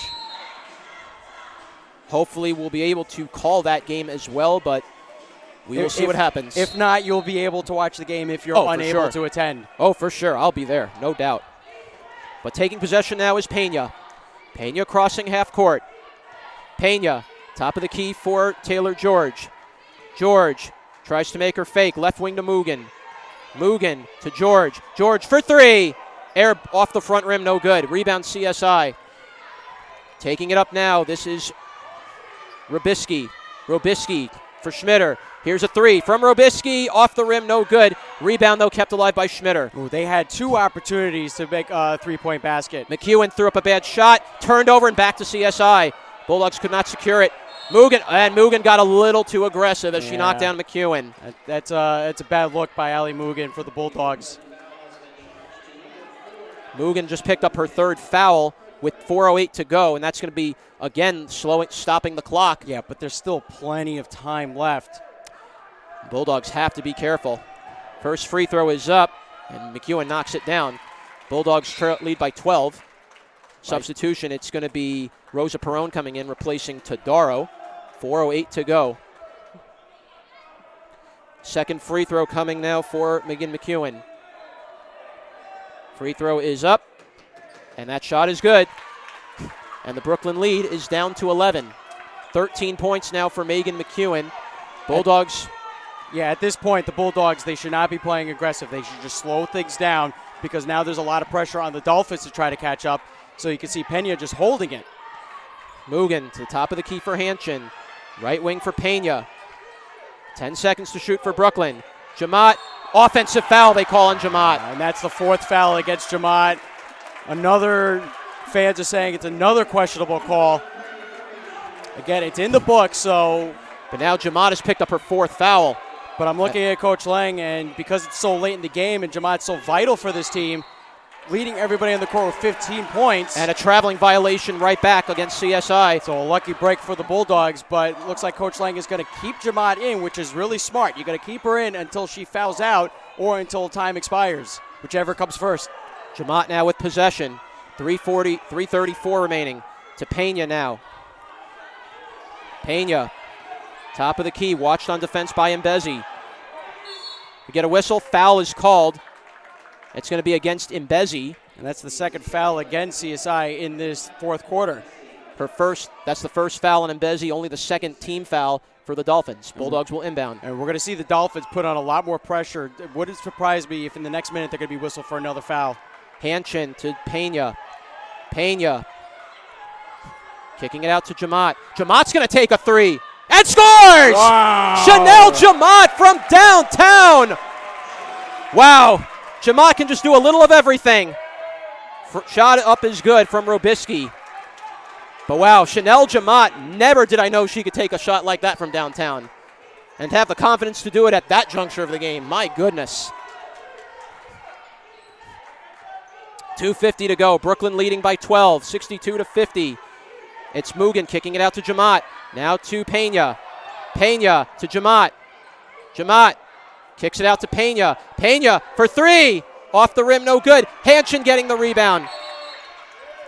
Hopefully we'll be able to call that game as well, but we will see what happens. If not, you'll be able to watch the game if you're unable to attend. Oh, for sure. I'll be there, no doubt. But taking possession now is Pena. Pena crossing half court. Pena, top of the key for Taylor George. George tries to make her fake. Left wing to Mugen. Mugen to George. George for 3. Air off the front rim, no good. Rebound CSI. Taking it up now. This is Robisky. Robisky for Schmitter. Here's a 3 from Robisky. Off the rim, no good. Rebound, though, kept alive by Schmitter. Ooh, they had 2 opportunities to make a three-point basket. McEwen threw up a bad shot, turned over and back to CSI. Bulldogs could not secure it. Mugen got a little too aggressive as she knocked down McEwen. That's a bad look by Ali Mugen for the Bulldogs. Mugen just picked up her 3rd foul with 4:08 to go, and that's going to be, again, stopping the clock. Yeah, but there's still plenty of time left. Bulldogs have to be careful. First free throw is up, and McEwen knocks it down. Bulldogs lead by 12. Substitution, it's going to be Rosa Perone coming in, replacing Tadaro. 4:08 to go. Second free throw coming now for McEwen. Free throw is up, and that shot is good. And the Brooklyn lead is down to 11. 13 points now for Megan McEwen. Bulldogs. Yeah, at this point, the Bulldogs, they should not be playing aggressive. They should just slow things down because now there's a lot of pressure on the Dolphins to try to catch up. So you can see Pena just holding it. Mugen to the top of the key for Hanchin. Right wing for Pena. 10 seconds to shoot for Brooklyn. Jamat, offensive foul they call on Jamat. And that's the 4th foul against Jamat. Fans are saying it's another questionable call. Again, it's in the book, so. But now Jamat has picked up her 4th foul. But I'm looking at Coach Lang, and because it's so late in the game and Jamat's so vital for this team, leading everybody on the court with 15 points. And a traveling violation right back against CSI. So a lucky break for the Bulldogs, but it looks like Coach Lang is going to keep Jamat in, which is really smart. You got to keep her in until she fouls out or until time expires, whichever comes first. Jamat now with possession. 3:34 remaining to Pena now. Pena, top of the key, watched on defense by Mbezi. We get a whistle, foul is called. It's going to be against Mbezi. And that's the 2nd foul against CSI in this 4th quarter. That's the first foul on Mbezi, only the 2nd team foul for the Dolphins. Bulldogs will inbound. And we're going to see the Dolphins put on a lot more pressure. It wouldn't surprise me if in the next minute they're going to be whistled for another foul. Hanchin to Pena. Pena kicking it out to Jamat. Jamat's going to take a 3 and scores! Wow. Chanel Jamat from downtown. Wow. Jamat can just do a little of everything. Shot up is good from Robisky. But wow, Chanel Jamat, never did I know she could take a shot like that from downtown. And have the confidence to do it at that juncture of the game. My goodness. 2:50 to go. Brooklyn leading by 12, 62-50. It's Mugen kicking it out to Jamat. Now to Pena. Pena to Jamat. Jamat kicks it out to Pena. Pena for 3. Off the rim, no good. Hanchin getting the rebound.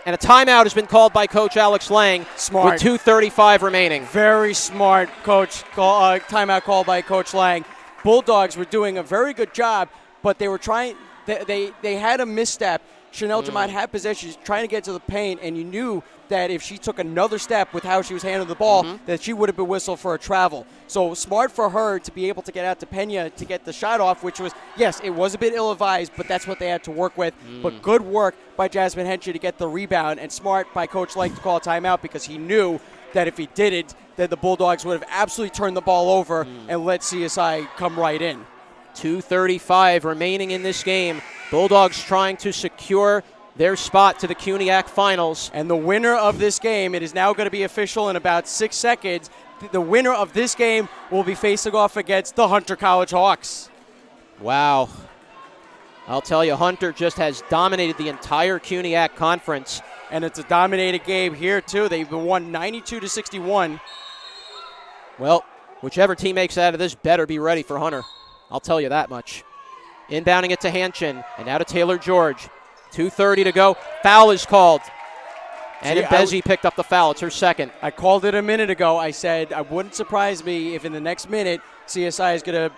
And a timeout has been called by Coach Alex Lang. Smart. With 2:35 remaining. Very smart, Coach. Timeout call by Coach Lang. Bulldogs were doing a very good job, but they were trying. They had a misstep. Chanel Jamat had possession. She's trying to get to the paint, and you knew that if she took another step with how she was handling the ball, that she would have been whistled for a travel. So smart for her to be able to get out to Pena to get the shot off, which was, yes, it was a bit ill-advised, but that's what they had to work with. But good work by Jasmine Henshaw to get the rebound, and smart by Coach Lang to call a timeout because he knew that if he didn't, that the Bulldogs would have absolutely turned the ball over and let CSI come right in. 2:35 remaining in this game. Bulldogs trying to secure their spot to the CUNYAC Finals. And the winner of this game, it is now going to be official in about 6 seconds. The winner of this game will be facing off against the Hunter College Hawks. Wow. I'll tell you, Hunter just has dominated the entire CUNYAC conference. And it's a dominated game here, too. They've won 92-61. Well, whichever team makes it out of this better be ready for Hunter. I'll tell you that much. Inbounding it to Hanchin, and now to Taylor George. 2:30 to go. Foul is called. And Mbezi picked up the foul. It's her second. I called it a minute ago. I said it wouldn't surprise me if in the next minute CSI is going to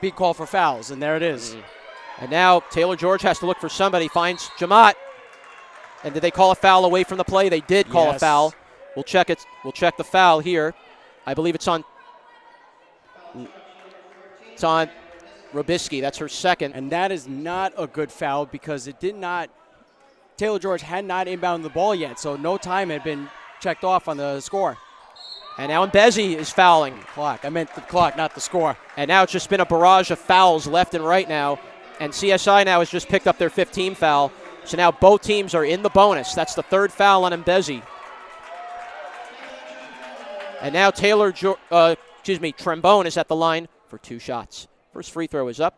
be called for fouls, and there it is. And now Taylor George has to look for somebody. Finds Jamat. And did they call a foul away from the play? They did call a foul. We'll check it. We'll check the foul here. I believe it's on. It's on Robisky. That's her second. And that is not a good foul because it did not. Taylor George had not inbounded the ball yet, so no time had been checked off on the score. And now Mbezi is fouling. Clock. I meant the clock, not the score. And now it's just been a barrage of fouls left and right now. And CSI now has just picked up their 15th foul. So now both teams are in the bonus. That's the third foul on Mbezi. And now Trombone is at the line for 2 shots. First free throw is up.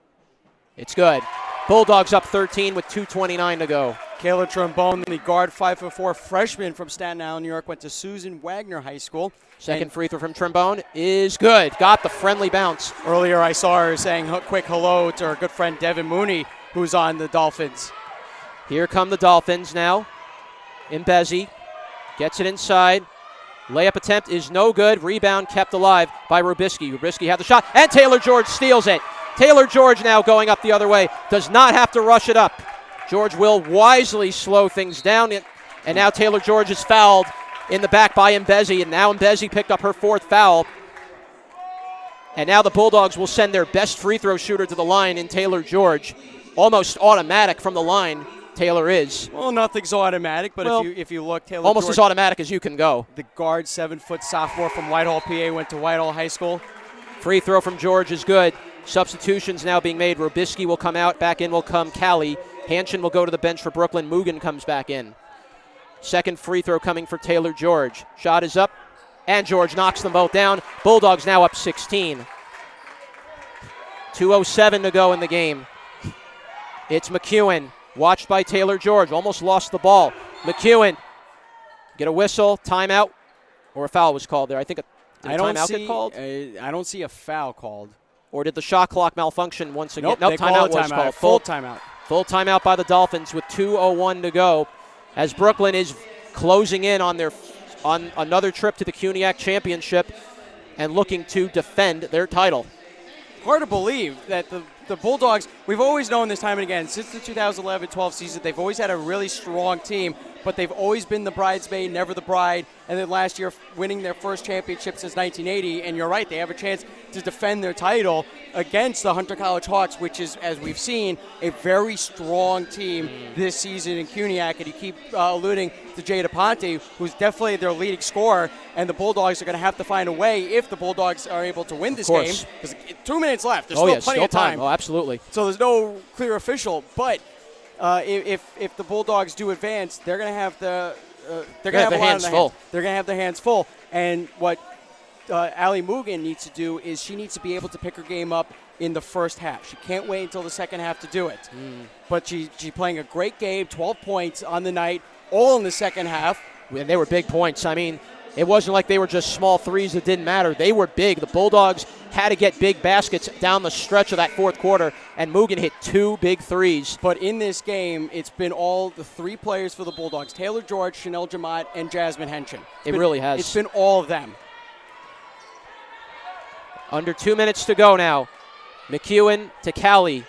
It's good. Bulldogs up 13 with 2:29 to go. Kayla Trombone, the guard, 5'4" freshman from Staten Island, New York, went to Susan Wagner High School. Second free throw from Trombone is good. Got the friendly bounce. Earlier I saw her saying a quick hello to her good friend Devin Mooney, who's on the Dolphins. Here come the Dolphins now. Mbezi gets it inside. Layup attempt is no good. Rebound kept alive by Rubisky. Rubisky had the shot, and Taylor George steals it. Taylor George now going up the other way. Does not have to rush it up. George will wisely slow things down. And now Taylor George is fouled in the back by Mbezi. And now Mbezi picked up her 4th foul. And now the Bulldogs will send their best free throw shooter to the line in Taylor George. Almost automatic from the line. Taylor is. Well, nothing's automatic, but if you look, Taylor almost George, as automatic as you can go. The guard, 7-foot sophomore from Whitehall, PA, went to Whitehall High School. Free throw from George is good. Substitutions now being made. Rubisky will come out. Back in will come Callie. Hanshin will go to the bench for Brooklyn. Mugen comes back in. Second free throw coming for Taylor George. Shot is up, and George knocks them both down. Bulldogs now up 16. 2:07 to go in the game. It's McEwen, watched by Taylor George. Almost lost the ball. McEwen, get a whistle, timeout, or a foul was called there. I think did a timeout get called? I don't see a foul called. Or did the shot clock malfunction once again? Nope, timeout was called. Full timeout. Full timeout by the Dolphins with 2:01 to go, as Brooklyn is closing in on another trip to the CUNYAC championship and looking to defend their title. Hard to believe that the Bulldogs, we've always known this time and again, since the 2011-12 season, they've always had a really strong team, but they've always been the bridesmaid, never the bride, and then last year winning their first championship since 1980, and you're right, they have a chance to defend their title against the Hunter College Hawks, which is, as we've seen, a very strong team this season in CUNYAC, and you keep alluding to Jada Ponte, who's definitely their leading scorer, and the Bulldogs are going to have to find a way if the Bulldogs are able to win this game, because 2 minutes left, there's still plenty of time. Oh, absolutely. So there's no clear official, but if the Bulldogs do advance, they're going to have the they're going to have their hands full. They're going to have their hands full. And what Allie Mugen needs to do is she needs to be able to pick her game up in the first half. She can't wait until the second half to do it. But she's playing a great game, 12 points on the night, all in the second half. And they were big points. I mean, it wasn't like they were just small threes that didn't matter. They were big. The Bulldogs had to get big baskets down the stretch of that fourth quarter, and Mugen hit 2 big threes. But in this game, it's been all the 3 players for the Bulldogs, Taylor George, Chanel Jamat, and Jasmine Henshin. It really has. It's been all of them. Under 2 minutes to go now. McEwen to Callie.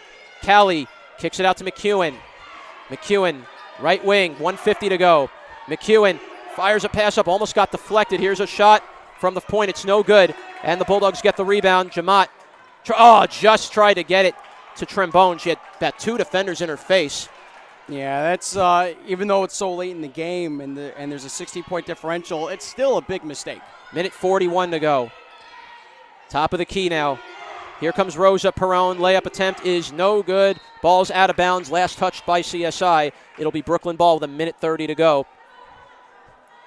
Callie kicks it out to McEwen. McEwen, right wing, 1:50 to go. McEwen fires a pass up, almost got deflected. Here's a shot from the point. It's no good. And the Bulldogs get the rebound. Jamat, just tried to get it to Trombone. She had about 2 defenders in her face. Yeah, that's even though it's so late in the game and there's a 16-point differential, it's still a big mistake. Minute 41 to go. Top of the key now. Here comes Rosa Perone. Layup attempt is no good. Ball's out of bounds. Last touched by CSI. It'll be Brooklyn ball with a minute 30 to go.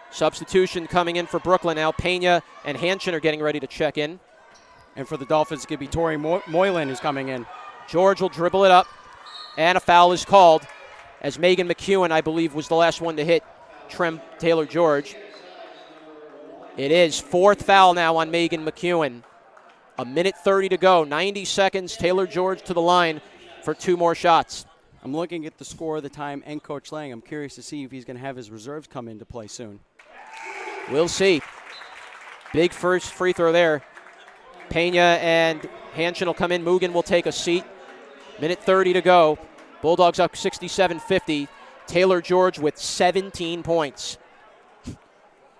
Substitution coming in for Brooklyn now. Pena and Hanshin are getting ready to check in. And for the Dolphins, it's going to be Tori Moylan who's coming in. George will dribble it up. And a foul is called, as Megan McEwen, I believe, was the last one to hit Taylor George. It is 4th foul now on Megan McEwen. A minute 30 to go. 90 seconds. Taylor George to the line for 2 more shots. I'm looking at the score, the time, and Coach Lang. I'm curious to see if he's going to have his reserves come into play soon. We'll see. Big first free throw there. Pena and Hanshin will come in. Mugen will take a seat. Minute 30 to go. Bulldogs up 67-50. Taylor George with 17 points.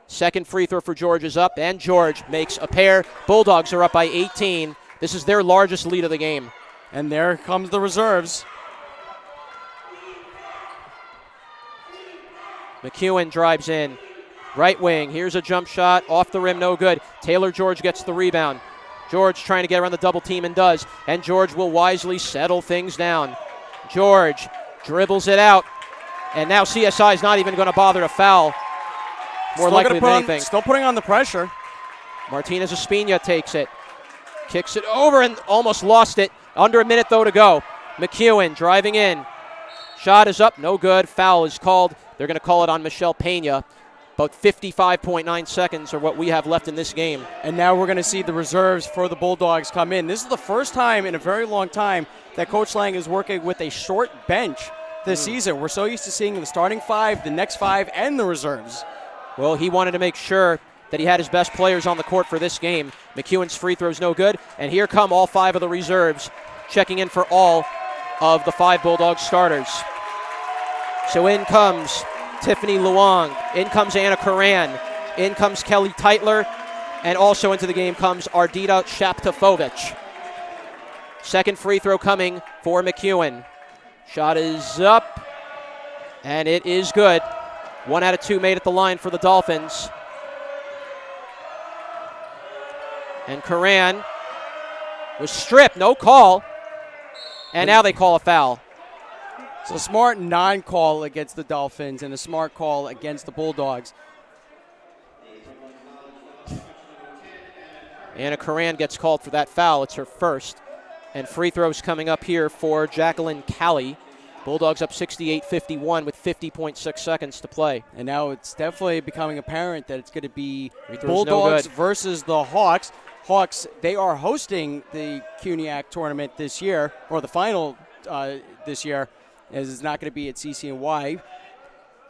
Second free throw for George is up, and George makes a pair. Bulldogs are up by 18. This is their largest lead of the game. And there comes the reserves. McEwen drives in. Right wing, here's a jump shot, off the rim, no good. Taylor George gets the rebound. George trying to get around the double team and does. And George will wisely settle things down. George dribbles it out. And now CSI is not even going to bother to foul. More likely than anything. Still putting on the pressure. Martinez Espina takes it. Kicks it over and almost lost it. Under a minute, though, to go. McEwen driving in. Shot is up, no good. Foul is called. They're going to call it on Michelle Pena. About 55.9 seconds are what we have left in this game. And now we're going to see the reserves for the Bulldogs come in. This is the first time in a very long time that Coach Lang is working with a short bench this season. We're so used to seeing the starting 5, the next 5, and the reserves. Well, he wanted to make sure that he had his best players on the court for this game. McEwen's free throw's no good. And here come all 5 of the reserves checking in for all of the 5 Bulldogs starters. So in comes Tiffany Luong. In comes Anna Karan. In comes Kelly Teitler. And also into the game comes Ardita Shaptovich. Second free throw coming for McEwen. Shot is up. And it is good. 1 out of 2 made at the line for the Dolphins. And Karan was stripped, no call. And now they call a foul. So smart non-call against the Dolphins and a smart call against the Bulldogs. Anna Karan gets called for that foul. It's her first. And free throws coming up here for Jacqueline Callie. Bulldogs up 68-51 with 50.6 seconds to play. And now it's definitely becoming apparent that it's going to be throw's Bulldogs no good. versus the Hawks. Hawks, they are hosting the CUNYAC tournament this year, or the final this year, as it's not going to be at CCNY.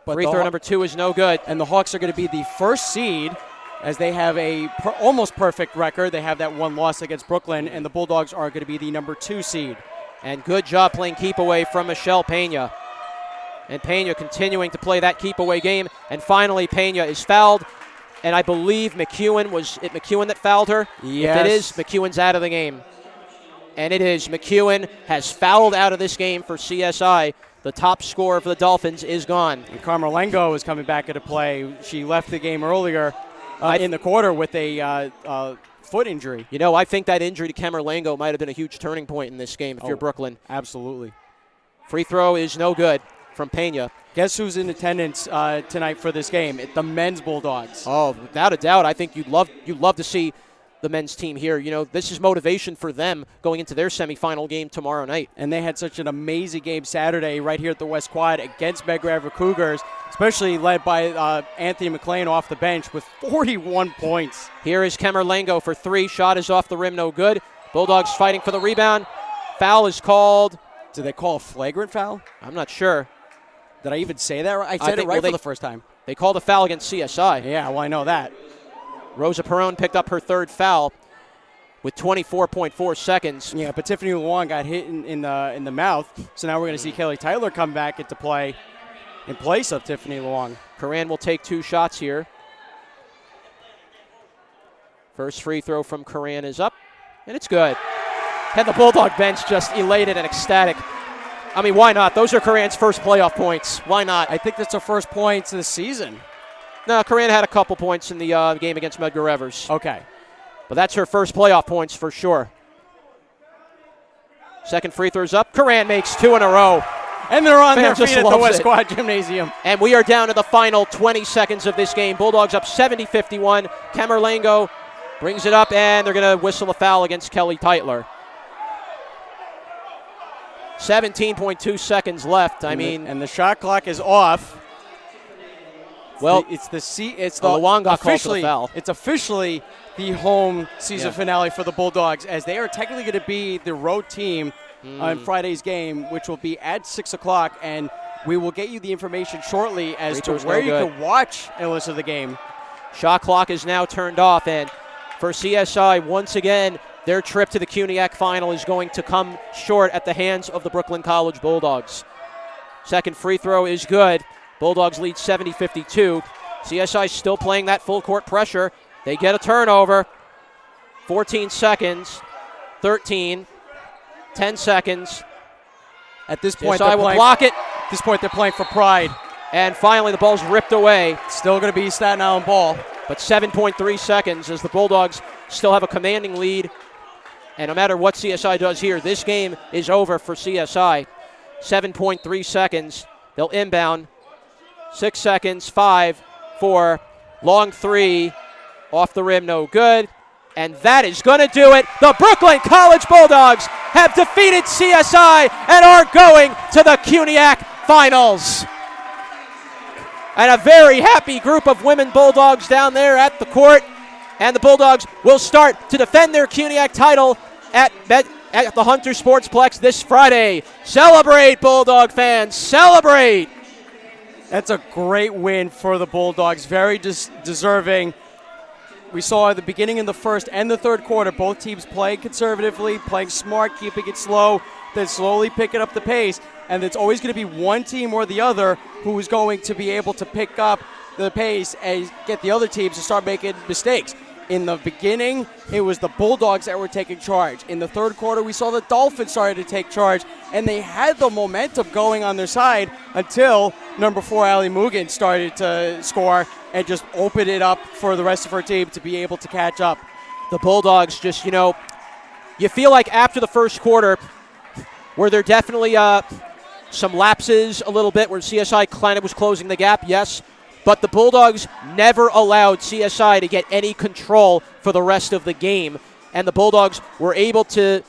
But Free throw number 2 is no good. And the Hawks are going to be the first seed as they have a almost perfect record. They have that 1 loss against Brooklyn, and the Bulldogs are going to be the number 2 seed. And good job playing keep away from Michelle Pena. And Pena continuing to play that keep away game. And finally, Pena is fouled. And I believe McEwen, was it McEwen that fouled her? Yes. If it is, McEwen's out of the game. And it is. McEwen has fouled out of this game for CSI. The top scorer for the Dolphins is gone. And Carmelengo is coming back into play. She left the game earlier in the quarter with a foot injury. You know, I think that injury to Camerlengo might have been a huge turning point in this game if you're Brooklyn. Absolutely. Free throw is no good from Pena. Guess who's in attendance tonight for this game? The men's Bulldogs. Oh, without a doubt. I think you'd love to see the men's team here. You know, this is motivation for them going into their semifinal game tomorrow night. And they had such an amazing game Saturday right here at the West Quad against Medgar Cougars, especially led by Anthony McLean off the bench with 41 points. Here is Camerlengo for 3. Shot is off the rim, no good. Bulldogs fighting for the rebound. Foul is called. Did they call a flagrant foul? I'm not sure. Did I even say that right? I said it right for the first time. They called a foul against CSI. Yeah, well, I know that. Rosa Perone picked up her 3rd foul with 24.4 seconds. Yeah, but Tiffany Luong got hit in the mouth. So now we're going to see Kelly Teitler come back into play in place of Tiffany Luong. Karan will take 2 shots here. First free throw from Karan is up, and it's good. And the Bulldog bench just elated and ecstatic. I mean, why not? Those are Karan's first playoff points. Why not? I think that's her first points this season. No, Karan had a couple points in the game against Medgar Evers. Okay. But that's her first playoff points for sure. Second free throw's up. Karan makes 2 in a row. And they're on their Fan just feet at the loves West it. Quad Gymnasium. And we are down to the final 20 seconds of this game. Bulldogs up 70-51. Camerlengo brings it up, and they're going to whistle a foul against Kelly Teitler. 17.2 seconds left. And the shot clock is off. Well, it's the Luong got called for the foul. It's officially the home season finale for the Bulldogs, as they are technically going to be the road team on Friday's game, which will be at 6 o'clock, and we will get you the information shortly as to where you can watch and listen to the game. Shot clock is now turned off, and for CSI, once again, their trip to the CUNYAC final is going to come short at the hands of the Brooklyn College Bulldogs. Second free throw is good. Bulldogs lead 70-52. CSI still playing that full court pressure. They get a turnover. 14 seconds. 13. 10 seconds. At this point, CSI will block it. At this point, they're playing for pride. And finally, the ball's ripped away. Still going to be Staten Island ball. But 7.3 seconds as the Bulldogs still have a commanding lead. And no matter what CSI does here, this game is over for CSI. 7.3 seconds. They'll inbound. 6 seconds. 5, 4. Long three. Off the rim, no good. And that is going to do it. The Brooklyn College Bulldogs have defeated CSI and are going to the CUNYAC Finals. And a very happy group of women Bulldogs down there at the court. And the Bulldogs will start to defend their CUNYAC title at the Hunter Sportsplex this Friday. Celebrate, Bulldog fans, celebrate. That's a great win for the Bulldogs. Very deserving. We saw at the beginning in the first and the third quarter, both teams playing conservatively, playing smart, keeping it slow, then slowly picking up the pace. And it's always going to be one team or the other who is going to be able to pick up the pace and get the other teams to start making mistakes. In the beginning, it was the Bulldogs that were taking charge. In the third quarter, we saw the Dolphins started to take charge, and they had the momentum going on their side until number 4, Ali Mugen, started to score and just open it up for the rest of her team to be able to catch up. The Bulldogs just, you feel like after the first quarter, were there definitely some lapses a little bit where CSI kind of was closing the gap? Yes. But the Bulldogs never allowed CSI to get any control for the rest of the game. And the Bulldogs were able to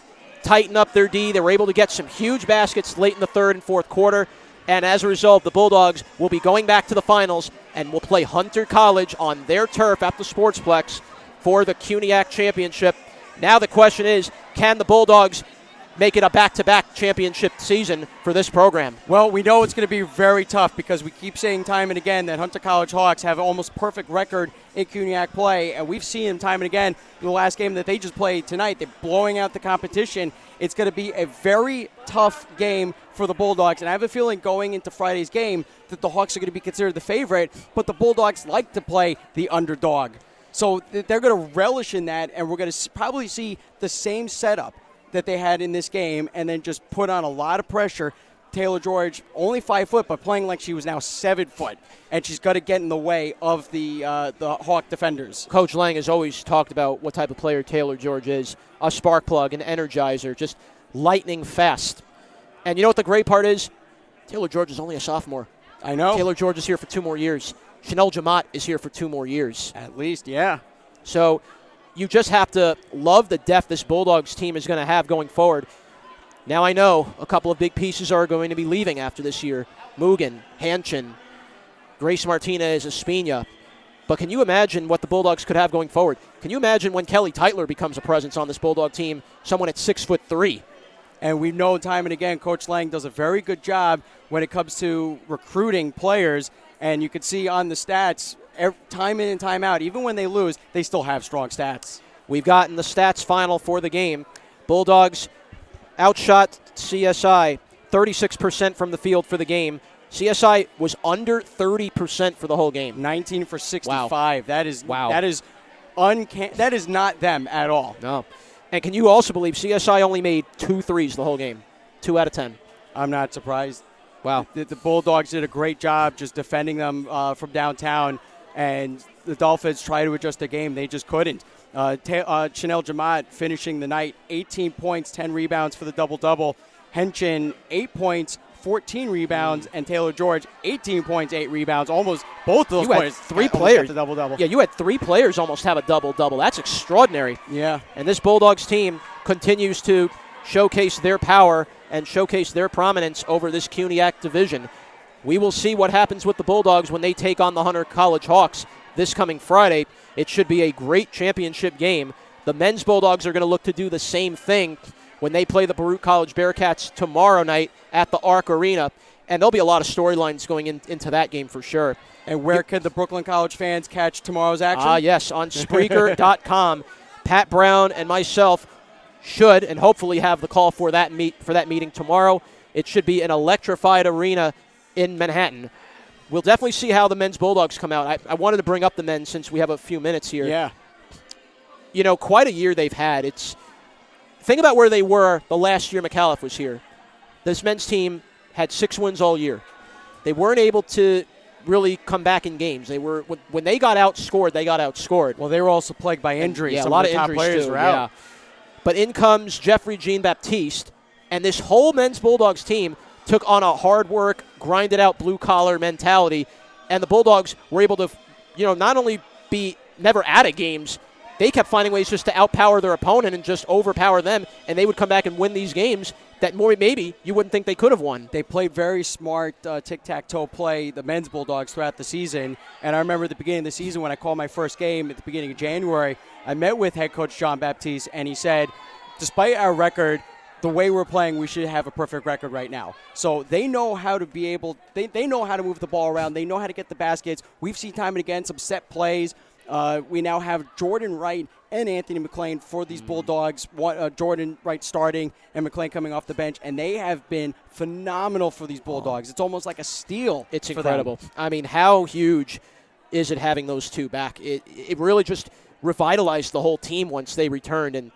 tighten up their D. They were able to get some huge baskets late in the third and fourth quarter. And as a result, the Bulldogs will be going back to the finals and will play Hunter College on their turf at the Sportsplex for the CUNYAC championship. Now the question is, can the Bulldogs make it a back-to-back championship season for this program? Well, we know it's going to be very tough because we keep saying time and again that Hunter College Hawks have an almost perfect record in CUNYAC play, and we've seen them time and again in the last game that they just played tonight. They're blowing out the competition. It's going to be a very tough game for the Bulldogs, and I have a feeling going into Friday's game that the Hawks are going to be considered the favorite, but the Bulldogs like to play the underdog. So they're going to relish in that, and we're going to probably see the same setup that they had in this game and then just put on a lot of pressure. Taylor George, only 5 foot, but playing like she was now 7 foot, and she's got to get in the way of the Hawk defenders. Coach Lang has always talked about what type of player Taylor George is, a spark plug, an energizer, just lightning fast. And you know what the great part is? Taylor George is only a sophomore. I know. Taylor George is here for 2 more years. Chanel Jamat is here for 2 more years. At least, yeah. So you just have to love the depth this Bulldogs team is going to have going forward. Now I know a couple of big pieces are going to be leaving after this year. Mugen, Hanchin, Grace Martinez, Espina. But can you imagine what the Bulldogs could have going forward? Can you imagine when Kelly Teitler becomes a presence on this Bulldog team, someone at 6'3"? And we know time and again Coach Lang does a very good job when it comes to recruiting players. And you can see on the stats, time in and time out, even when they lose, they still have strong stats. We've gotten the stats final for the game. Bulldogs outshot CSI 36% from the field for the game. CSI was under 30% for the whole game. 19 for 65. Wow. That is wow. That is not them at all. No. And can you also believe CSI only made 2 threes the whole game? 2 out of 10. I'm not surprised. Wow. The Bulldogs did a great job just defending them from downtown, and the Dolphins tried to adjust the game. They just couldn't. Chanel Jamat finishing the night, 18 points, 10 rebounds for the double-double. Henchin, 8 points, 14 rebounds, and Taylor George, 18 points, 8 rebounds. Almost both of those you points. Had 3 players. The double-double. Yeah, you had 3 players almost have a double-double. That's extraordinary. Yeah. And this Bulldogs team continues to showcase their power and showcase their prominence over this CUNYAC division. We will see what happens with the Bulldogs when they take on the Hunter College Hawks this coming Friday. It should be a great championship game. The men's Bulldogs are going to look to do the same thing when they play the Baruch College Bearcats tomorrow night at the Arc Arena. And there'll be a lot of storylines going into that game for sure. And where could the Brooklyn College fans catch tomorrow's action? Yes, on Spreaker.com. Pat Brown and myself should and hopefully have the call for that meeting tomorrow. It should be an electrified arena in Manhattan. We'll definitely see how the men's Bulldogs come out. I wanted to bring up the men since we have a few minutes here. Yeah. You know, quite a year they've had. Think about where they were the last year McAuliffe was here. This men's team had 6 wins all year. they weren't able to really come back in games. They were when they got outscored, they got outscored. Well, they were also plagued by injuries. Yeah, Some a lot of of the top injuries players too. were out. Yeah. But in comes Jeffrey Jean Baptiste, and this whole men's Bulldogs team took on a hard work, grinded out blue collar mentality, and the Bulldogs were able to, not only be never out of games, they kept finding ways just to outpower their opponent and just overpower them, and they would come back and win these games that maybe you wouldn't think they could have won. They played very smart tic-tac-toe play, the men's Bulldogs, throughout the season. And I remember at the beginning of the season when I called my first game at the beginning of January, I met with head coach John Baptiste, and he said, despite our record, the way we're playing, we should have a perfect record right now. So they know how to be able – they know how to move the ball around. They know how to get the baskets. We've seen time and again some set plays. We now have Jordan Wright and Anthony McLean for these Bulldogs. Jordan Wright starting and McLean coming off the bench, and they have been phenomenal for these Bulldogs. It's almost like a steal. It's for incredible. them. I mean, how huge is it having those two back? It really just revitalized the whole team once they returned. And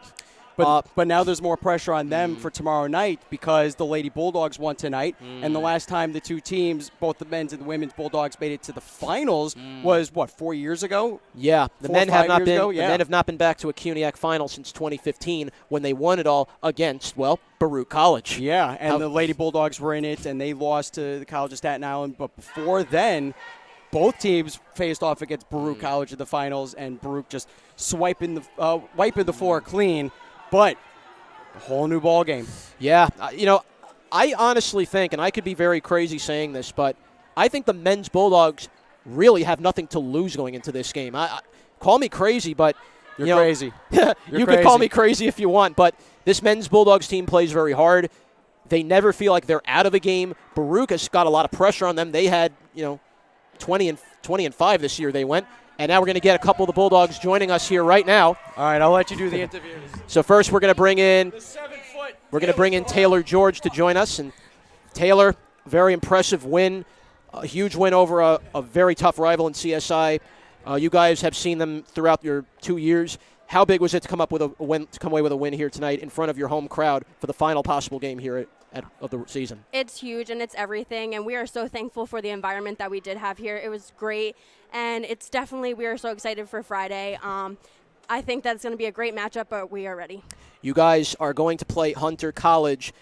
But now there's more pressure on them for tomorrow night because the Lady Bulldogs won tonight. And the last time the two teams, both the men's and the women's Bulldogs, made it to the finals was, 4 years ago? Yeah, the 4 men or have 5 not years been ago? the Yeah. men have not been back to a CUNYAC final since 2015 when they won it all against, Baruch College. Yeah, and the Lady Bulldogs were in it, and they lost to the College of Staten Island. But before then, both teams faced off against Baruch College in the finals, and Baruch just wiping the floor clean. But a whole new ball game. Yeah, I honestly think, and I could be very crazy saying this, but I think the men's Bulldogs really have nothing to lose going into this game. Call me crazy, but You're crazy. you could call me crazy if you want, but this men's Bulldogs team plays very hard. They never feel like they're out of a game. Baruch has got a lot of pressure on them. They had 20 and 5 this year. They went. And now we're going to get a couple of the Bulldogs joining us here right now. All right, I'll let you do the interviews. So first we're going to bring in The 7-foot. we're going to bring in Taylor George to join us. And Taylor, very impressive win, a huge win over a very tough rival in CSI. You guys have seen them throughout your 2 years. How big was it to come away with a win here tonight in front of your home crowd for the final possible game here of the season? It's huge and it's everything, and we are so thankful for the environment that we did have here. It was great, and it's definitely, we are so excited for Friday. I think that's going to be a great matchup, but we are ready. You guys are going to play Hunter College.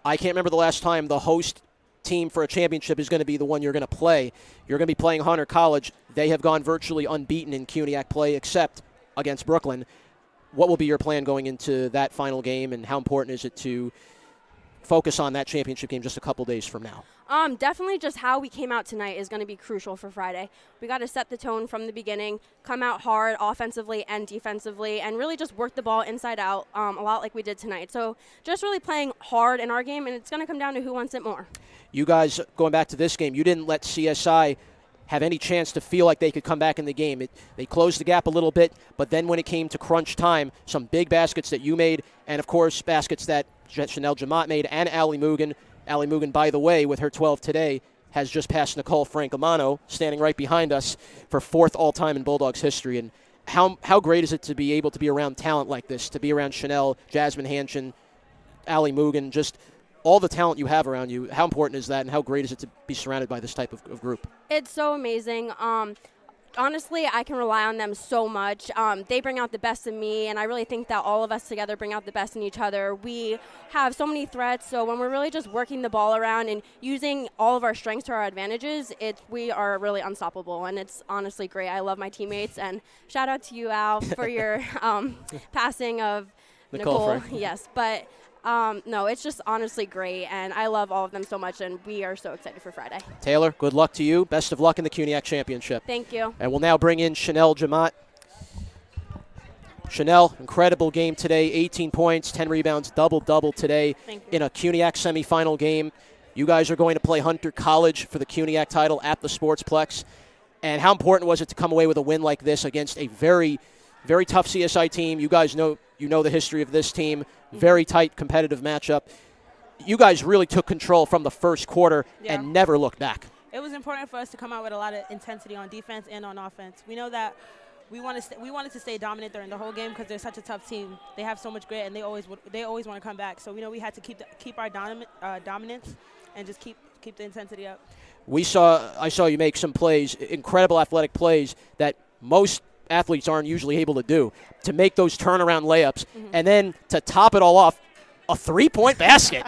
I can't remember the last time the host team for a championship is going to be the one you're going to play. You're going to be playing Hunter College. They have gone virtually unbeaten in CUNYAC play except against Brooklyn. What will be your plan going into that final game, and how important is it to focus on that championship game just a couple days from now? Definitely just how we came out tonight is going to be crucial for Friday. We got to set the tone from the beginning, come out hard offensively and defensively, and really just work the ball inside out a lot like we did tonight. So just really playing hard in our game, and it's going to come down to who wants it more. You guys, going back to this game, you didn't let CSI have any chance to feel like they could come back in the game. They closed the gap a little bit, but then when it came to crunch time, some big baskets that you made, and of course baskets that Chanel Jamat made, and Allie Mugen. Allie Mugen, by the way, with her 12 today, has just passed Nicole Francomano, standing right behind us, for 4th all-time in Bulldogs history. And how great is it to be able to be around talent like this, to be around Chanel, Jasmine Hanshin, Allie Mugen, just all the talent you have around you? How important is that, and how great is it to be surrounded by this type of group? It's so amazing. Honestly, I can rely on them so much. They bring out the best in me, and I really think that all of us together bring out the best in each other. We have so many threats, so when we're really just working the ball around and using all of our strengths to our advantages, we are really unstoppable, and it's honestly great. I love my teammates, and shout out to you, Al, for your passing of Nicole. Yes, but no, it's just honestly great, and I love all of them so much, and we are so excited for Friday. Taylor, good luck to you. Best of luck in the CUNYAC Championship. Thank you. And we'll now bring in Chanel Jamat. Chanel, incredible game today, 18 points, 10 rebounds, double-double today in a CUNYAC semifinal game. You guys are going to play Hunter College for the CUNYAC title at the Sportsplex. And how important was it to come away with a win like this against a very, very tough CSI team? You guys know the history of this team. Very tight, competitive matchup. You guys really took control from the first quarter and never looked back. It was important for us to come out with a lot of intensity on defense and on offense. We know that we wanted to stay dominant during the whole game because they're such a tough team. They have so much grit, and they always want to come back. So we know we had to keep our dominance and just keep keep the intensity up. I saw you make some plays, incredible athletic plays that most athletes aren't usually able to do, to make those turnaround layups, and then to top it all off, a three-point basket.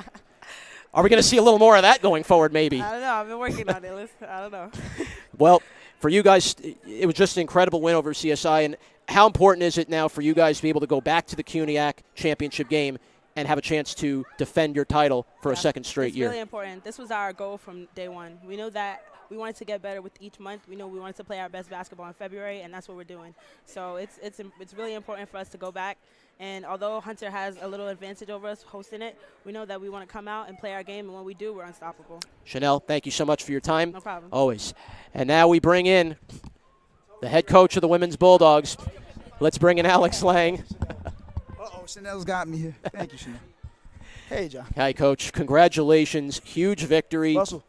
Are we going to see a little more of that going forward, maybe? I don't know. I've been working on it. I don't know. Well, for you guys, it was just an incredible win over CSI. And how important is it now for you guys to be able to go back to the CUNYAC championship game and have a chance to defend your title for a second straight year? It's really important. This was our goal from day one. We know that we wanted to get better with each month. We know we wanted to play our best basketball in February, and that's what we're doing. So it's really important for us to go back. And although Hunter has a little advantage over us hosting it, we know that we want to come out and play our game, and when we do, we're unstoppable. Chanel, thank you so much for your time. No problem. Always. And now we bring in the head coach of the women's Bulldogs. Let's bring in Alex Lang. Uh-oh, Chanel's got me here. Thank you, Chanel. Hey, John. Hi, Coach. Congratulations. Huge victory. Russell.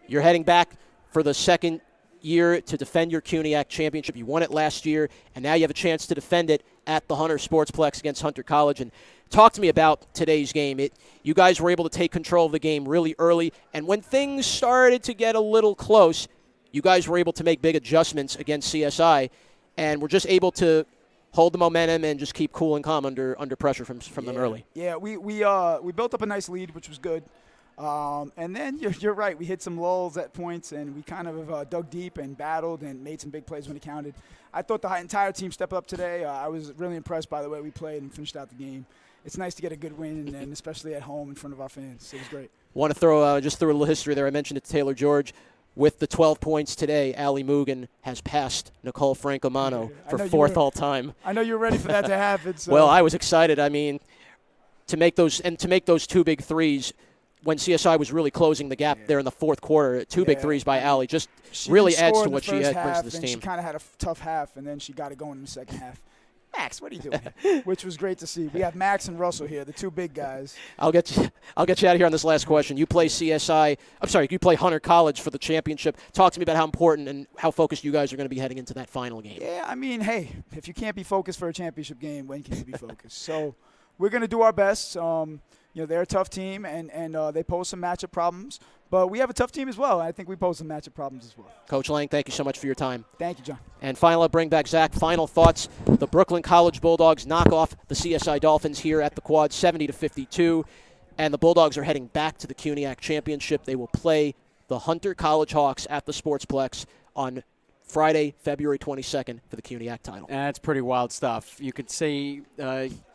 You're heading back for the second year to defend your CUNYAC championship. You won it last year, and now you have a chance to defend it at the Hunter Sportsplex against Hunter College. And talk to me about today's game. You guys were able to take control of the game really early, and when things started to get a little close, you guys were able to make big adjustments against CSI, and were just able to hold the momentum and just keep cool and calm under pressure from them early. Yeah, we built up a nice lead, which was good. And then you're right. We hit some lulls at points, and we kind of dug deep and battled and made some big plays when it counted. I thought the entire team stepped up today. I was really impressed by the way we played and finished out the game. It's nice to get a good win, and especially at home in front of our fans. It was great. Want to throw just through a little history there. I mentioned it to Taylor George. With the 12 points today, Allie Mugen has passed Nicole Francomano for fourth all-time. I know you were ready for that to happen. So. Well, I was excited. I mean, to make those two big threes when CSI was really closing the gap there in the fourth quarter, two big threes by Allie just really adds to what she brings to this team. She kind of had a tough half, and then she got it going in the second half. Max, what are you doing? Which was great to see. We have Max and Russell here, the two big guys. I'll get you out of here on this last question. You play you play Hunter College for the championship. Talk to me about how important and how focused you guys are going to be heading into that final game. Yeah, I mean, hey, if you can't be focused for a championship game, when can you be focused? So we're going to do our best. They're a tough team, and they pose some matchup problems. But we have a tough team as well, and I think we pose some matchup problems as well. Coach Lang, thank you so much for your time. Thank you, John. And finally, I'll bring back Zach. Final thoughts. The Brooklyn College Bulldogs knock off the CSI Dolphins here at the Quad 70-52. And the Bulldogs are heading back to the CUNYAC Championship. They will play the Hunter College Hawks at the Sportsplex on Friday, February 22nd for the CUNYAC title. That's pretty wild stuff. You could see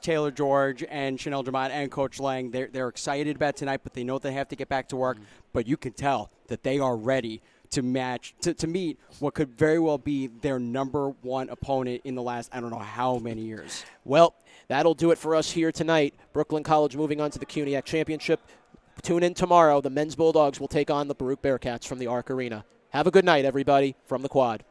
Taylor George and Chanel Jamont and Coach Lang, they're excited about tonight, but they know they have to get back to work. But you can tell that they are ready to meet what could very well be their number one opponent in the last, I don't know how many years. Well, that'll do it for us here tonight. Brooklyn College moving on to the CUNYAC Championship. Tune in tomorrow. The men's Bulldogs will take on the Baruch Bearcats from the Arc Arena. Have a good night, everybody, from the Quad.